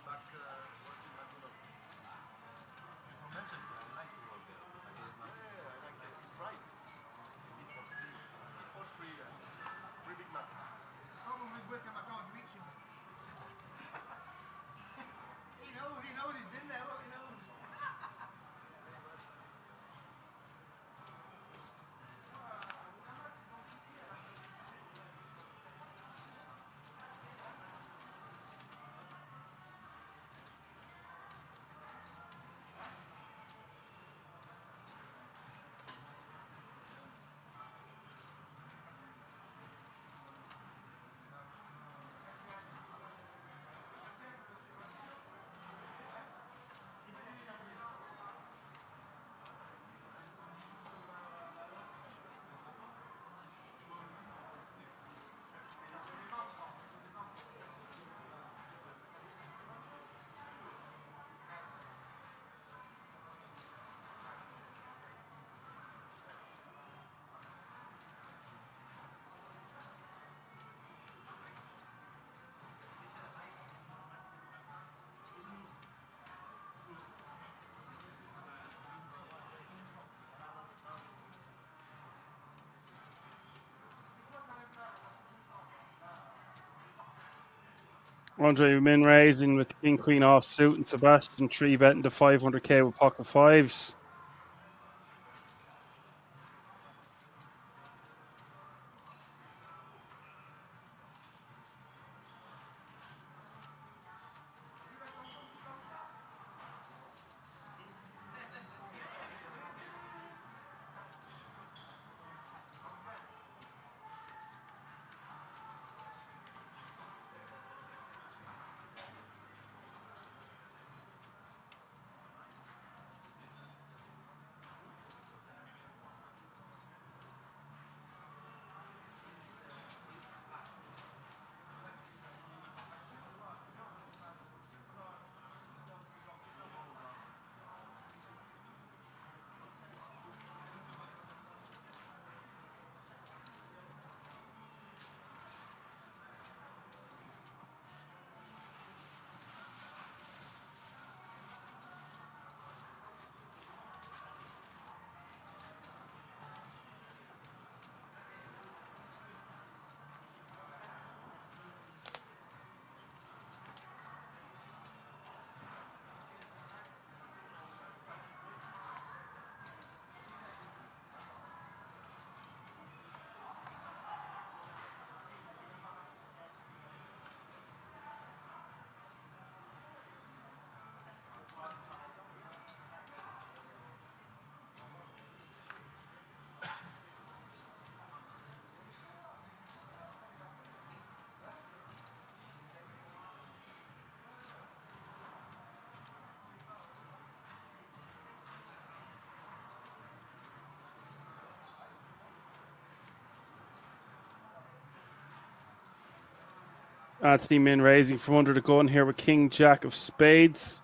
Andre min raising with the king queen off suit, and Sebastian 3 betting to 500k with pocket fives. Anthony Min raising from under the gun here with King Jack of Spades.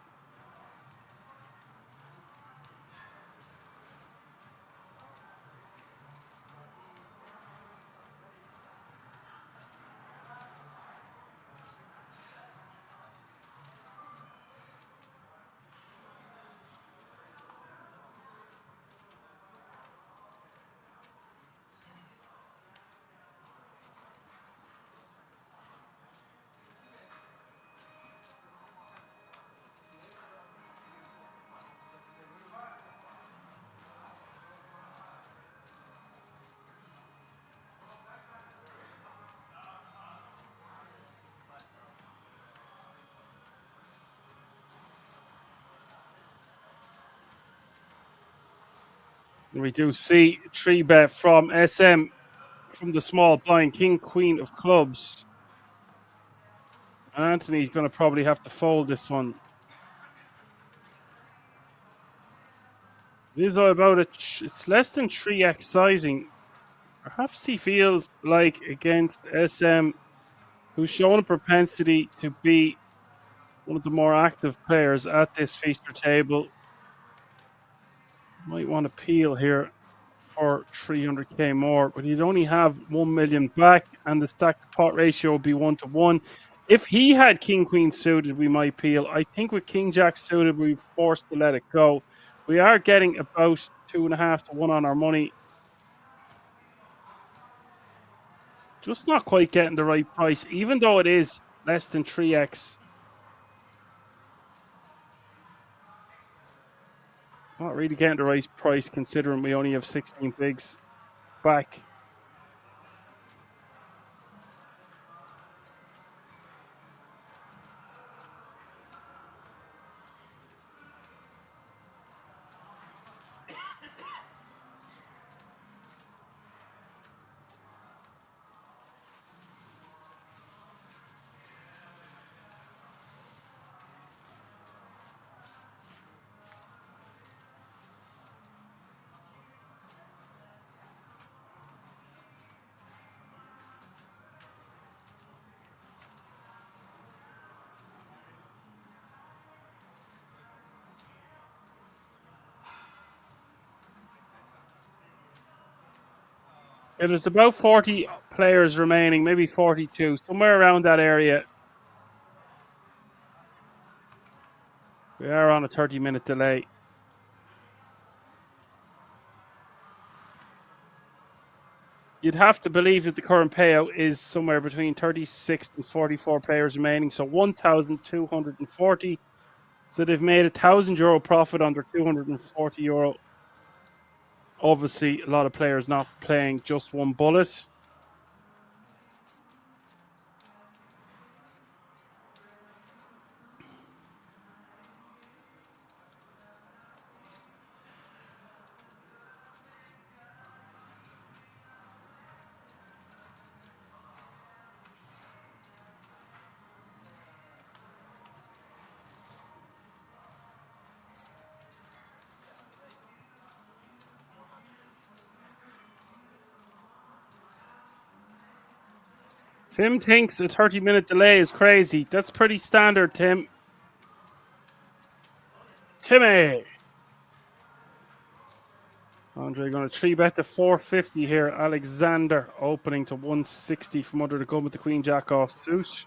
We do see 3-bet from SM from the small blind, King, Queen of Clubs. Anthony's going to probably have to fold this one. It is about it's less than 3x sizing. Perhaps he feels like against SM, who's shown a propensity to be one of the more active players at this feature table, might want to peel here for 300k more, but he'd only have 1 million back, and the stack to pot ratio would be 1-to-1. If he had King Queen suited, we might peel. I think with King Jack suited, we're forced to let it go. We are getting about 2.5-to-1 on our money. Just not quite getting the right price, even though it is less than 3x. Not really getting the right price considering we only have 16 bigs back. Yeah, there's about 40 players remaining, maybe 42, somewhere around that area. We are on a 30-minute delay. You'd have to believe that the current payout is somewhere between 36 and 44 players remaining, so 1,240. So they've made €1,000 profit on their €240. Obviously, a lot of players not playing just one bullet. Tim thinks a 30-minute delay is crazy. That's pretty standard, Tim. Timmy! Andre going to 3-bet to 450 here. Alexander opening to 160 from under the gun with the Queen Jack off suit.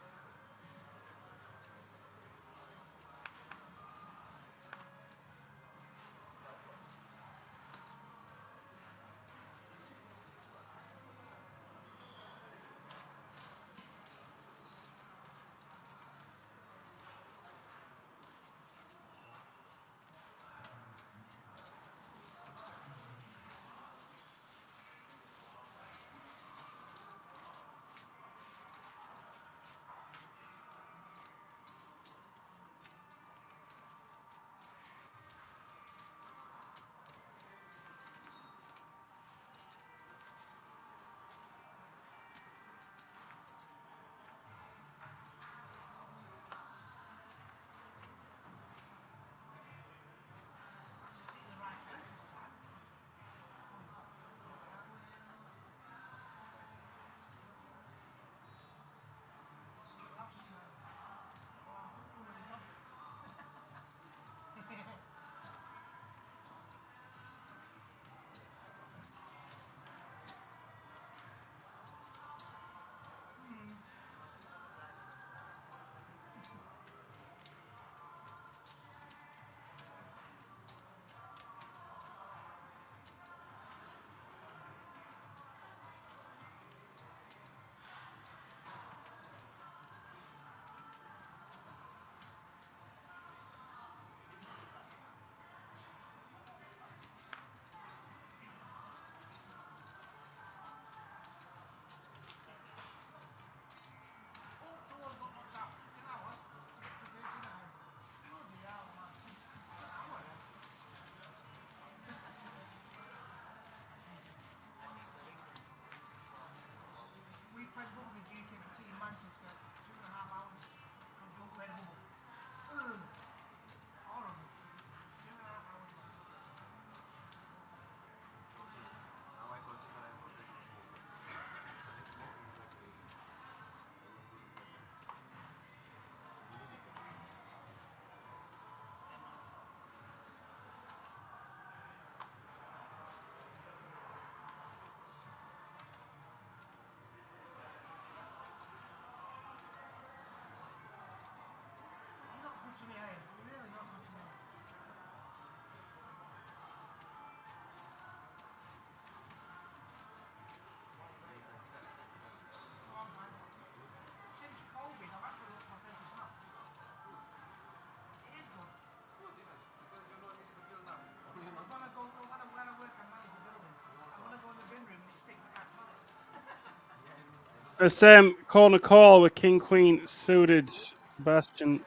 SM calling a call with King Queen suited. Sebastian,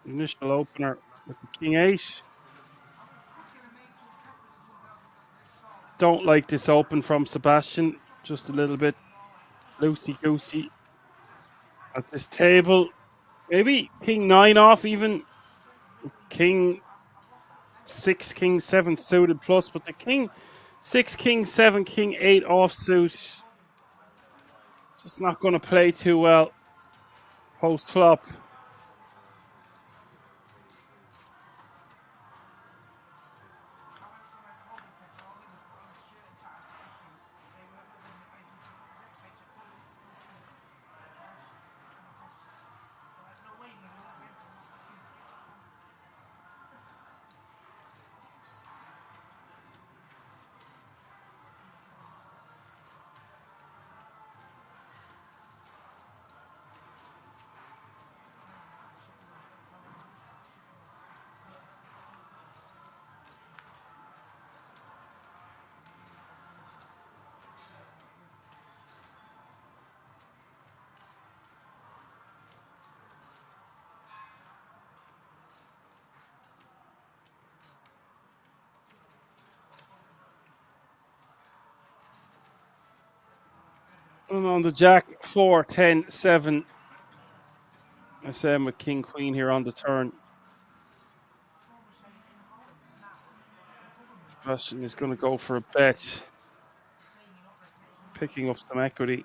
initial opener with the King 8. Don't like this open from Sebastian. Just a little bit loosey-goosey at this table. Maybe King 9 off even. King 6, King 7 suited plus, but the King 6, King 7, King 8 offsuit. Just not going to play too well post flop. And on the Jack 4, 10, 7. SM with King Queen here on the turn. Sebastian is going to go for a bet. Picking up some equity.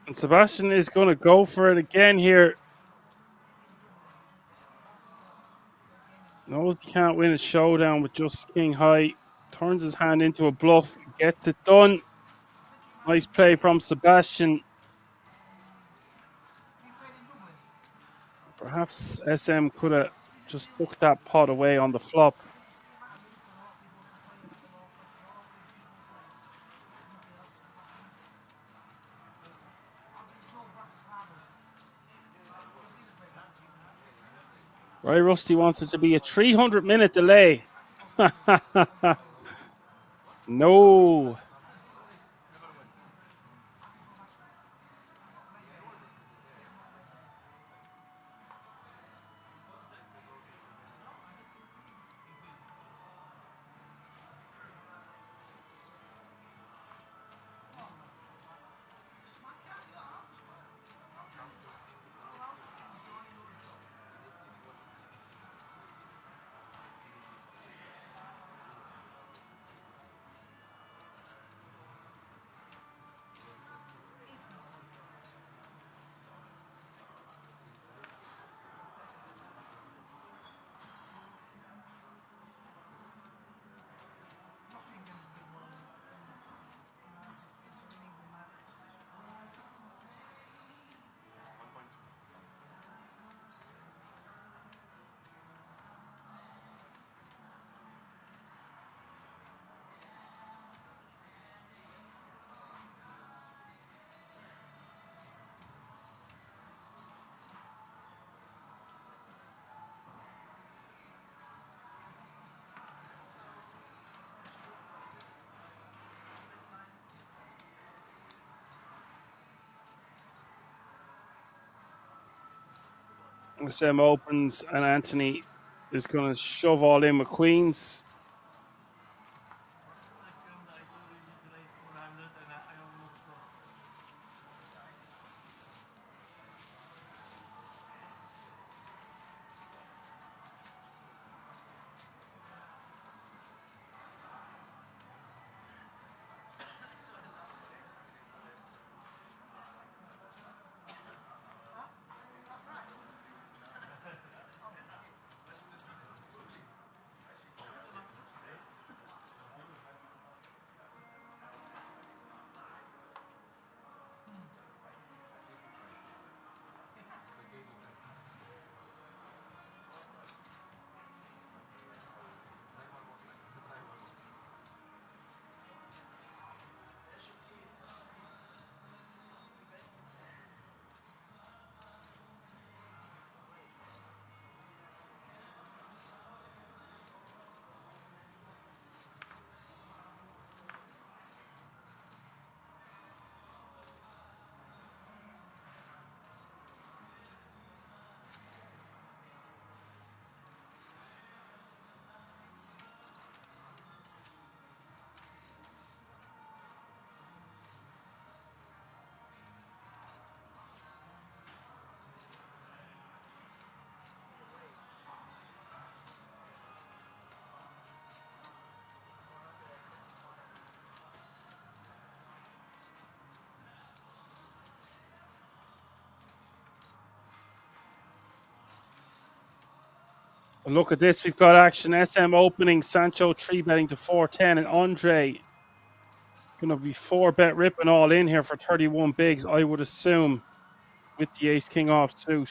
And Sebastian is going to go for it again here. Knows he can't win a showdown with just King High. Turns his hand into a bluff. Gets it done. Nice play from Sebastian. Perhaps SM could have just took that pot away on the flop. Right, Rusty wants it to be a 300-minute delay. No. SM opens and Anthony is going to shove all in with queens. Look at this. We've got action. SM opening. Sancho 3-betting to 410. And Andre going to be 4-bet ripping all in here for 31 bigs, I would assume, with the ace king off suit.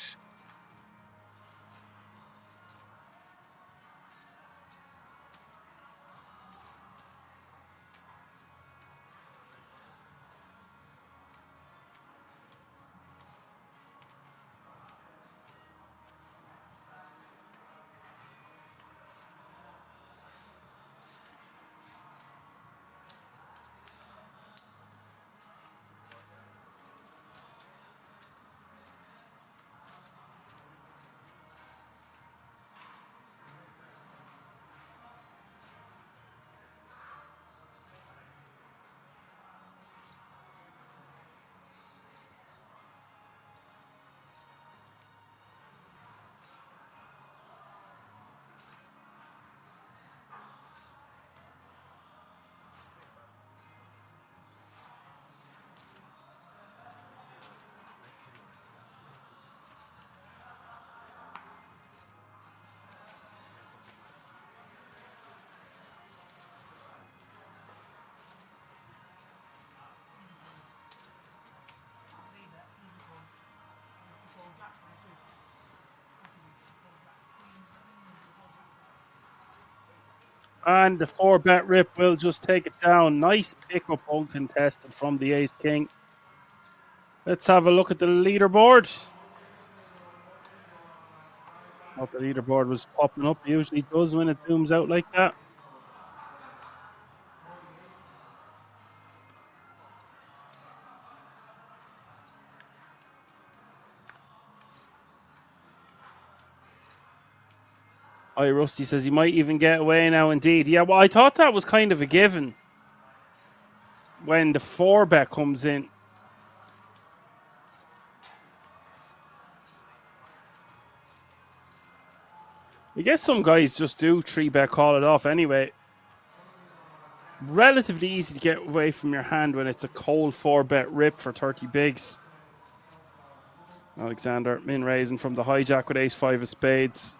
And the 4-bet rip will just take it down. Nice pickup uncontested from the ace king. Let's have a look at the leaderboard. Thought the leaderboard was popping up. It usually does when it zooms out like that. Oh, Rusty says he might even get away now, indeed. Yeah, well, I thought that was kind of a given when the 4-bet comes in. I guess some guys just do 3-bet call it off anyway. Relatively easy to get away from your hand when it's a cold 4-bet rip for 30 bigs. Alexander min raising from the hijack with ace-5 of spades.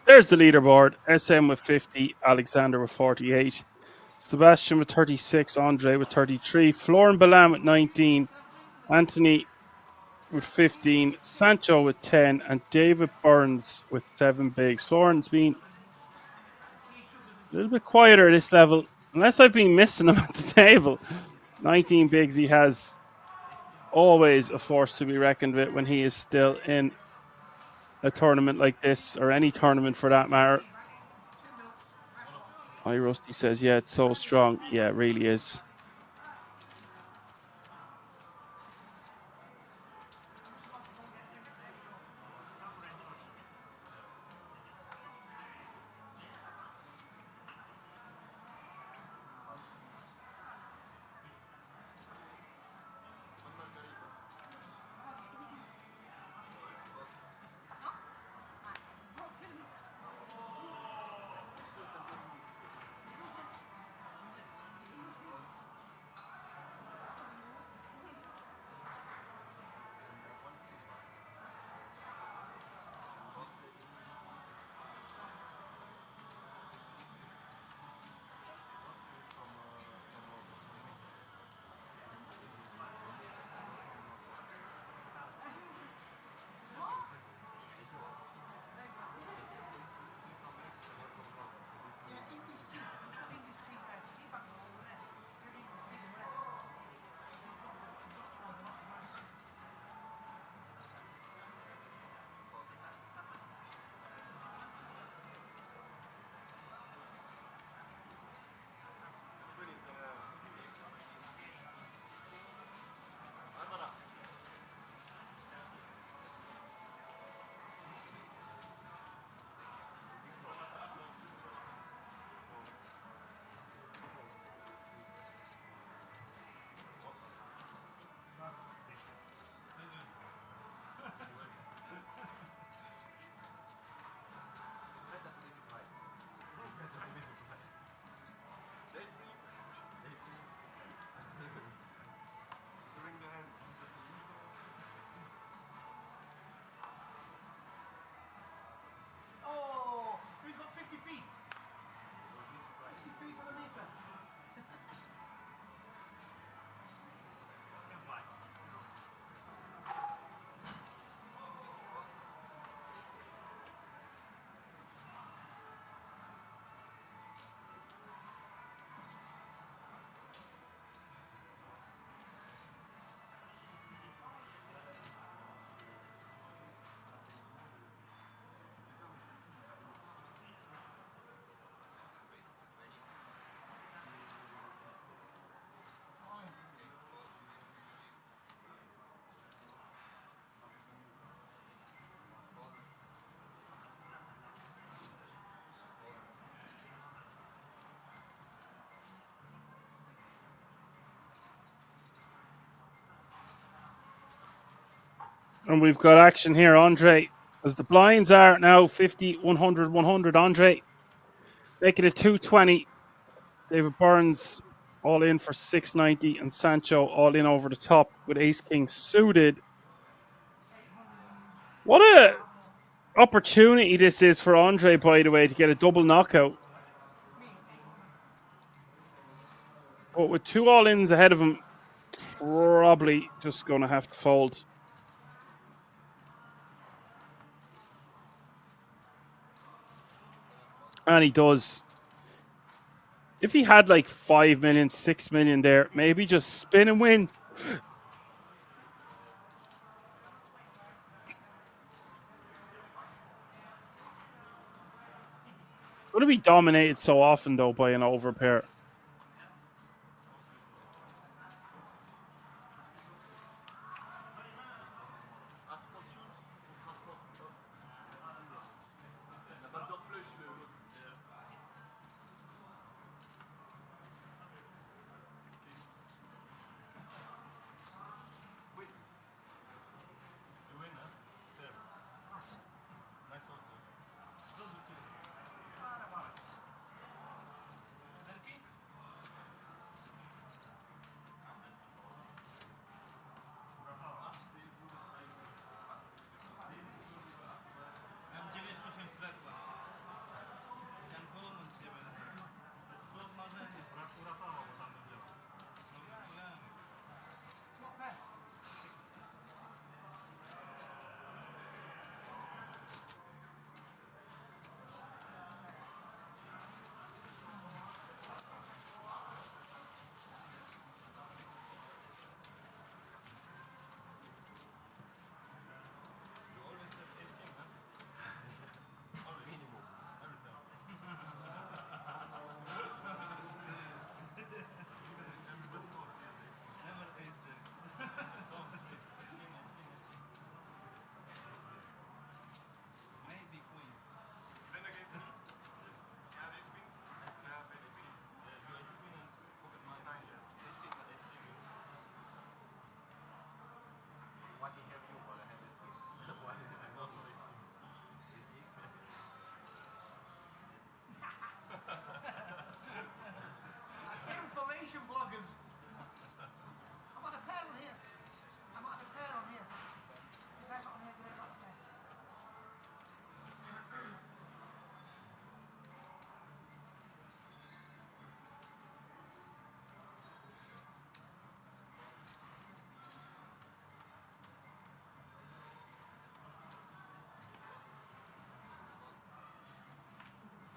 There's the leaderboard. SM with 50, Alexander with 48, Sebastian with 36, Andre with 33, Flor and Balan with 19, Anthony with 15, Sancho with 10, and David Burns with 7 bigs. Floren's been a little bit quieter at this level, unless I've been missing him at the table. 19 bigs he has. Always a force to be reckoned with when he is still in a tournament like this, or any tournament for that matter. Hi, Rusty says, yeah, it's so strong. Yeah, it really is. And we've got action here, Andre. As the blinds are now 50, 100, 100. Andre making it 220. David Burns all in for 690. And Sancho all in over the top with Ace King suited. What a opportunity this is for Andre, by the way, to get a double knockout. But with 2 all-ins ahead of him, probably just going to have to fold. And he does. If he had like 5 million, 6 million there, maybe just spin and win. Going to be dominated so often, though, by an overpair.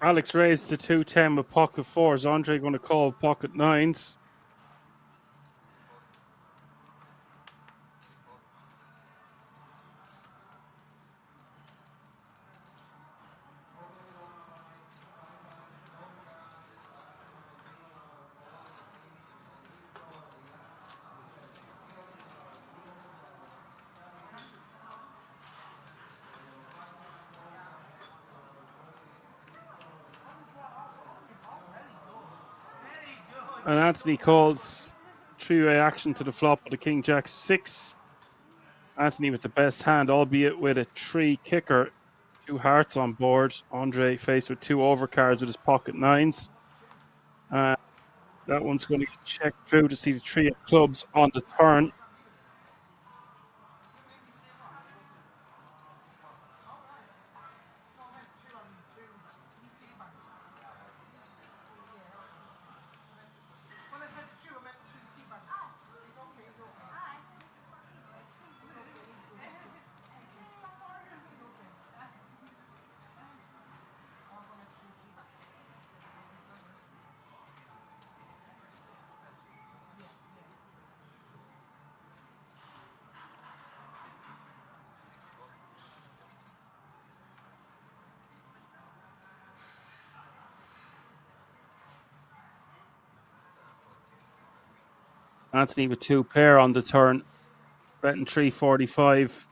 Alex raised to 210 with pocket 4s. Andre going to call pocket 9s. And Anthony calls 3-way action to the flop with the King Jack 6. Anthony with the best hand, albeit with a 3 kicker. 2 hearts on board. Andre faced with 2 overcards with his pocket 9s. That one's going to get checked through to see the 3 of clubs on the turn. Anthony with 2 pair on the turn, betting 345.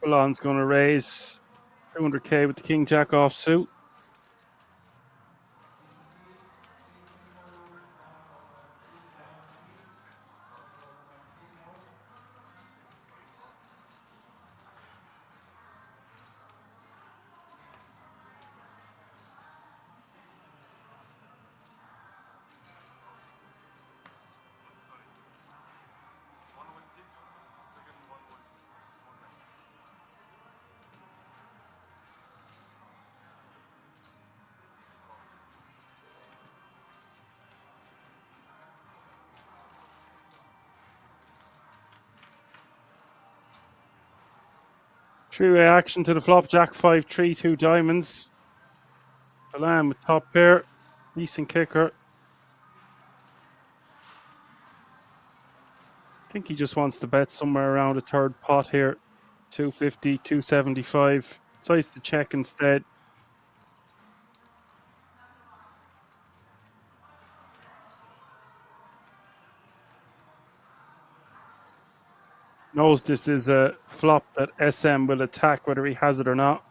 Balan's going to raise 200k with the king jack offsuit. Three-way action to the flop, jack 5, 3, 2 diamonds. Balan with top pair, decent kicker. I think he just wants to bet somewhere around a third pot here. 250, 275. Decides to check instead. Knows this is a flop that SM will attack whether he has it or not.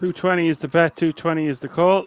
$220 is the bet, $220 is the call.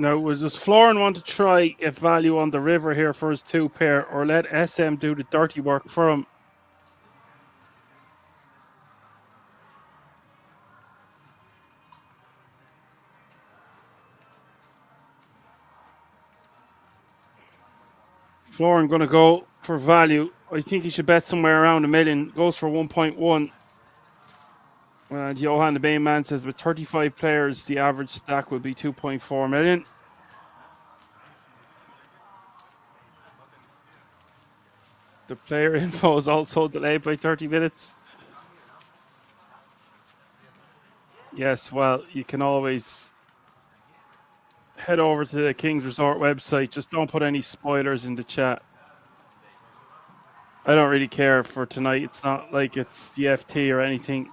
Now, does Florin want to try get value on the river here for his two pair, or let SM do the dirty work for him? Florin going to go for value. I think he should bet somewhere around $1 million. Goes for 1.1. And Johan the Bain Man says with 35 players, the average stack will be 2.4 million. The player info is also delayed by 30 minutes. Yes, well, you can always head over to the King's Resort website. Just don't put any spoilers in the chat. I don't really care for tonight. It's not like it's the FT or anything.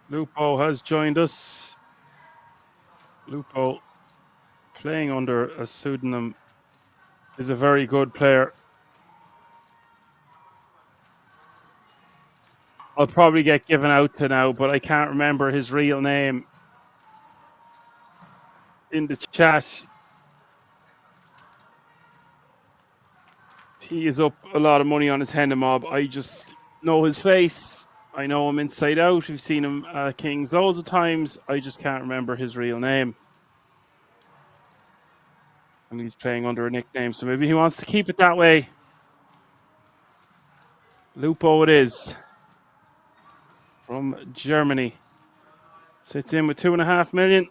Lupo has joined us. Lupo playing under a pseudonym is a very good player. I'll probably get given out to now, but I can't remember his real name in the chat. He is up a lot of money on his Henda Mob. I just know his face. I know him inside out. We've seen him at Kings loads of times. I just can't remember his real name. And he's playing under a nickname, so maybe he wants to keep it that way. Lupo it is. From Germany. Sits in with 2.5 million.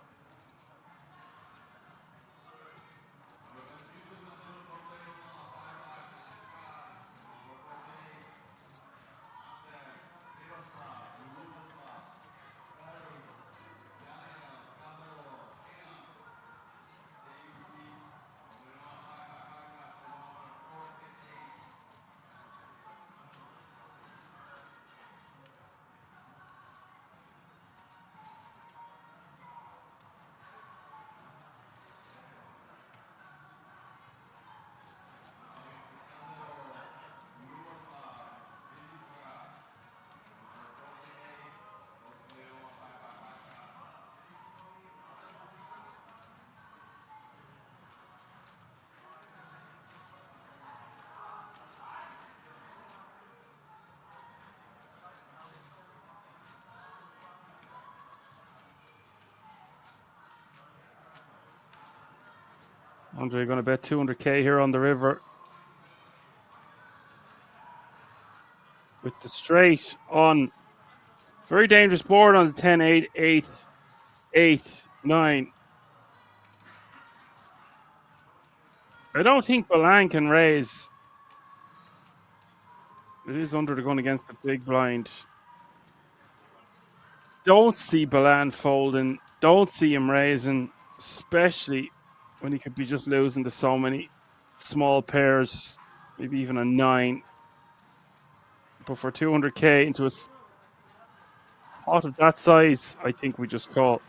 Andre going to bet 200k here on the river. With the straight on. Very dangerous board on the 10, 8, 8, 8, 9. I don't think Balan can raise. It is under the gun against the big blind. Don't see Balan folding. Don't see him raising, especially when he could be just losing to so many small pairs, maybe even a 9. But for 200k into a pot of that size, I think we just call.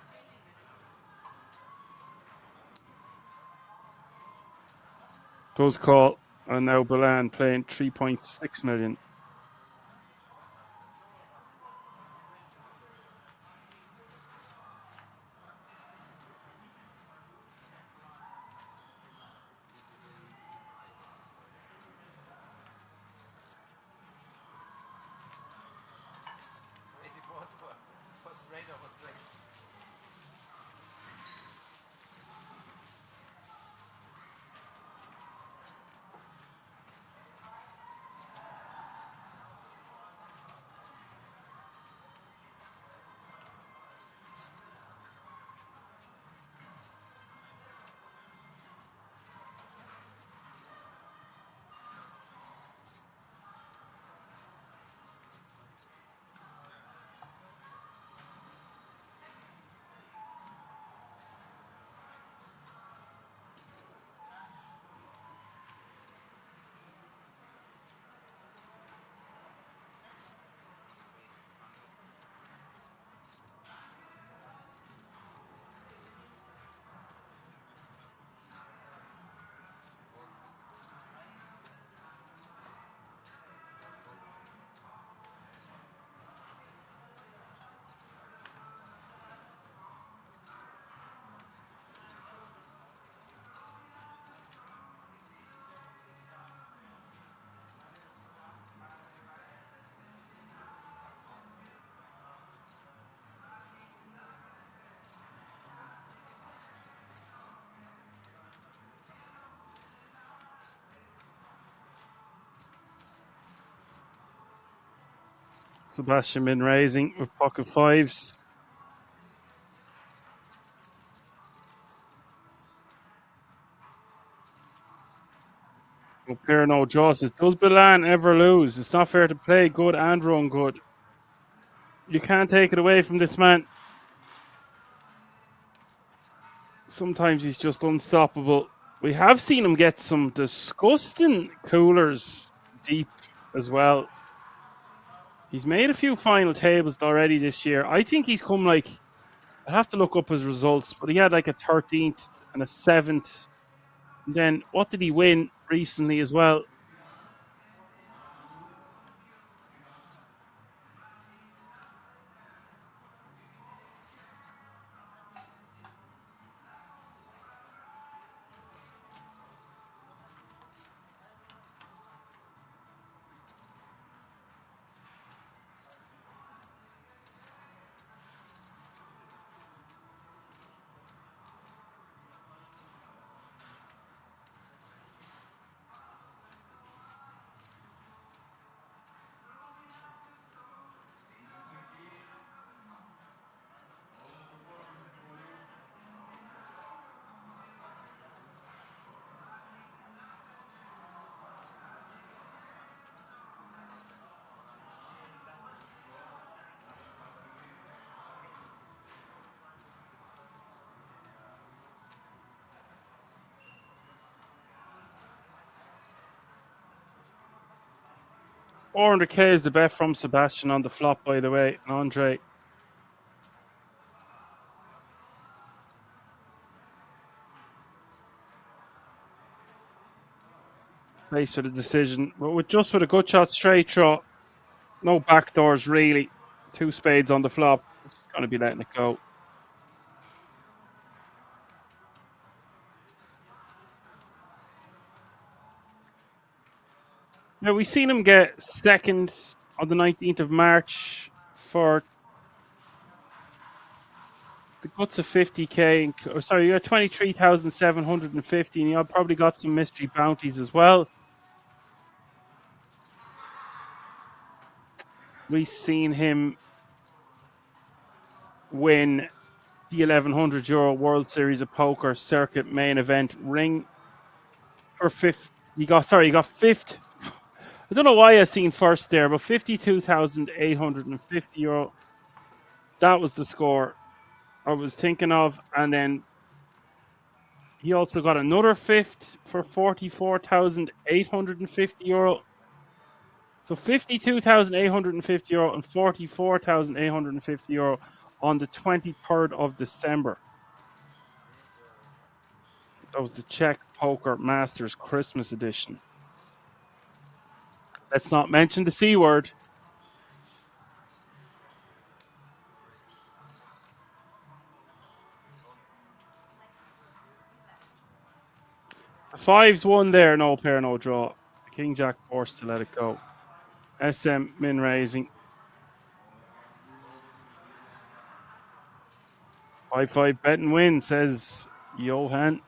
Does call, and now Balan playing 3.6 million. Sebastian been raising with pocket fives. No pair, no draws. Does Balan ever lose? It's not fair to play good and run good. You can't take it away from this man. Sometimes he's just unstoppable. We have seen him get some disgusting coolers deep as well. He's made a few final tables already this year. I think he's come like I'd have to look up his results, but he had like a 13th and a 7th. And then what did he win recently as well? $400K is the bet from Sebastian on the flop, by the way. And Andre. Place for the decision. But with a good shot straight draw. No backdoors, really. 2 spades on the flop. It's going to be letting it go. Now, we seen him get second on the 19th of March for the guts of 50K. Or sorry, you got 23,750, and you probably got some mystery bounties as well. We seen him win the €1,100 World Series of Poker Circuit main event ring for fifth. He got fifth. I don't know why I seen first there, but €52,850. That was the score I was thinking of, and then he also got another fifth for €44,850. So €52,850 and €44,850 on the 23rd of December. That was the Czech Poker Masters Christmas edition. Let's not mention the C word. The 5's won there, no pair, no draw. King Jack forced to let it go. SM min raising. 5-5 bet and win, says Johan.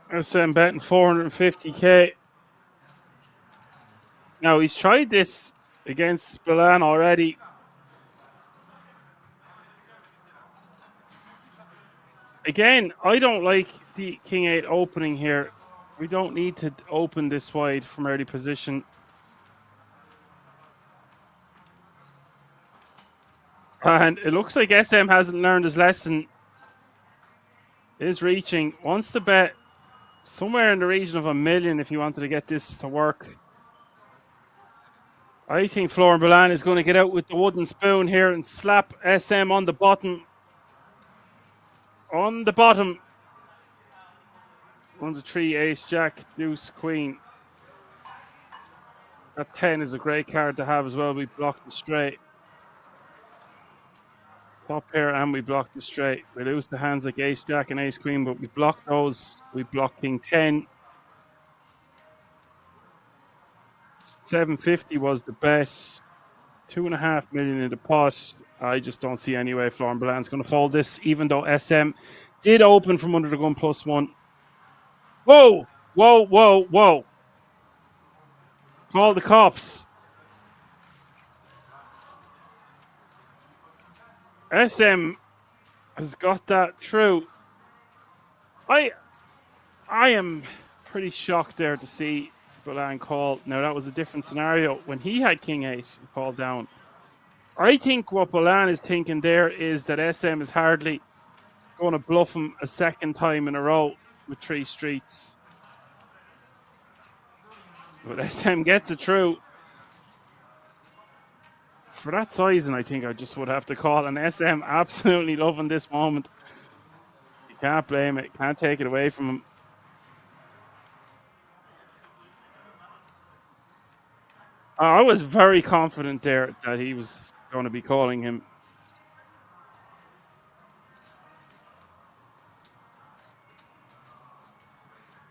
SM betting 450K. Now, he's tried this against Balan already. Again, I don't like the King 8 opening here. We don't need to open this wide from early position. And it looks like SM hasn't learned his lesson. Is reaching. Wants to bet somewhere in the region of $1 million if he wanted to get this to work. I think Florian Balan is going to get out with the wooden spoon here and slap SM on the bottom. On the bottom. 1 to 3, ace, jack, deuce, queen. That 10 is a great card to have as well. We blocked the straight. Top pair and we blocked the straight. We lose the hands like ace, jack, and ace, queen, but we block those. We block king 10. 750 was the bet. 2.5 million in the pot. I just don't see any way Florian Balan's going to fold this, even though SM did open from under the gun +1. Whoa! Whoa, whoa, whoa. Call the cops. SM has got that through. I am pretty shocked there to see Balan call. Now, that was a different scenario. When he had king 8, he called down. I think what Balan is thinking there is that SM is hardly going to bluff him a second time in a row with 3 streets. But SM gets it through. For that sizing, I think I just would have to call. And SM absolutely loving this moment. You can't blame it. Can't take it away from him. I was very confident there that he was going to be calling him.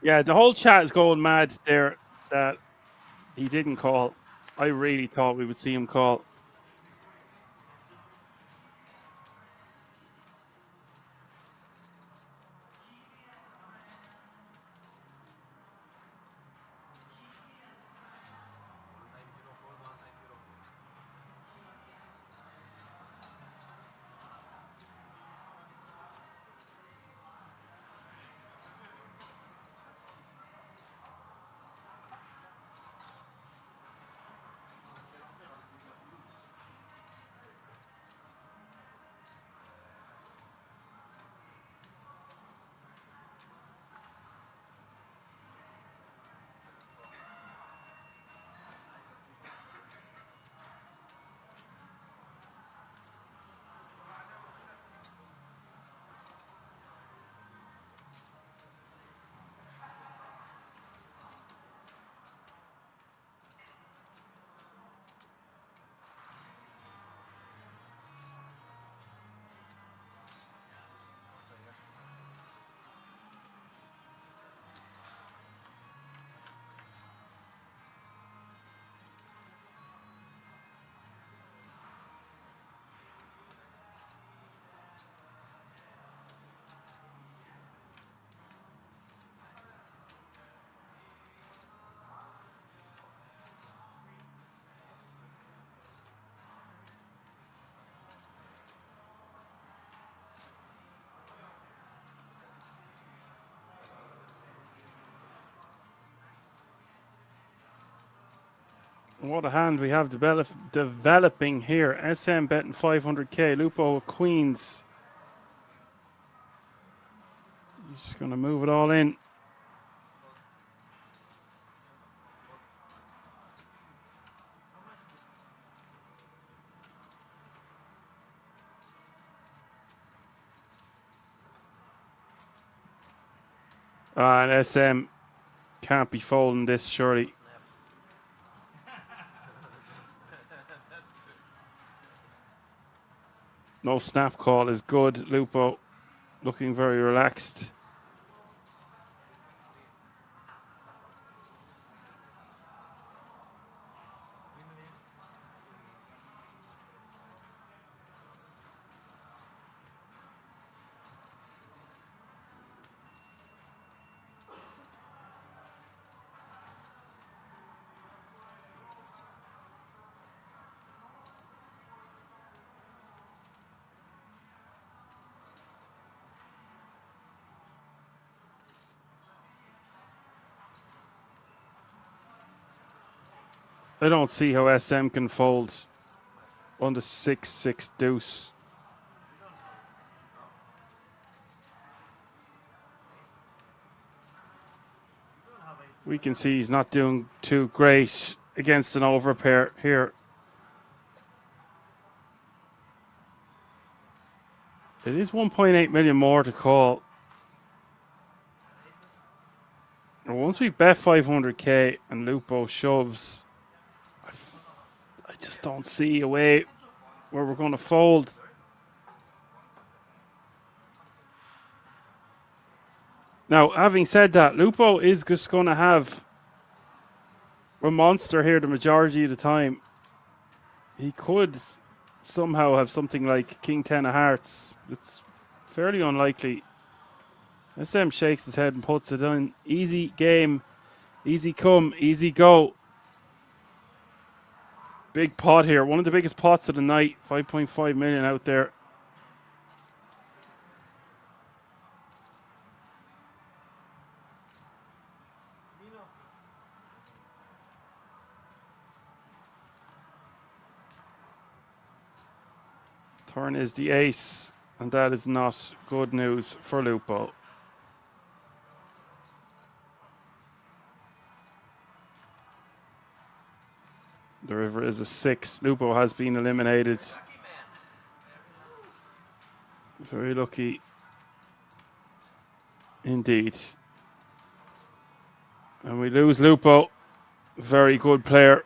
Yeah, the whole chat is going mad there that he didn't call. I really thought we would see him call. What a hand we have developing here. SM betting 500k. Lupo with queens. He's just going to move it all in. And SM can't be folding this, surely. No snap call is good. Lupo looking very relaxed. I don't see how SM can fold on the 6-6 deuce. We can see he's not doing too great against an overpair here. It is 1.8 million more to call. And once we bet 500k and Lupo shoves, I just don't see a way where we're going to fold. Now, having said that, Lupo is just going to have a monster here the majority of the time. He could somehow have something like King 10 of Hearts. It's fairly unlikely. SM shakes his head and puts it in. Easy game, easy come, easy go. Big pot here. One of the biggest pots of the night. 5.5 million out there. Turn is the ace, and that is not good news for Lupo. The river is a 6. Lupo has been eliminated. Very lucky indeed. And we lose Lupo. Very good player.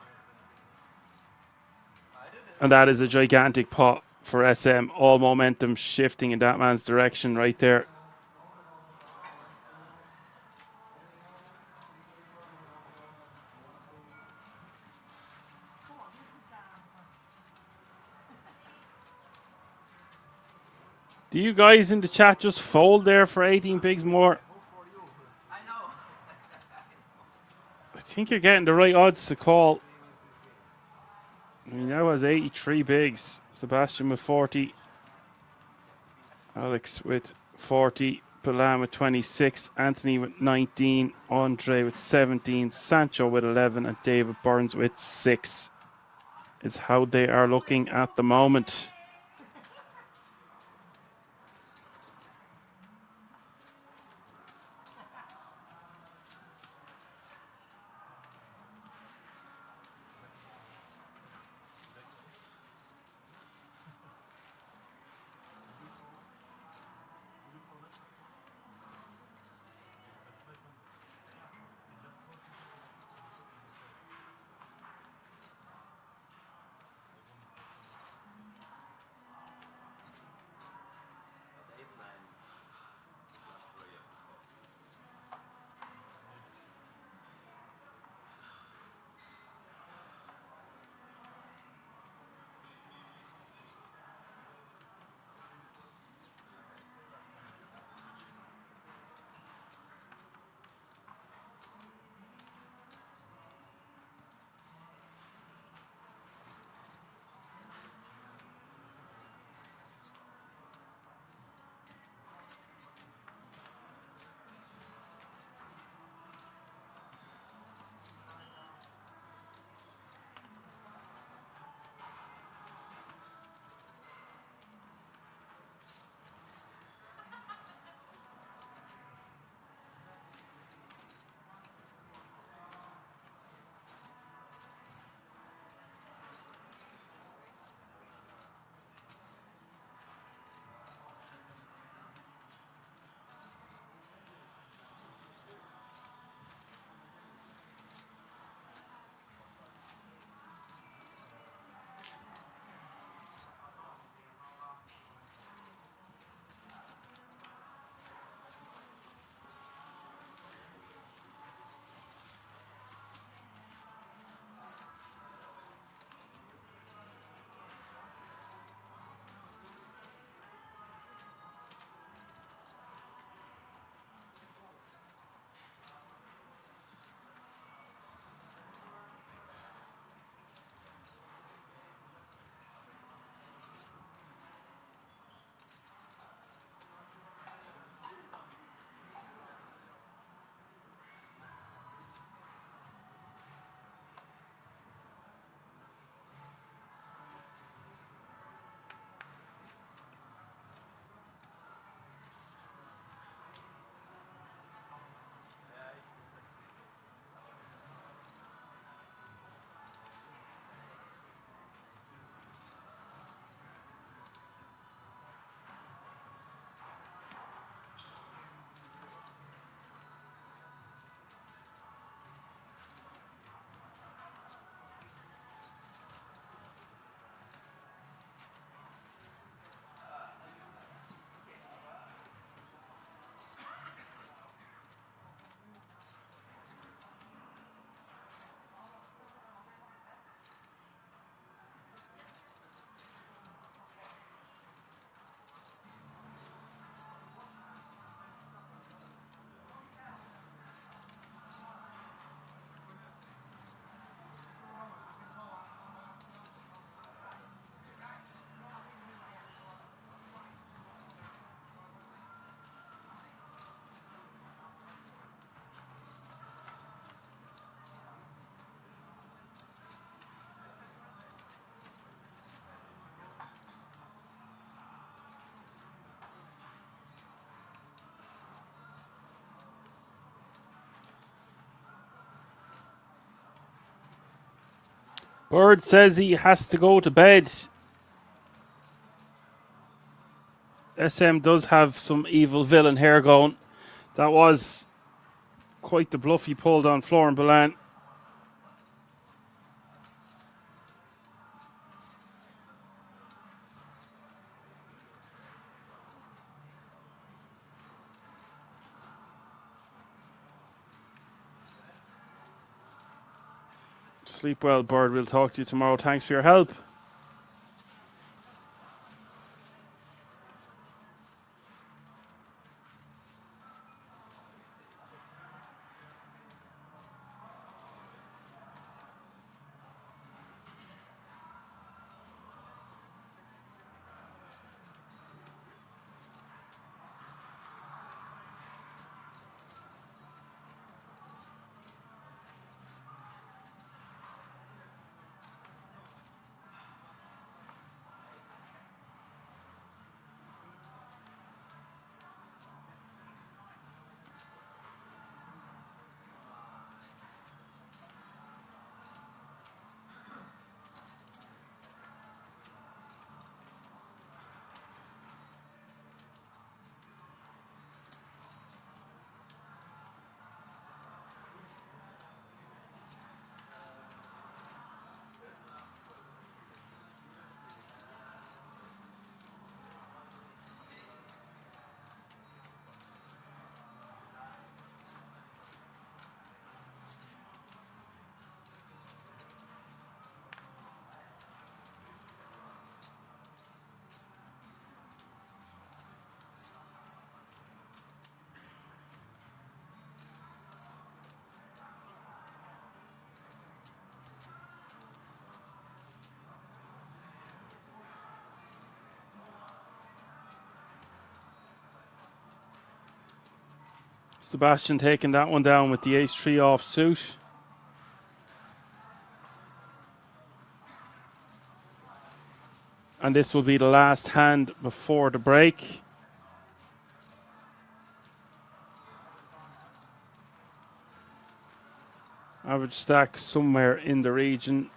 And that is a gigantic pot for SM. All momentum shifting in that man's direction right there. Do you guys in the chat just fold there for 18 bigs more? I think you're getting the right odds to call. He now has 83 bigs. Sebastian with 40. Alex with 40. Balan with 26. Anthony with 19. Andre with 17. Sancho with 11. And David Burns with 6 is how they are looking at the moment. Bird says he has to go to bed. SM does have some evil villain hair going. That was quite the bluff he pulled on Florian Balan. Sleep well, Bird. We'll talk to you tomorrow. Thanks for your help. Sebastian taking that one down with the ace-3 off suit. And this will be the last hand before the break. Average stack somewhere in the region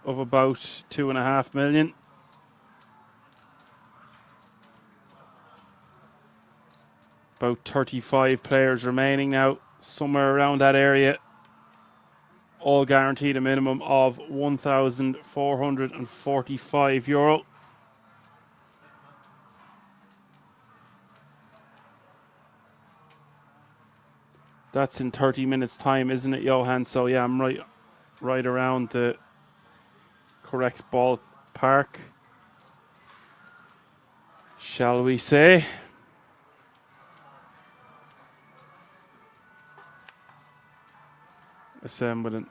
of about 2.5 million. About 35 players remaining now, somewhere around that area. All guaranteed a minimum of €1,445. That's in 30 minutes time, isn't it, Johan? So yeah, I'm right around the correct ballpark, shall we say. SM with a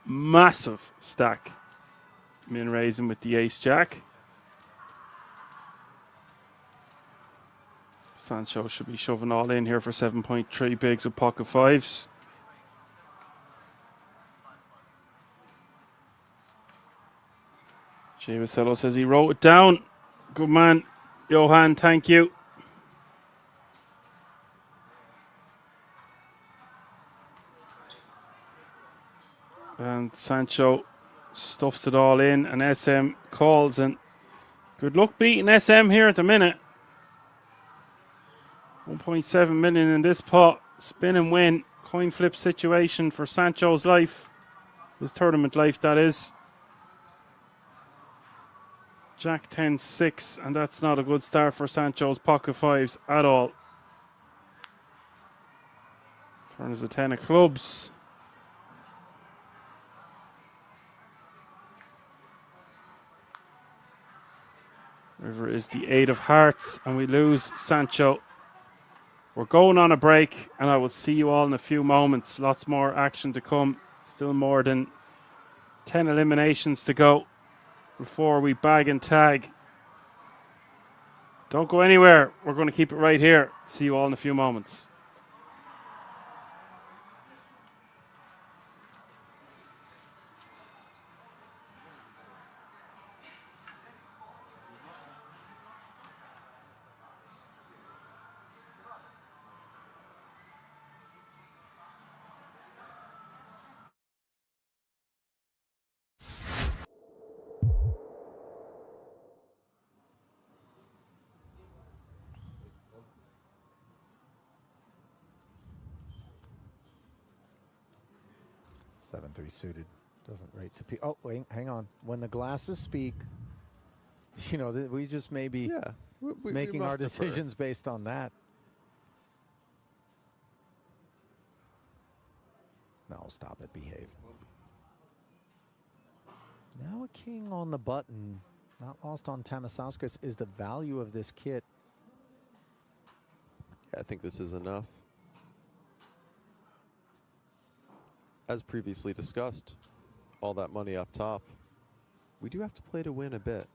massive stack. Min raising with the ace-jack. Sancho should be shoving all in here for 7.3 bigs with pocket fives. Jay Vasello says he wrote it down. Good man, Johan, thank you. And Sancho stuffs it all in, and SM calls, and good luck beating SM here at the minute. 1.7 million in this pot. Spin and win. Coin flip situation for Sancho's life. His tournament life, that is. Jack 10-6, and that's not a good start for Sancho's pocket fives at all. Turn is a 10 of clubs. River is the 8 of hearts, and we lose Sancho. We're going on a break, and I will see you all in a few moments. Lots more action to come. Still more than 10 eliminations to go before we bag and tag. Don't go anywhere. We're going to keep it right here. See you all in a few moments. 7-3 suited. Doesn't rate to oh, wait, hang on. When the glasses speak, you know, we just may be making our decisions based on that. No, stop it. Behave. Now a king on the button. Not lost on Tamasauskas is the value of this kit. I think this is enough. As previously discussed, all that money up top. We do have to play to win a bit.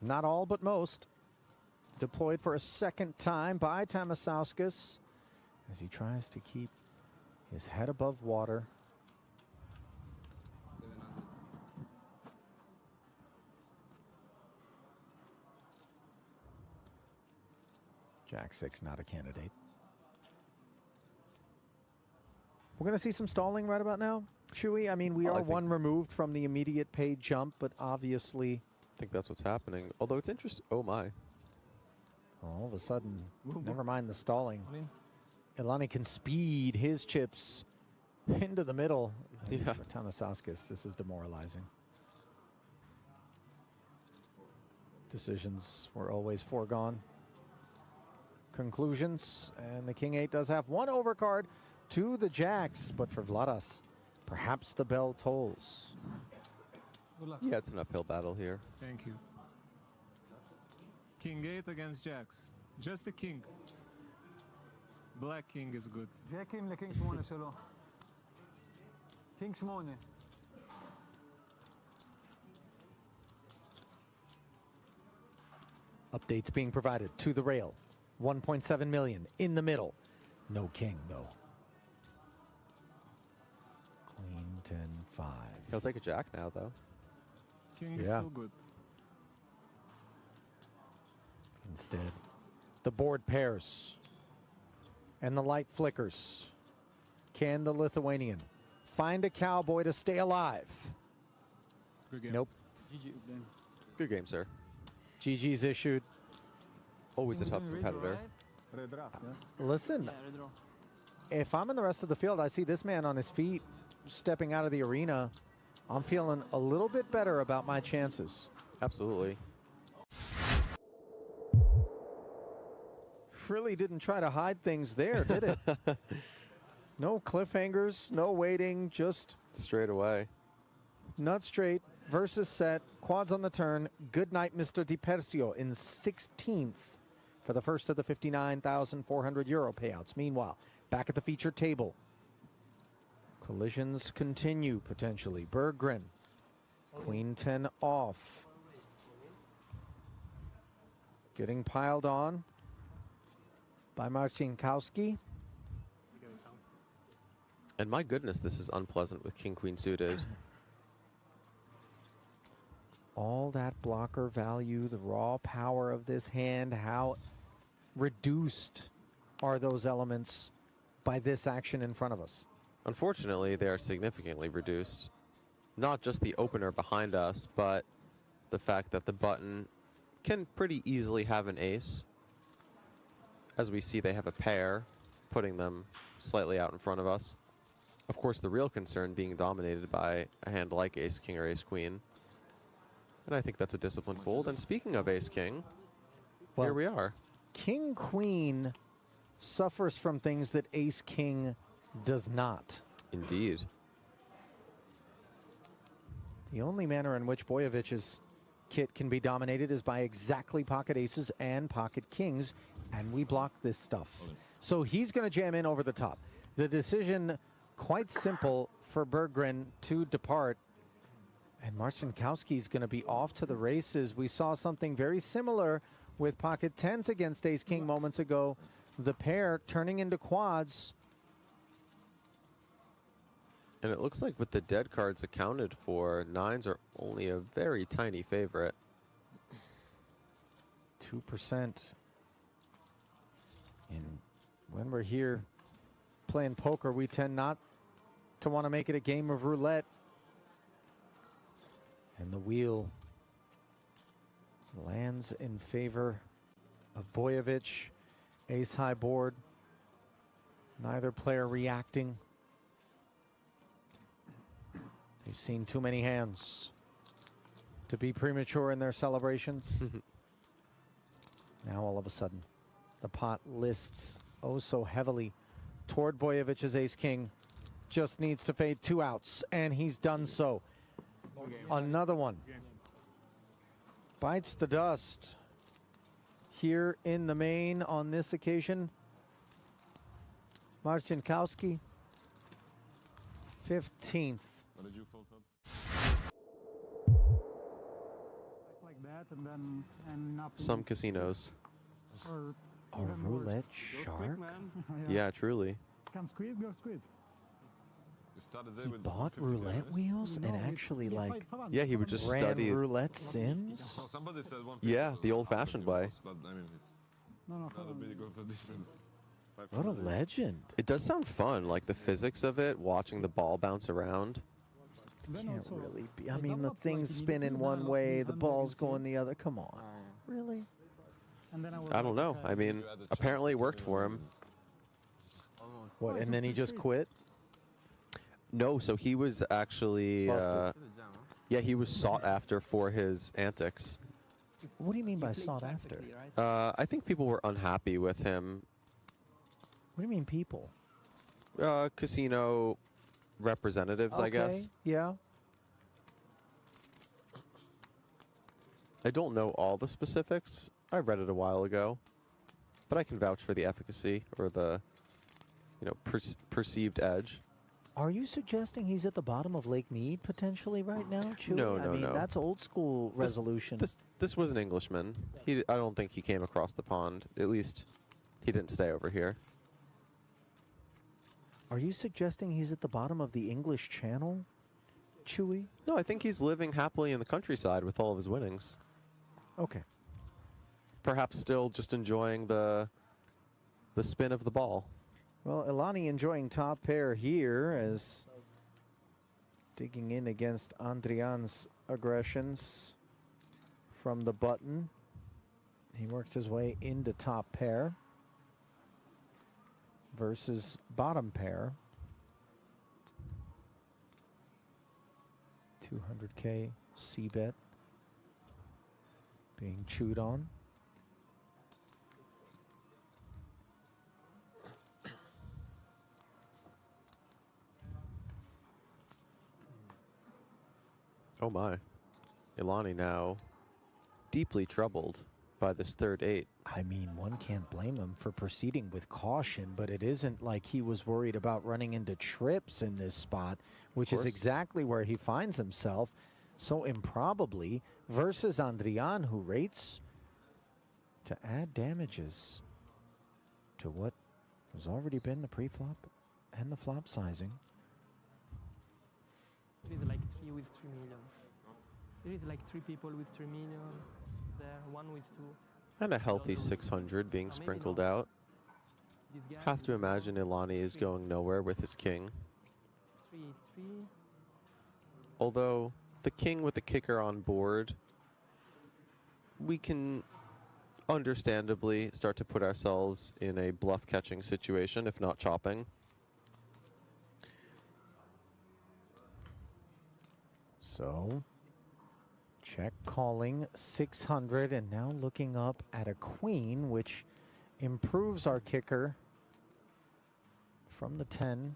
Not all, but most. Deployed for a second time by Tamasauskas as he tries to keep his head above water. Jack 6, not a candidate. We're going to see some stalling right about now, should we? I mean, we are one removed from the immediate paid jump, but obviously... I think that's what's happening. Although it's interesting. Oh, my. All of a sudden, never mind the stalling. Ilani can speed his chips into the middle. Yeah. For Tamasauskas, this is demoralizing. Decisions were always foregone. Conclusions, and the King 8 does have one overcard to the Jacks, but for Vladas, perhaps the bell tolls. Yeah, it's an uphill battle here. Thank you. King 8 against Jacks. Just the king. Black king is good. Jack-King לking 8 שלו. King 8. Updates being provided to the rail. 1.7 million in the middle. No king, though. Queen 10-5. He'll take a jack now, though. King is still good. Instead, the board pairs and the light flickers. Can the Lithuanian find a cowboy to stay alive? Good game. Nope. Good game, sir. GG's issued. Always a tough competitor. Listen, if I'm in the rest of the field, I see this man on his feet stepping out of the arena. I'm feeling a little bit better about my chances. Absolutely. Really didn't try to hide things there, did it? No cliffhangers, no waiting, just straight away. Nut straight versus set, quads on the turn. Good night, Mr. Di Persio in 16th for the first of the 59,400 euro payouts. Meanwhile, back at the feature table, collisions continue potentially. Berggren, Queen 10 off. Getting piled on by Marcinkowski. And my goodness, this is unpleasant with king-queen suited. All that blocker value, the raw power of this hand, how reduced are those elements by this action in front of us? Unfortunately, they are significantly reduced. Not just the opener behind us, but the fact that the button can pretty easily have an ace. As we see, they have a pair, putting them slightly out in front of us. Of course, the real concern being dominated by a hand like ace-king or ace-queen. And I think that's a disciplined fold. And speaking of ace-king, here we are. King-queen suffers from things that ace-king does not. Indeed. The only manner in which Boyovic's kit can be dominated is by exactly pocket aces and pocket kings, and we block this stuff. So he's going to jam in over the top. The decision, quite simple for Berggren to depart, and Marcinkowski's going to be off to the races. We saw something very similar with pocket tens against ace-king moments ago. The pair turning into quads. And it looks like with the dead cards accounted for, nines are only a very tiny favorite. 2%. And when we're here playing poker, we tend not to want to make it a game of roulette And the wheel lands in favor of Boyevich. Ace high board. Neither player reacting. They've seen too many hands to be premature in their celebrations. Now all of a sudden, the pot lists oh so heavily toward Boyevich's ace-king. Just needs to fade 2 outs, and he's done so. Another one. Bites the dust. Here in the main on this occasion, Marcinkowski, 15th. What did you fold, Cubs? Like that, and then and up Some casinos. or A even roulette Goes quick, shark? man. Yeah, truly. Can squid, go squid. You started there He with bought 50 roulette damage. wheels and No, actually yeah, like 500, Yeah, he would just 500. ran study- roulette sims? Oh, somebody said 150 Yeah, was the the old-fashioned way. most, but I mean, it's No, not a 500. big of a difference. What a 500. legend. It does sound fun, like the physics of it, watching the ball bounce around. Then Can't also, really be. I they mean, the developed, thing's like, spinning immediately, one then way, the 100 ball's you see. going the other. Come on. Really? And then was I don't like, know. okay, I mean, You had the chance apparently it to worked do for it. him. Almost. What, Oh, and then he just just quit. quit? No, so he was actually, Busted. To the jam, huh? yeah, he was sought after for his antics. What do you mean by sought after? I think people were unhappy with him. What do you mean people? Casino representatives, I guess. Yeah. I don't know all the specifics. I read it a while ago, but I can vouch for the efficacy or the, perceived edge. Are you suggesting he's at the bottom of Lake Mead potentially right now, Chewy? No, I no, mean, no. that's old school resolution. This was an Englishman. I don't think he came across the pond. At least, he didn't stay over here. Are you suggesting he's at the bottom of the English Channel, Chewy? No, I think he's living happily in the countryside with all of his winnings. Okay. Perhaps still just enjoying the spin of the ball. Well, Elani enjoying top pair here as digging in against Andrian's aggressions from the button. He works his way into top pair versus bottom pair. 200K C-bet being chewed on. Oh my. Ilani now deeply troubled by this third 8. I mean, one can't blame him for proceeding with caution, but it isn't like he was worried about running into trips in this spot, which is course. exactly where he finds himself so improbably versus Andrian, who rates to add damages to what has already been the pre-flop and the flop sizing. There is like 3 with 3 million. There is like 3 people with 3 million. There, 1 with 2. And a healthy 600 being sprinkled out. This guy Have to with imagine Ilani is going nowhere with his king. 3, 3. Although the king with the kicker on board, we can understandably start to put ourselves in a bluff catching situation, if not chopping. So, check calling 600 and now looking up at a queen, which improves our kicker from the 10.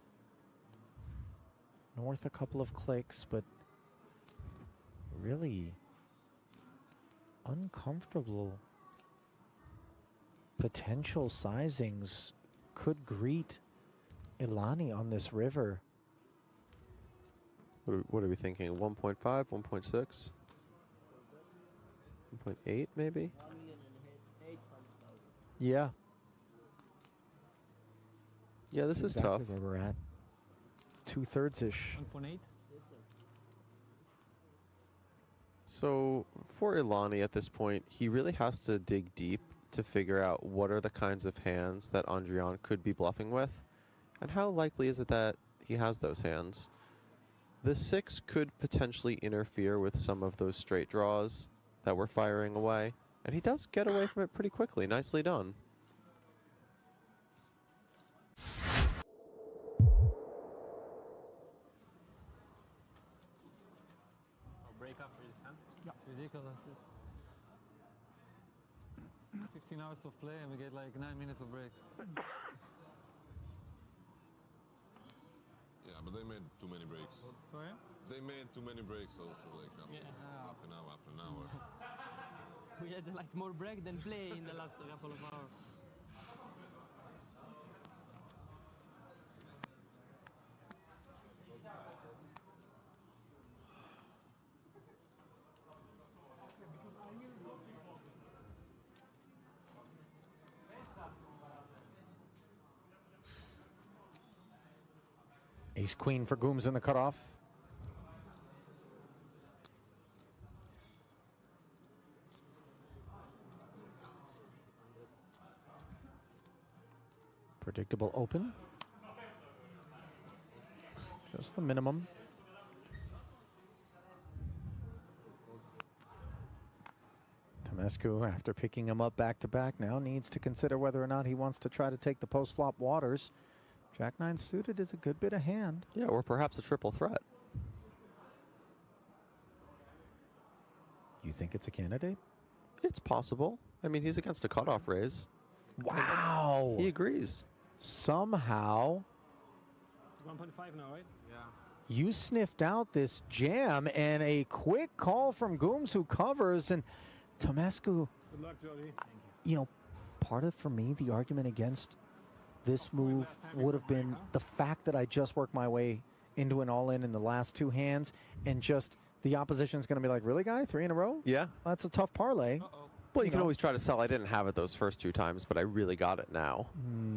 North a couple of clicks, but really uncomfortable potential sizings could greet Ilani on this river. What are we thinking? 1.5, 1.6? 1.8 maybe? Yeah. Yeah, this That's is tough. exactly where we're at. 2/3-ish. 1.8. So for Ilani at this point, he really has to dig deep to figure out what are the kinds of hands that Andrian could be bluffing with, and how likely is it that he has those hands. The 6 could potentially interfere with some of those straight draws that we're firing away. And he does get away from it pretty quickly. Nicely done. Break after his hand? Yeah. It's ridiculous. 15 hours of play and we get like 9 minutes of break. Yeah, but they made too many breaks. Sorry? They made too many breaks also, like half an hour. We had like more break than play in the last couple of hours. Ace queen for Gooms in the cutoff. Predictable open. Just the minimum. Tomescu, after picking him up back-to-back, now needs to consider whether or not he wants to try to take the post-flop waters. Jack-9 suited is a good bit of hand. Yeah, or perhaps a triple threat. You think it's a candidate? It's possible. I mean, he's against a cutoff raise. Wow. He agrees. Somehow 1.5 now, right? Yeah. you sniffed out this jam, and a quick call from Gooms, who covers, and Tomescu. Good luck, Jody. You know, part of, for me, the argument against this move would have been the fact that I just worked my way into an all-in in the last two hands, and just the opposition's going to be like, really, guy? 3 in a row? Yeah. That's a tough parlay. Well, you can always try to sell. I didn't have it those first 2 times, but I really got it now.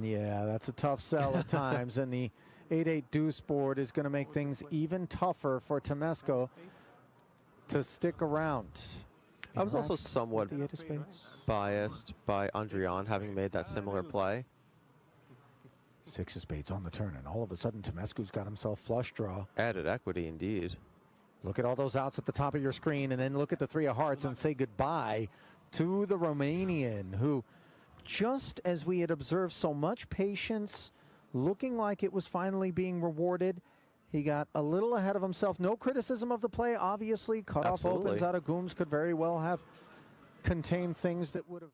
Yeah, that's a tough sell at times, and the 8-8 deuce board is going to make things even tougher for Tomescu to stick around. I was also somewhat The 8 of spades. biased by Andrian having made that similar play. 6 of spades on the turn, and all of a sudden Tomescu's got himself flush draw. Added equity, indeed. Look at all those outs at the top of your screen, and then look at the 3 of hearts and say goodbye to the Romanian, who, just as we had observed so much patience, looking like it was finally being rewarded, he got a little ahead of himself. No criticism of the play, obviously. Cutoff Absolutely. opens out of Gooms could very well have contained things that would have...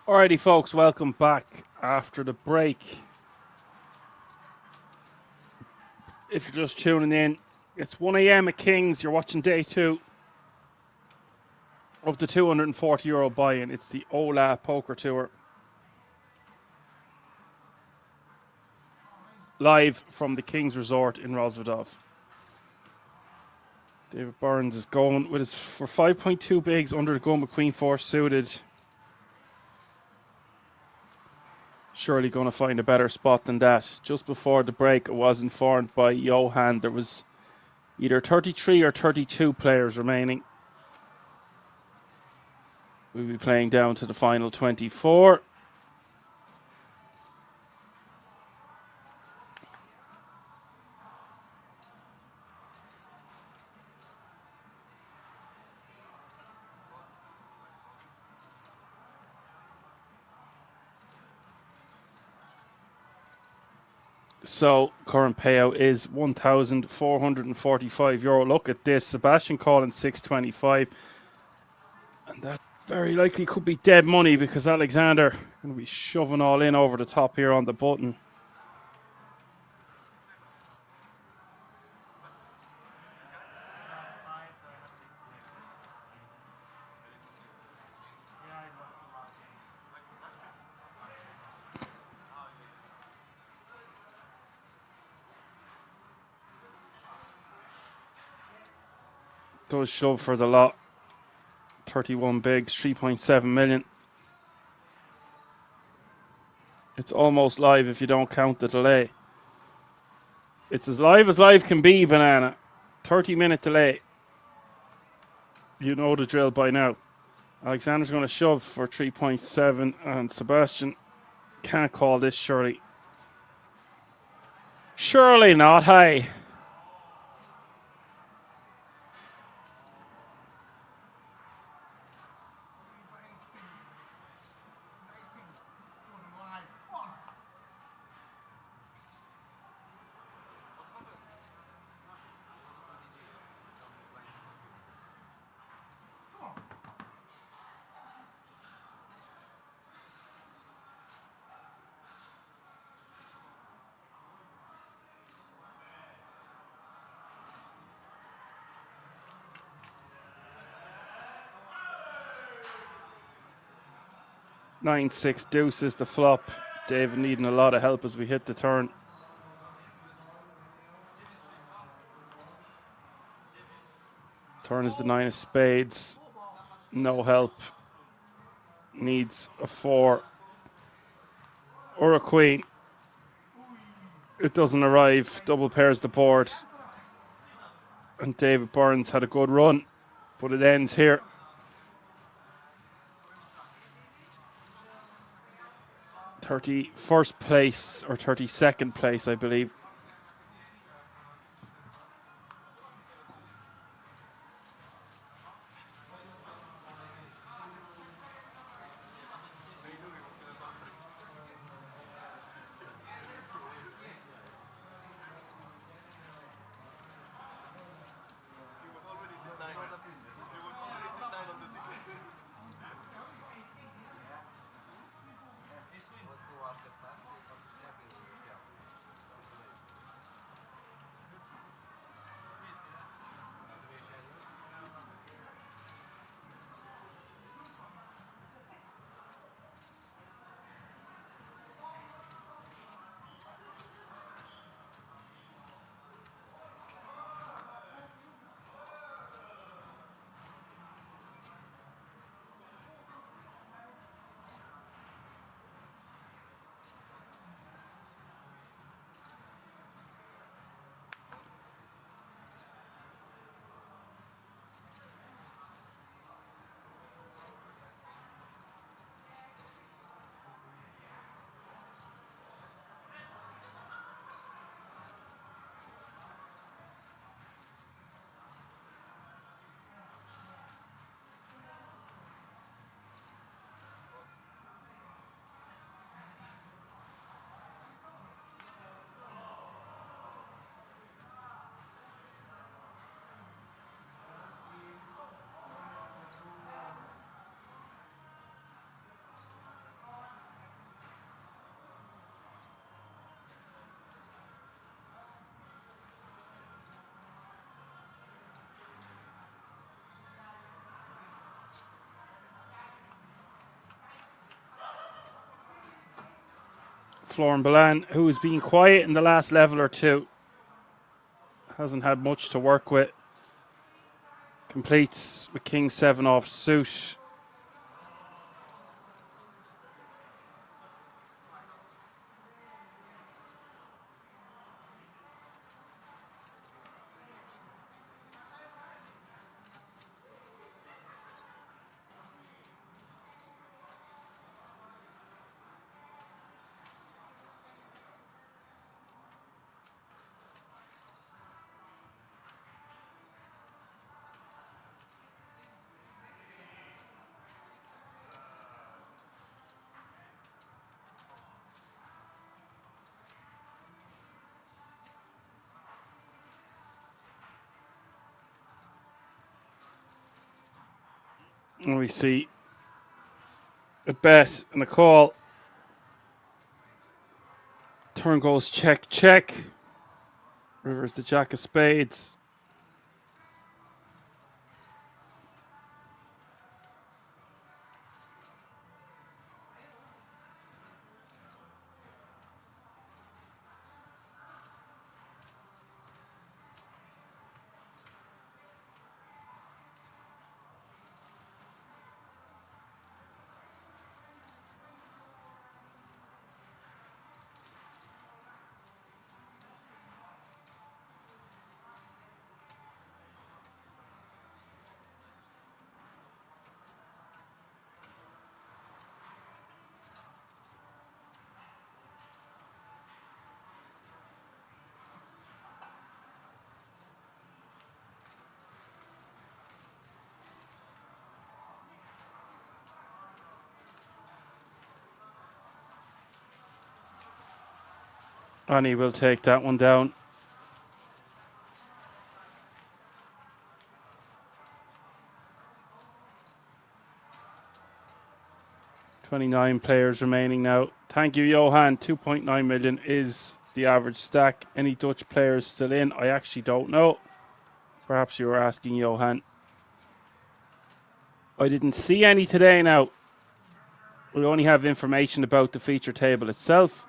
Alrighty, folks, welcome back after the break. If you're just tuning in, it's 1 a.m. at Kings. You're watching day 2 of the €240 buy-in. It's the Ola Poker Tour. Live from the Kings Resort in Rosvedov. David Burns is going with his for 5.2 bigs under the gun with Queen 4 suited. Surely going to find a better spot than that. Just before the break, I was informed by Johan there was either 33 or 32 players remaining. We'll be playing down to the final 24. So current payout is €1,445. Look at this. Sebastian calling 625. And that very likely could be dead money because Alexander going to be shoving all in over the top here on the button. Does shove for the lot. 31 bigs, 3.7 million. It's almost live if you don't count the delay. It's as live can be, Banana. 30-minute delay. You know the drill by now. Alexander's going to shove for 3.7 and Sebastian can't call this, surely. Surely not, hey. Nine, 6 deuces the flop. David needing a lot of help as we hit the turn. Turn is the 9 of spades. No help. Needs a 4 or a queen. It doesn't arrive. Double pairs the board. And David Burns had a good run, but it ends here. '31st place or 32nd place, I believe. Florin Balan, who has been quiet in the last level or two. Hasn't had much to work with. Completes with King 7 off suit. And we see a bet and a call. Turn goes check, check. River's the jack of spades. And he will take that one down. $29 players remaining now. Thank you, Johan. 2.9 million is the average stack. Any Dutch players still in? I actually don't know. Perhaps you were asking Johan. I didn't see any today now. We only have information about the feature table itself.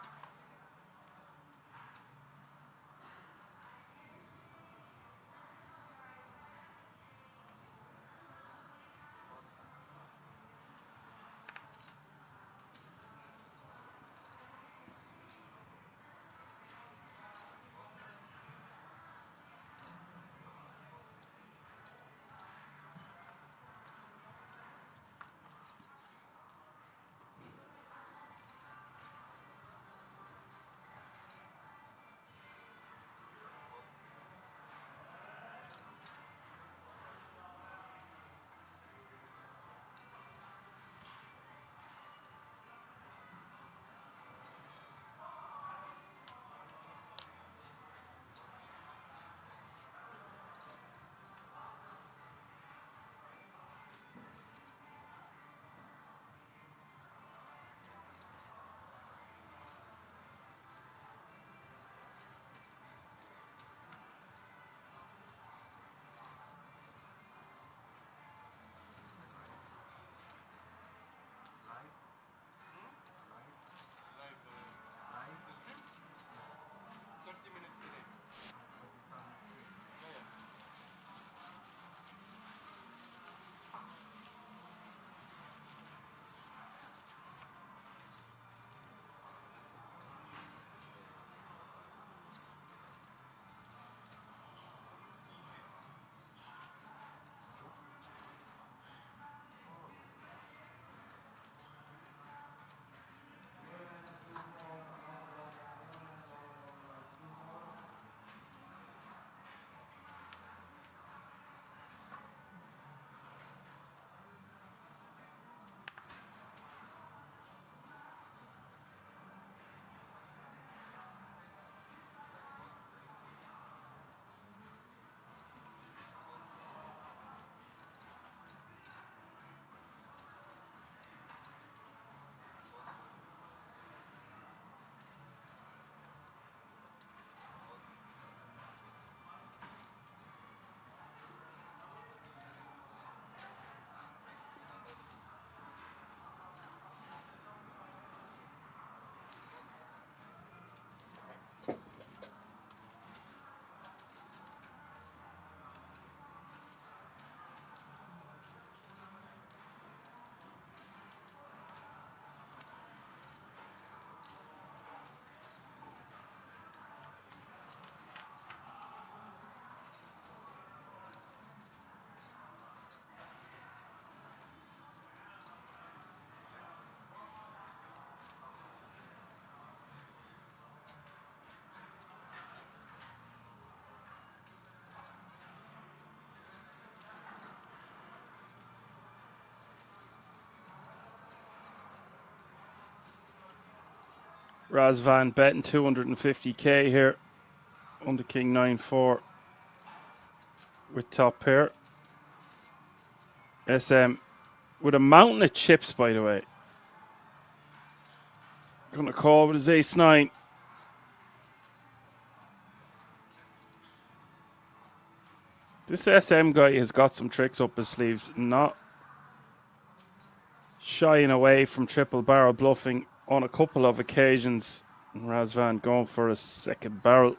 Razvan betting 250k here on the King 9-4 with top pair. SM with a mountain of chips, by the way. Gonna call with his ace-9. This SM guy has got some tricks up his sleeves. Not shying away from triple barrel bluffing on a couple of occasions. And Razvan going for a second barrel.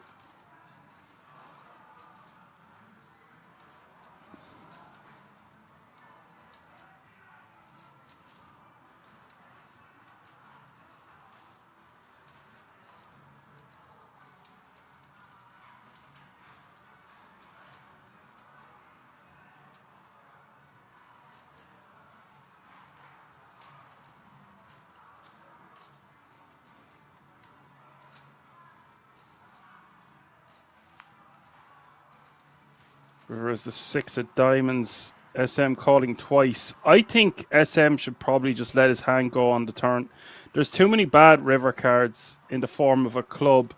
River is the 6 of diamonds. SM calling twice. I think SM should probably just let his hand go on the turn. There's too many bad river cards in the form of a club,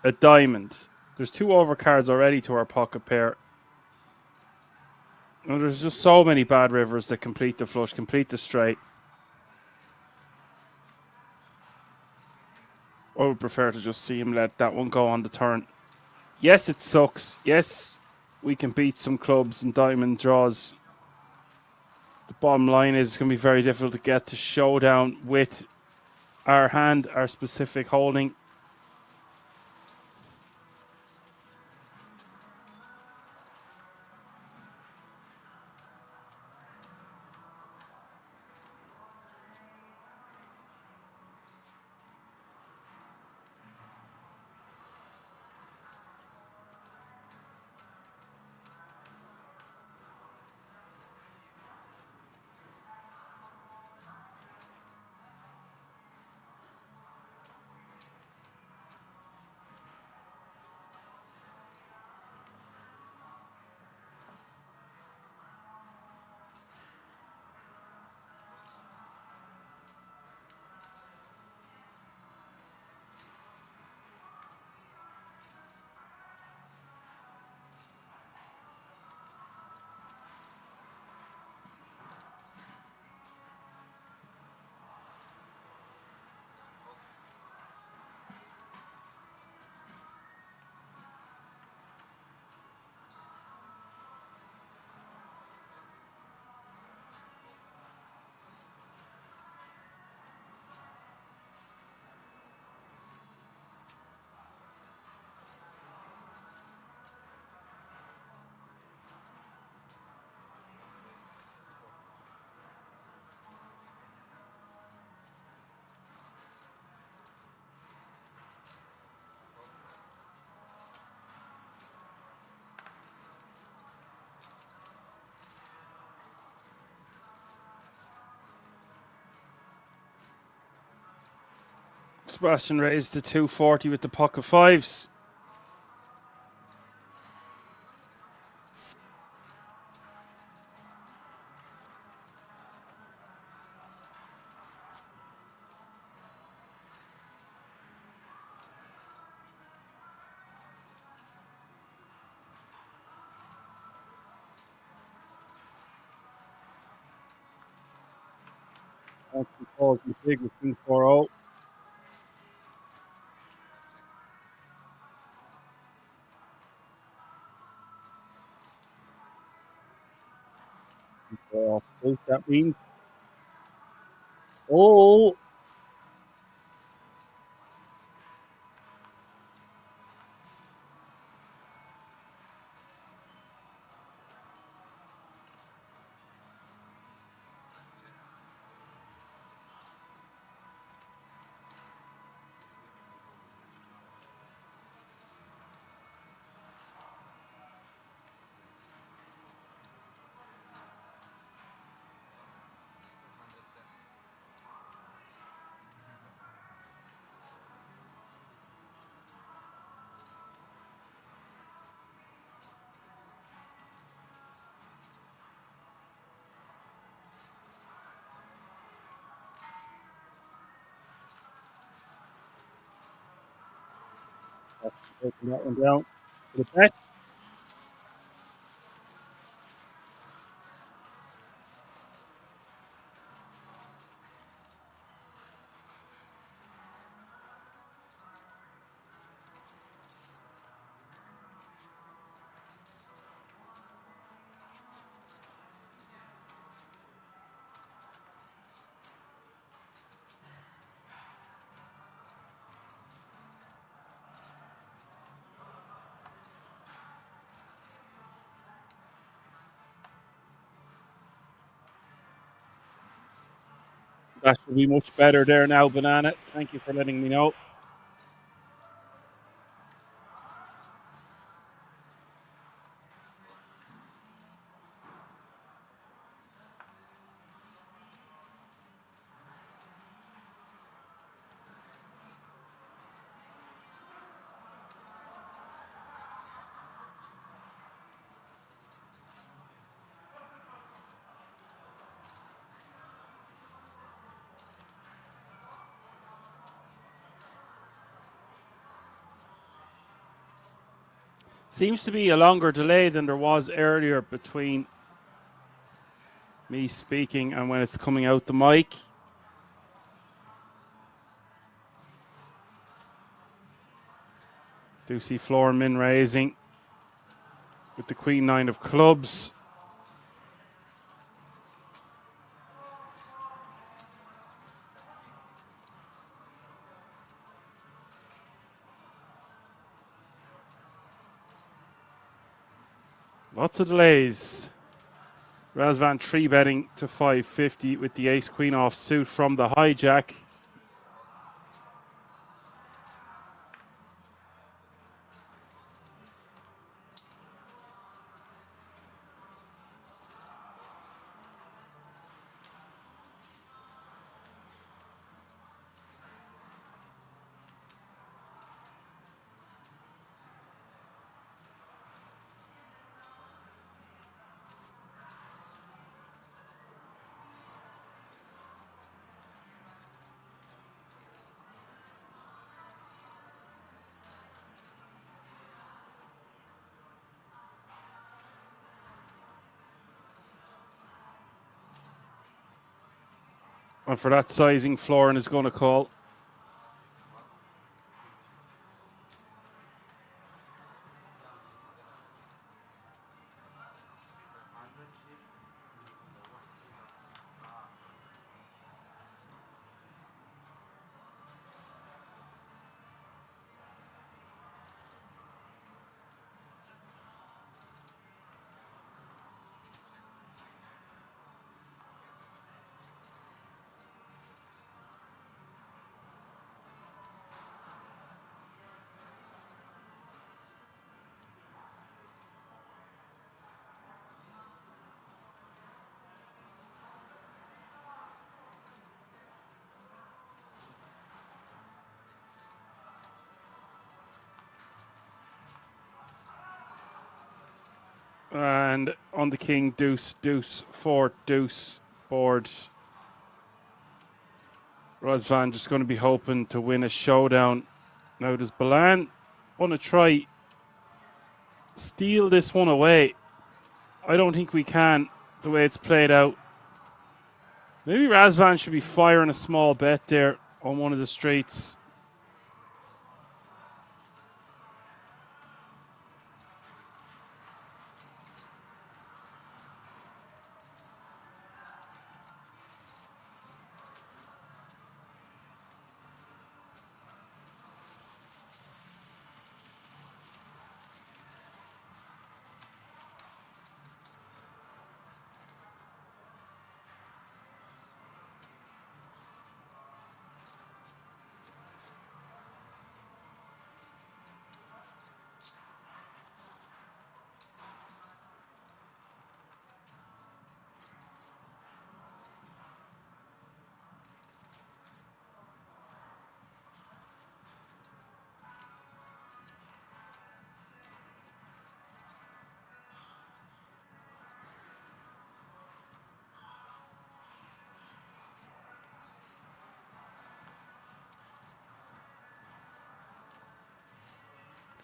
a diamond. There's 2 overcards already to our pocket pair. And there's just so many bad rivers that complete the flush, complete the straight. I would prefer to just see him let that one go on the turn. Yes, it sucks. Yes, we can beat some clubs and diamond draws. The bottom line is it's going to be very difficult to get to showdown with our hand, our specific holding. Sebastian raised to 240 with the pocket fives. Calls big with 240. That means. Oh! Taking that one down for the bet. That should be much better there now, Banana. Thank you for letting me know. Seems to be a longer delay than there was earlier between me speaking and when it's coming out the mic. Do see floor min raising with the Queen 9 of clubs. Lots of delays. Razvan 3 betting to 550 with the ace queen off suit from the hijack. And for that sizing, Florin is going to call. And on the king, deuce, deuce, 4, deuce board. Razvan just going to be hoping to win a showdown. Now does Balan want to try steal this one away? I don't think we can, the way it's played out. Maybe Razvan should be firing a small bet there on one of the straights.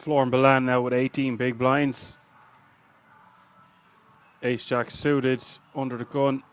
Floor and Balan now with 18 big blinds. Ace Jack suited under the gun.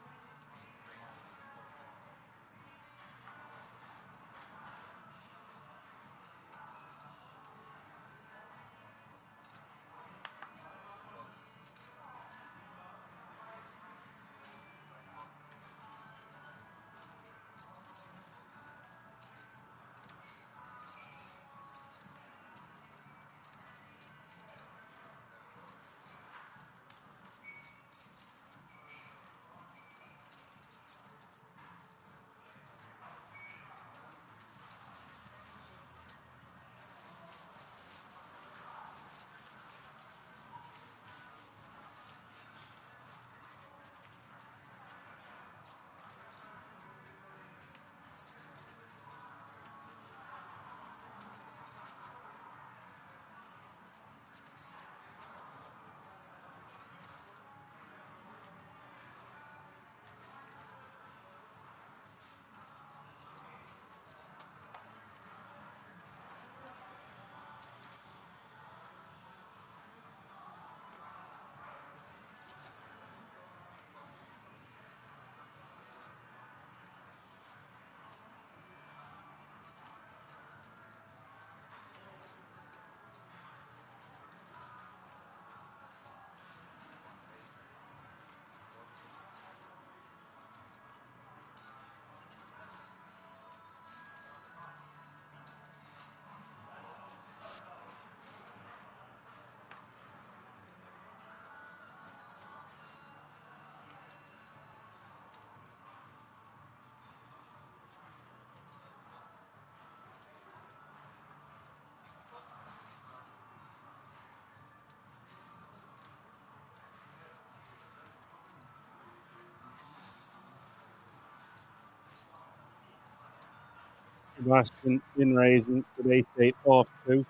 Sebastian in raising with ace 8 off 2.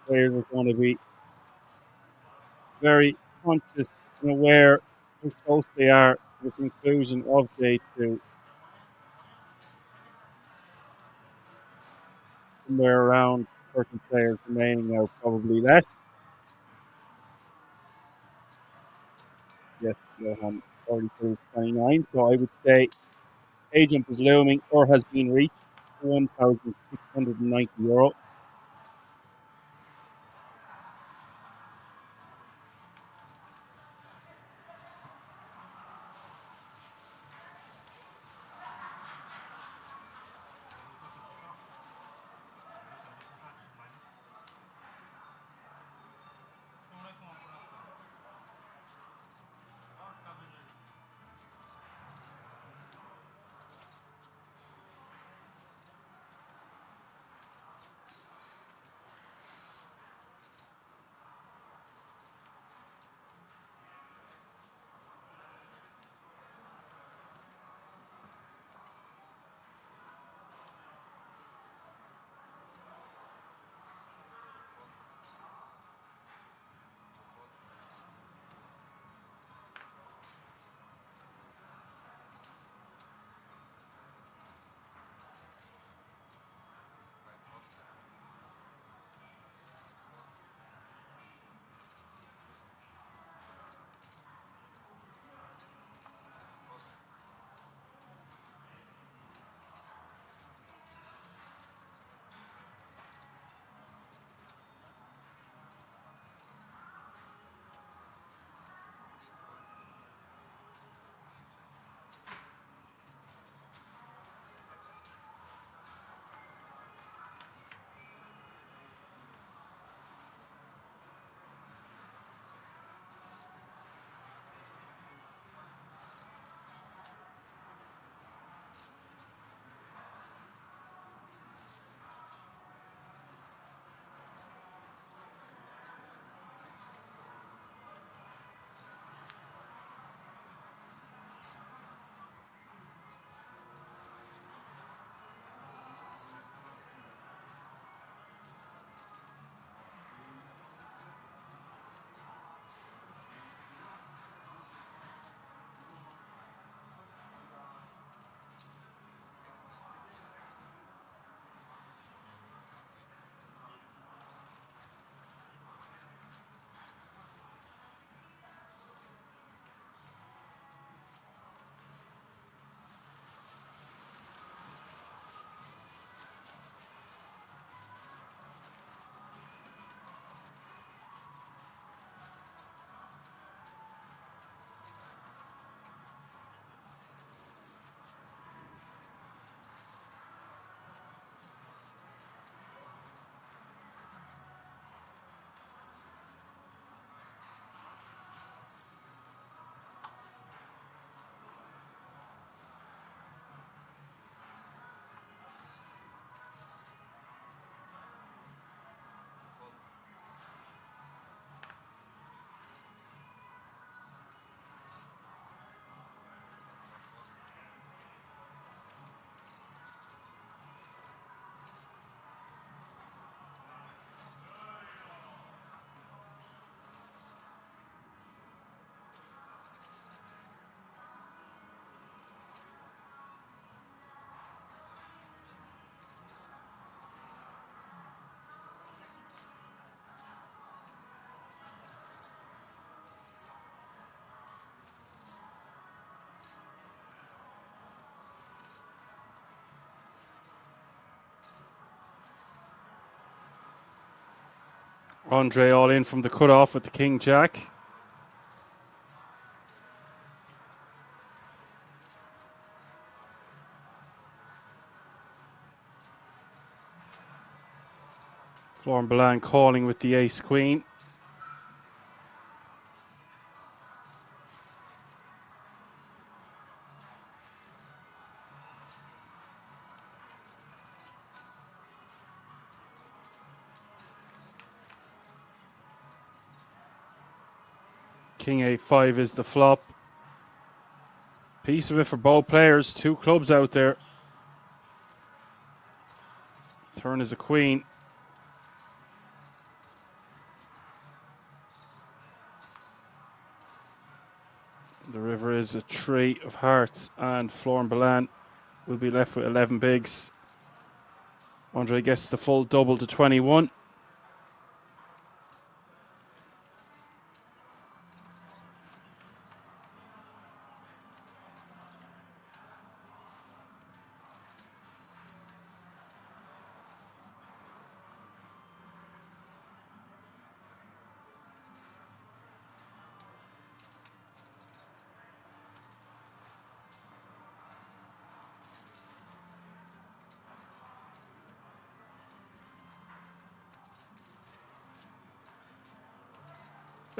Players are going to be very conscious and aware how close they are to the conclusion of day 2. Somewhere around 30 players remaining now, probably less. Yes, Johan, 42-29. So I would say A jump is looming or has been reached, €1,690. Andre all in from the cutoff with the King Jack. Florent Balan calling with the Ace Queen. King A5 is the flop. Piece of it for both players. 2 clubs out there. Turn is a queen. The river is a 3 of hearts, and Florent Balan will be left with 11 bigs. Andre gets the full double to 21.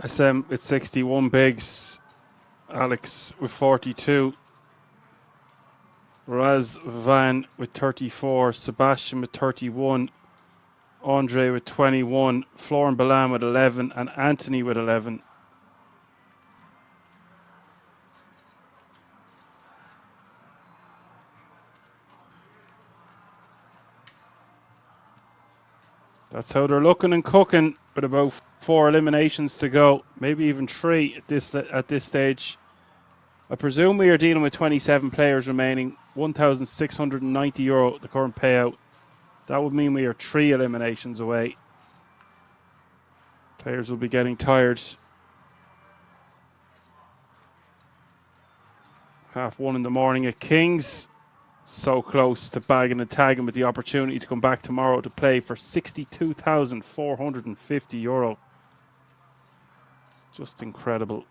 SM with 61 bigs. Alex with 42. Raz Van with 34. Sebastian with 31. Andre with 21. Florent Balan with 11. And Anthony with 11. That's how they're looking and cooking with about 4 eliminations to go. Maybe even 3 at this stage. I presume we are dealing with 27 players remaining. €1,690, the current payout. That would mean we are 3 eliminations away. Players will be getting tired. 1:30 in the morning at Kings. So close to bagging and tagging with the opportunity to come back tomorrow to play for €62,450. Just incredible.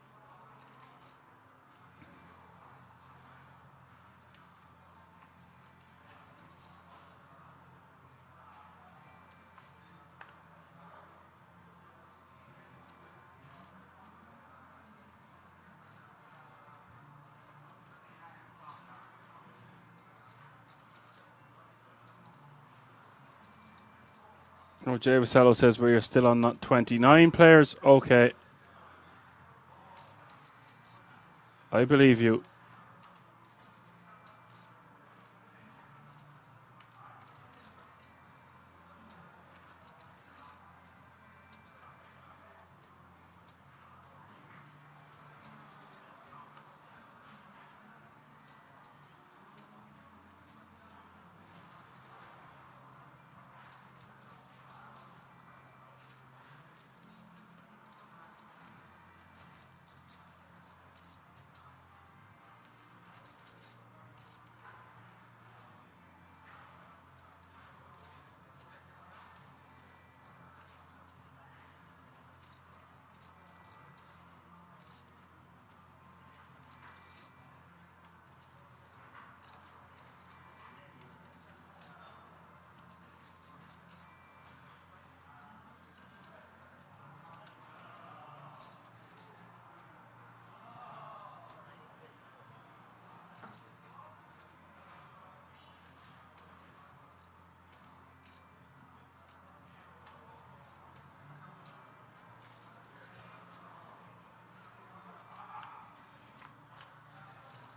Oh, Jay Vasello says we are still on 29 players. Okay. I believe you.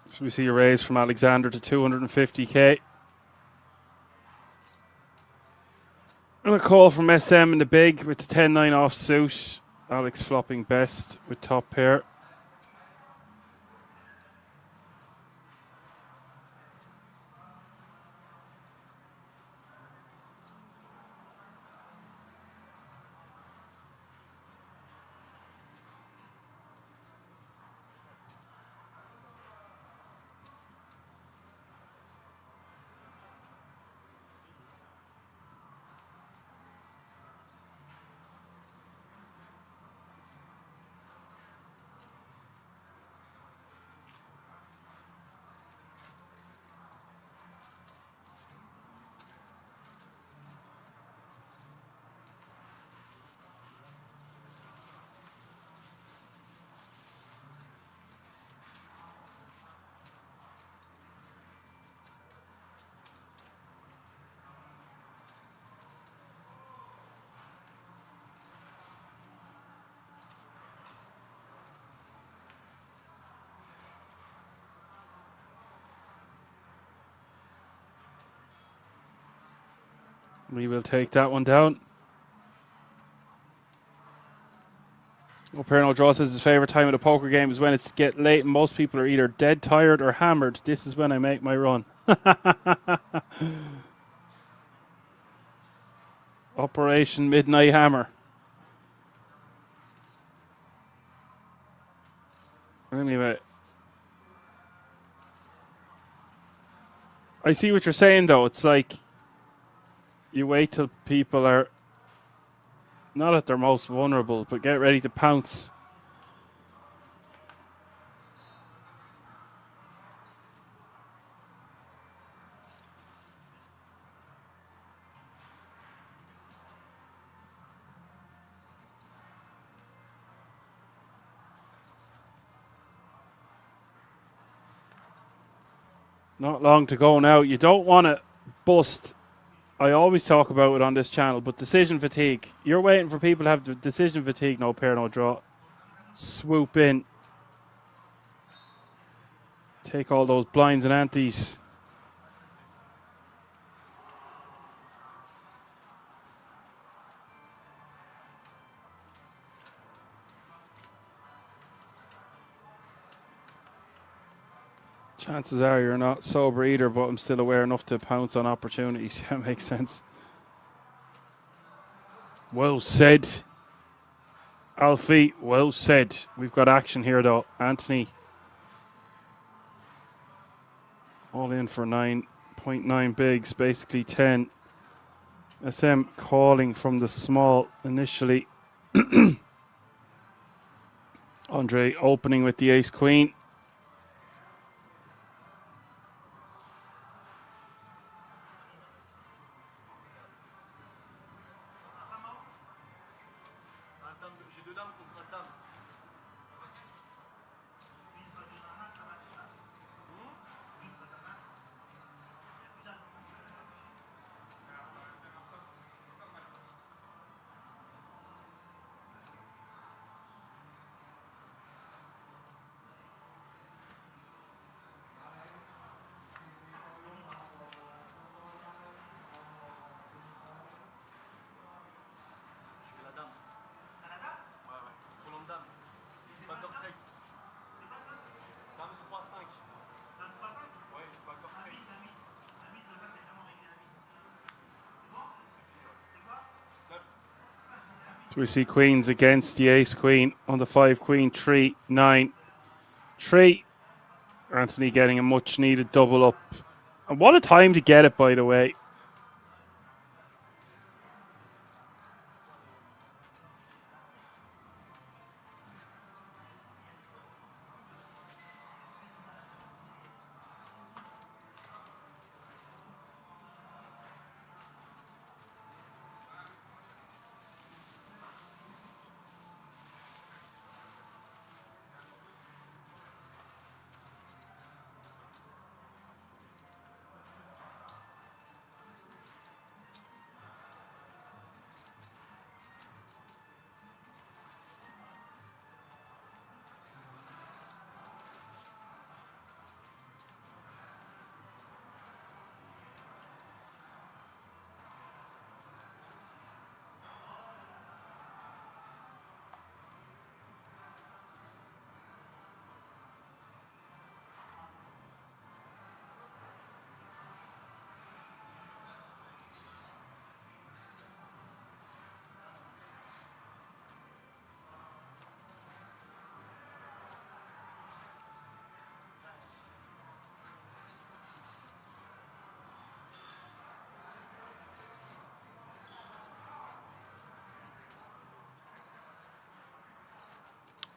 So we see a raise from Alexander to 250k. And a call from SM in the big with the 10-9 off suit. Alex flopping best with top pair. We will take that one down. Well, Perno Draw says his favourite time of the poker game is when it's get late and most people are either dead tired or hammered. This is when I make my run. Operation Midnight Hammer. Anyway. I see what you're saying, though. It's like you wait till people are not at their most vulnerable, but get ready to pounce. Not long to go now. You don't want to bust. I always talk about it on this channel, but decision fatigue. You're waiting for people to have the decision fatigue. No pair, no draw. Swoop in. Take all those blinds and antes. Chances are you're not sober either, but I'm still aware enough to pounce on opportunities. That makes sense. Well said. Alfie, well said. We've got action here, though. Anthony. All in for 9.9 bigs, basically 10. SM calling from the small initially. Andre opening with the ace-queen. So we see queens against the ace-queen on the 5-queen, 3, 9, 3. Anthony getting a much-needed double up. And what a time to get it, by the way.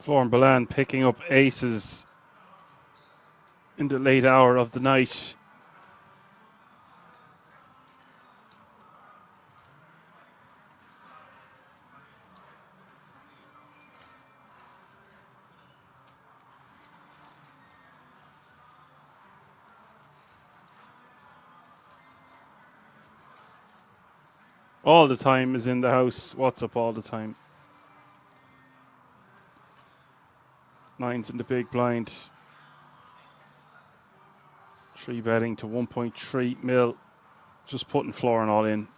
Florent Balan picking up aces in the late hour of the night. All the time is in the house. What's up all the time? Nines in the big blind. 3 betting to 1.3 mil. Just putting Florent all in.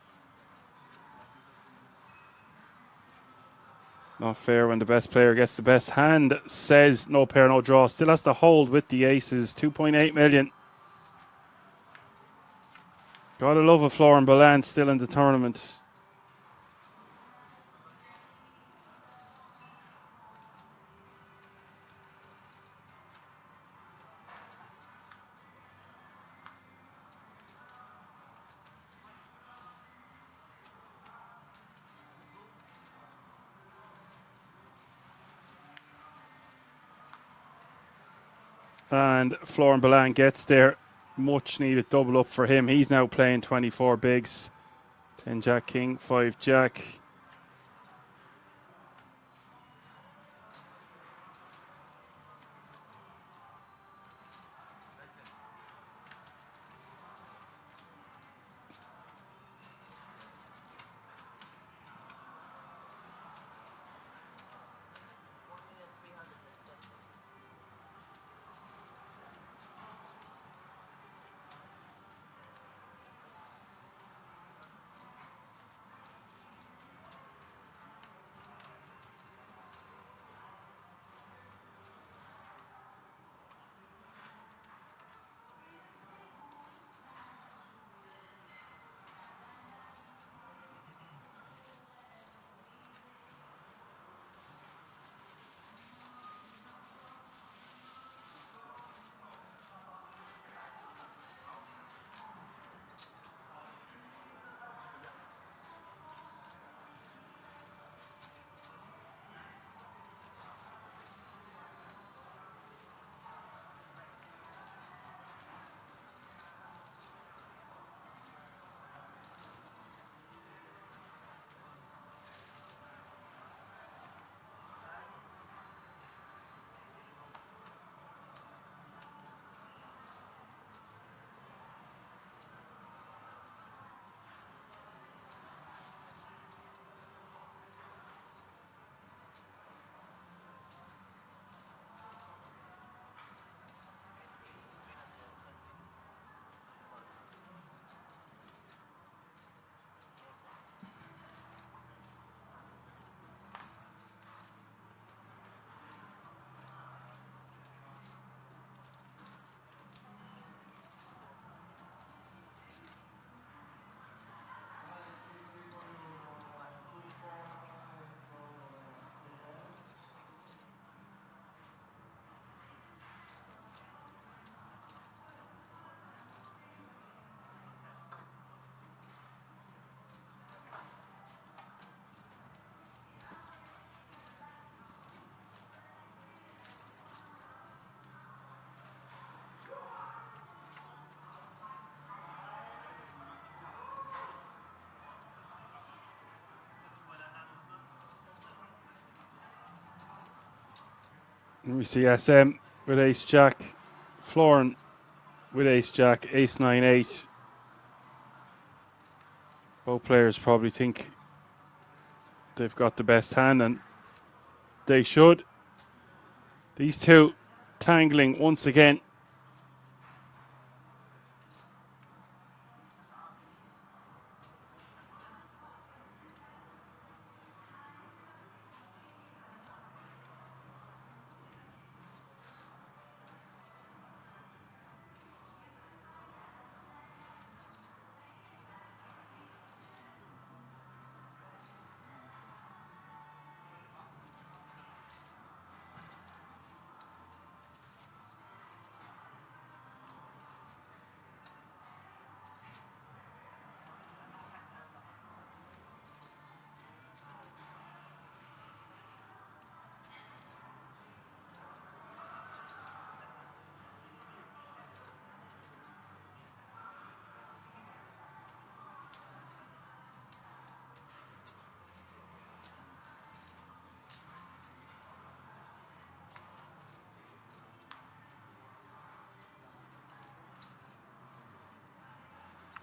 Not fair when the best player gets the best hand, says no pair, no draw. Still has to hold with the aces. 2.8 million. Gotta love a Florian Balan still in the tournament. And Florian Balan gets there. Much needed double up for him. He's now playing 24 bigs. 10 Jack King, 5 Jack. And we see SM with Ace Jack. Florian with Ace Jack, Ace 9 8. Both players probably think they've got the best hand, and they should. These two tangling once again.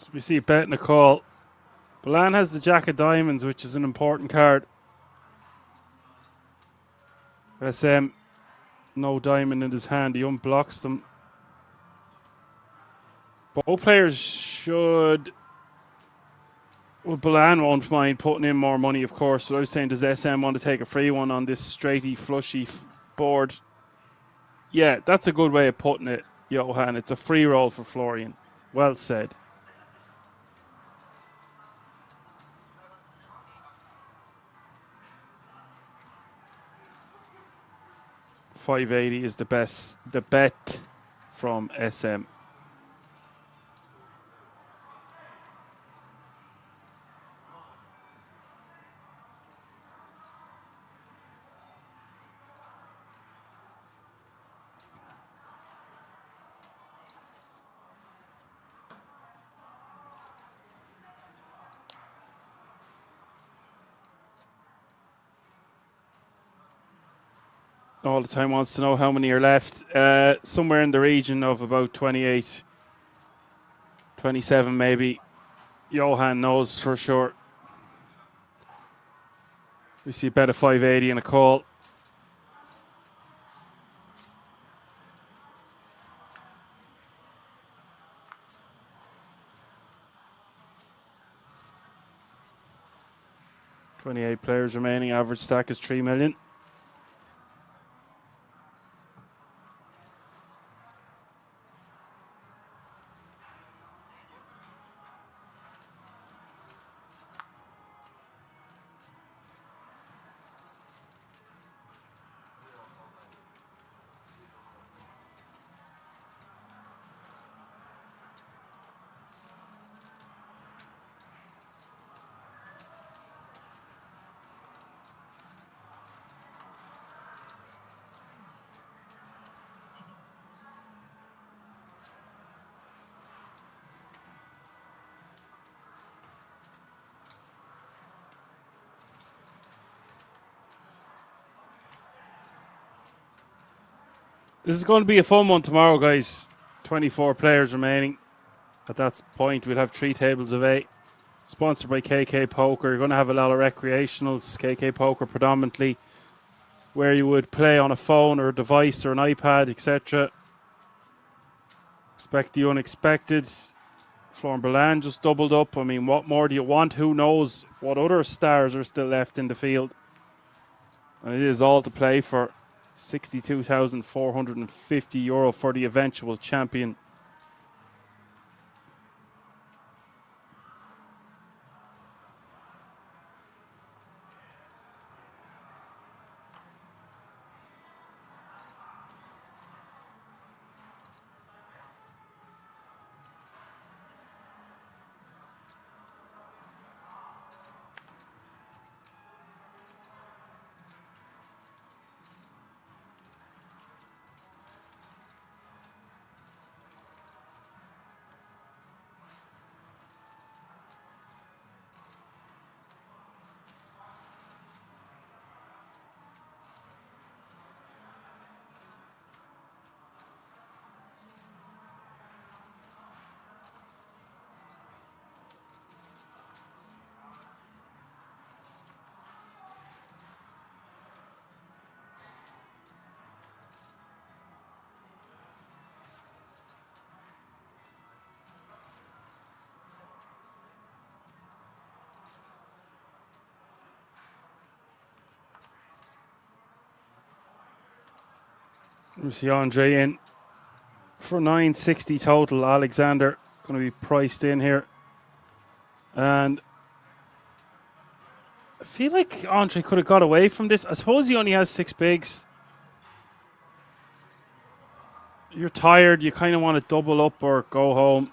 So we see betting a call. Balan has the Jack of Diamonds, which is an important card. SM, no diamond in his hand. He unblocks them. Both players should Well, Balan won't mind putting in more money, of course. But I was saying, does SM want to take a free one on this straighty, flushy board? Yeah, that's a good way of putting it, Johan. It's a free roll for Florian. Well said. $580 is the bet from SM. All the time wants to know how many are left. Somewhere in the region of about 28, 27 maybe. Johan knows for sure. We see a bet of 580 and a call. $28 players remaining. Average stack is 3 million. This is going to be a fun one tomorrow, guys. 24 players remaining. At that point, we'll have 3 tables of 8. Sponsored by KK Poker. You're going to have a lot of recreationals. KK Poker predominantly, where you would play on a phone or a device or an iPad, etc. Expect the unexpected. Florian Balan just doubled up. I mean, what more do you want? Who knows what other stars are still left in the field? And it is all to play for. €62,450 for the eventual champion. We see Andre in for 960 total. Alexander going to be priced in here. And I feel like Andre could have got away from this. I suppose he only has 6 bigs. You're tired. You kind of want to double up or go home.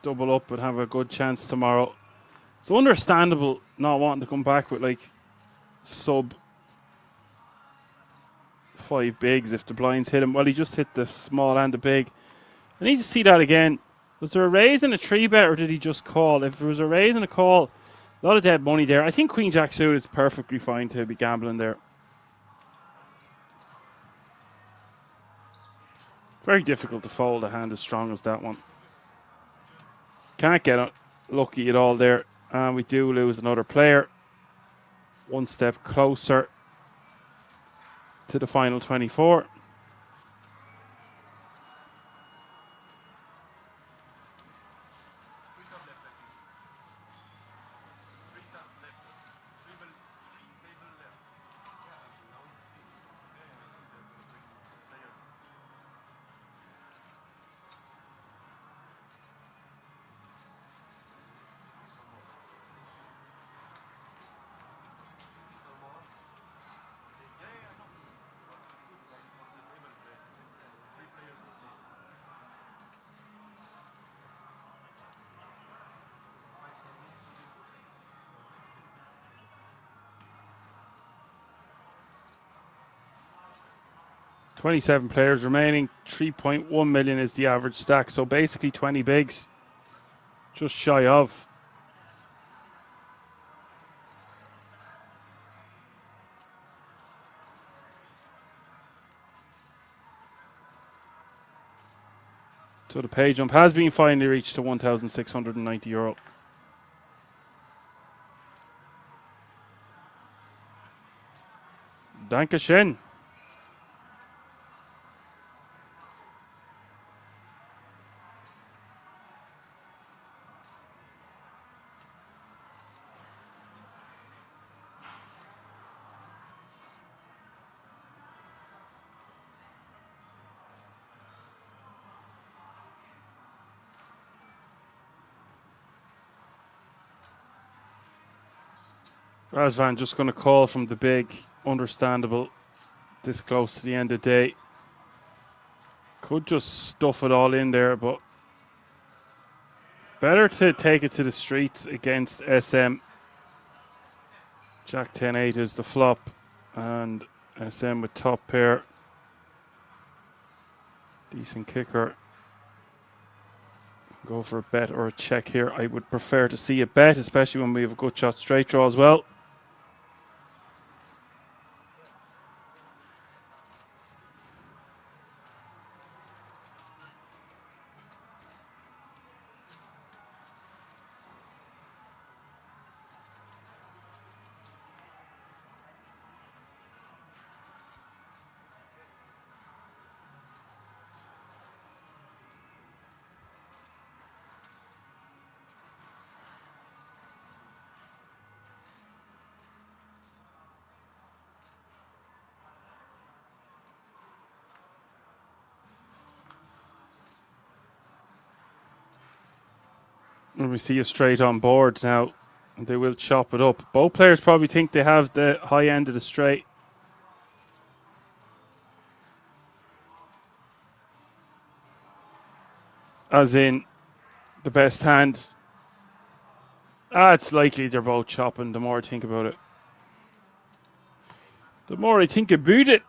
Double up and have a good chance tomorrow. It's understandable not wanting to come back with like sub 5 bigs if the blinds hit him. Well, he just hit the small and the big. I need to see that again. Was there a raise and a 3-bet or did he just call? If there was a raise and a call, a lot of dead money there. I think Queen Jack suit is perfectly fine to be gambling there. Very difficult to fold a hand as strong as that one. Can't get lucky at all there. And we do lose another player. One step closer to the final 24. 27 players remaining. 3.1 million is the average stack. So basically 20 bigs. Just shy of. So the pay jump has been finally reached to €1,690. Dankeschön. Razvan just going to call from the big. Understandable. This close to the end of the day. Could just stuff it all in there, but better to take it to the streets against SM. Jack 10-8 is the flop, and SM with top pair. Decent kicker. Go for a bet or a check here. I would prefer to see a bet, especially when we have a good shot straight draw as well. And we see a straight on board now. They will chop it up. Both players probably think they have the high end of the straight. As in, the best hand. It's likely they're both chopping the more I think about it. The more I think about it.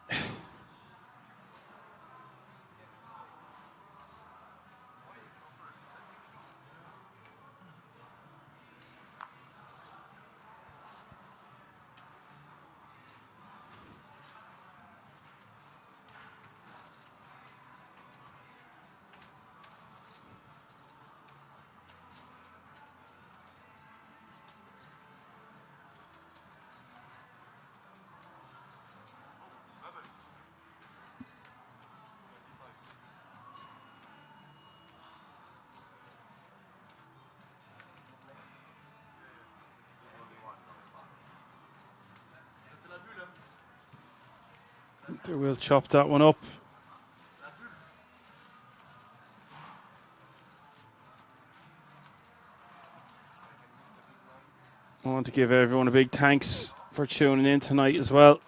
They will chop that one up. I want to give everyone a big thanks for tuning in tonight as well.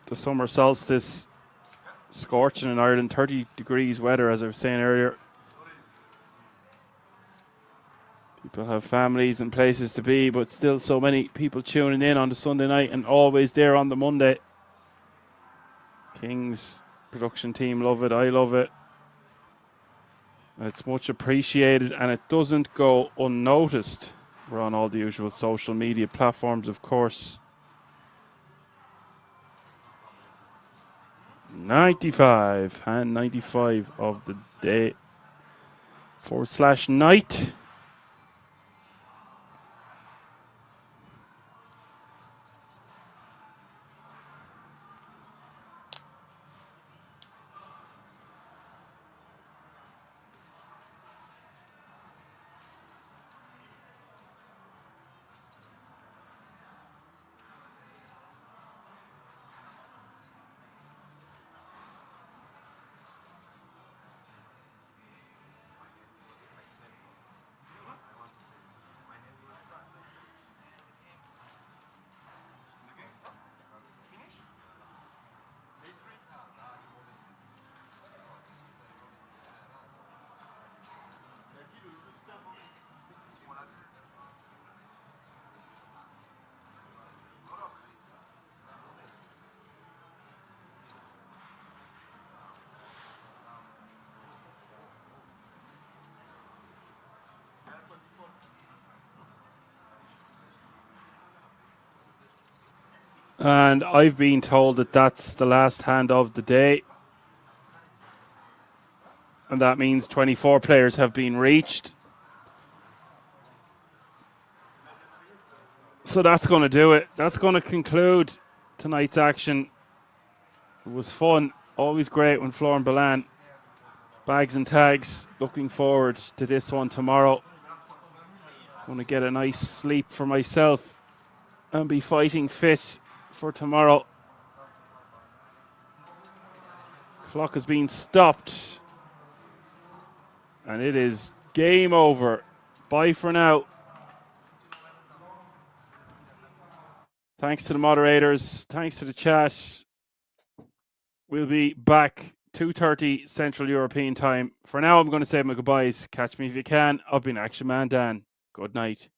The summer solstice scorching in Ireland, 30 degrees weather as I was saying earlier. People have families and places to be, but still so many people tuning in on the Sunday night and always there on the Monday. King's production team love it, I love it. It's much appreciated and it doesn't go unnoticed. We're on all the usual social media platforms, of course. 95, hand 95 of the day /night. And I've been told that that's the last hand of the day. And that means 24 players have been reached. So that's going to do it. That's going to conclude tonight's action. It was fun. Always great when Flor and Balan bags and tags. Looking forward to this one tomorrow. Going to get a nice sleep for myself and be fighting fit for tomorrow. Clock has been stopped. And it is game over. Bye for now. Thanks to the moderators. Thanks to the chat. We'll be back 2:30 Central European time. For now, I'm going to say my goodbyes. Catch me if you can. I've been Action Man Dan. Good night.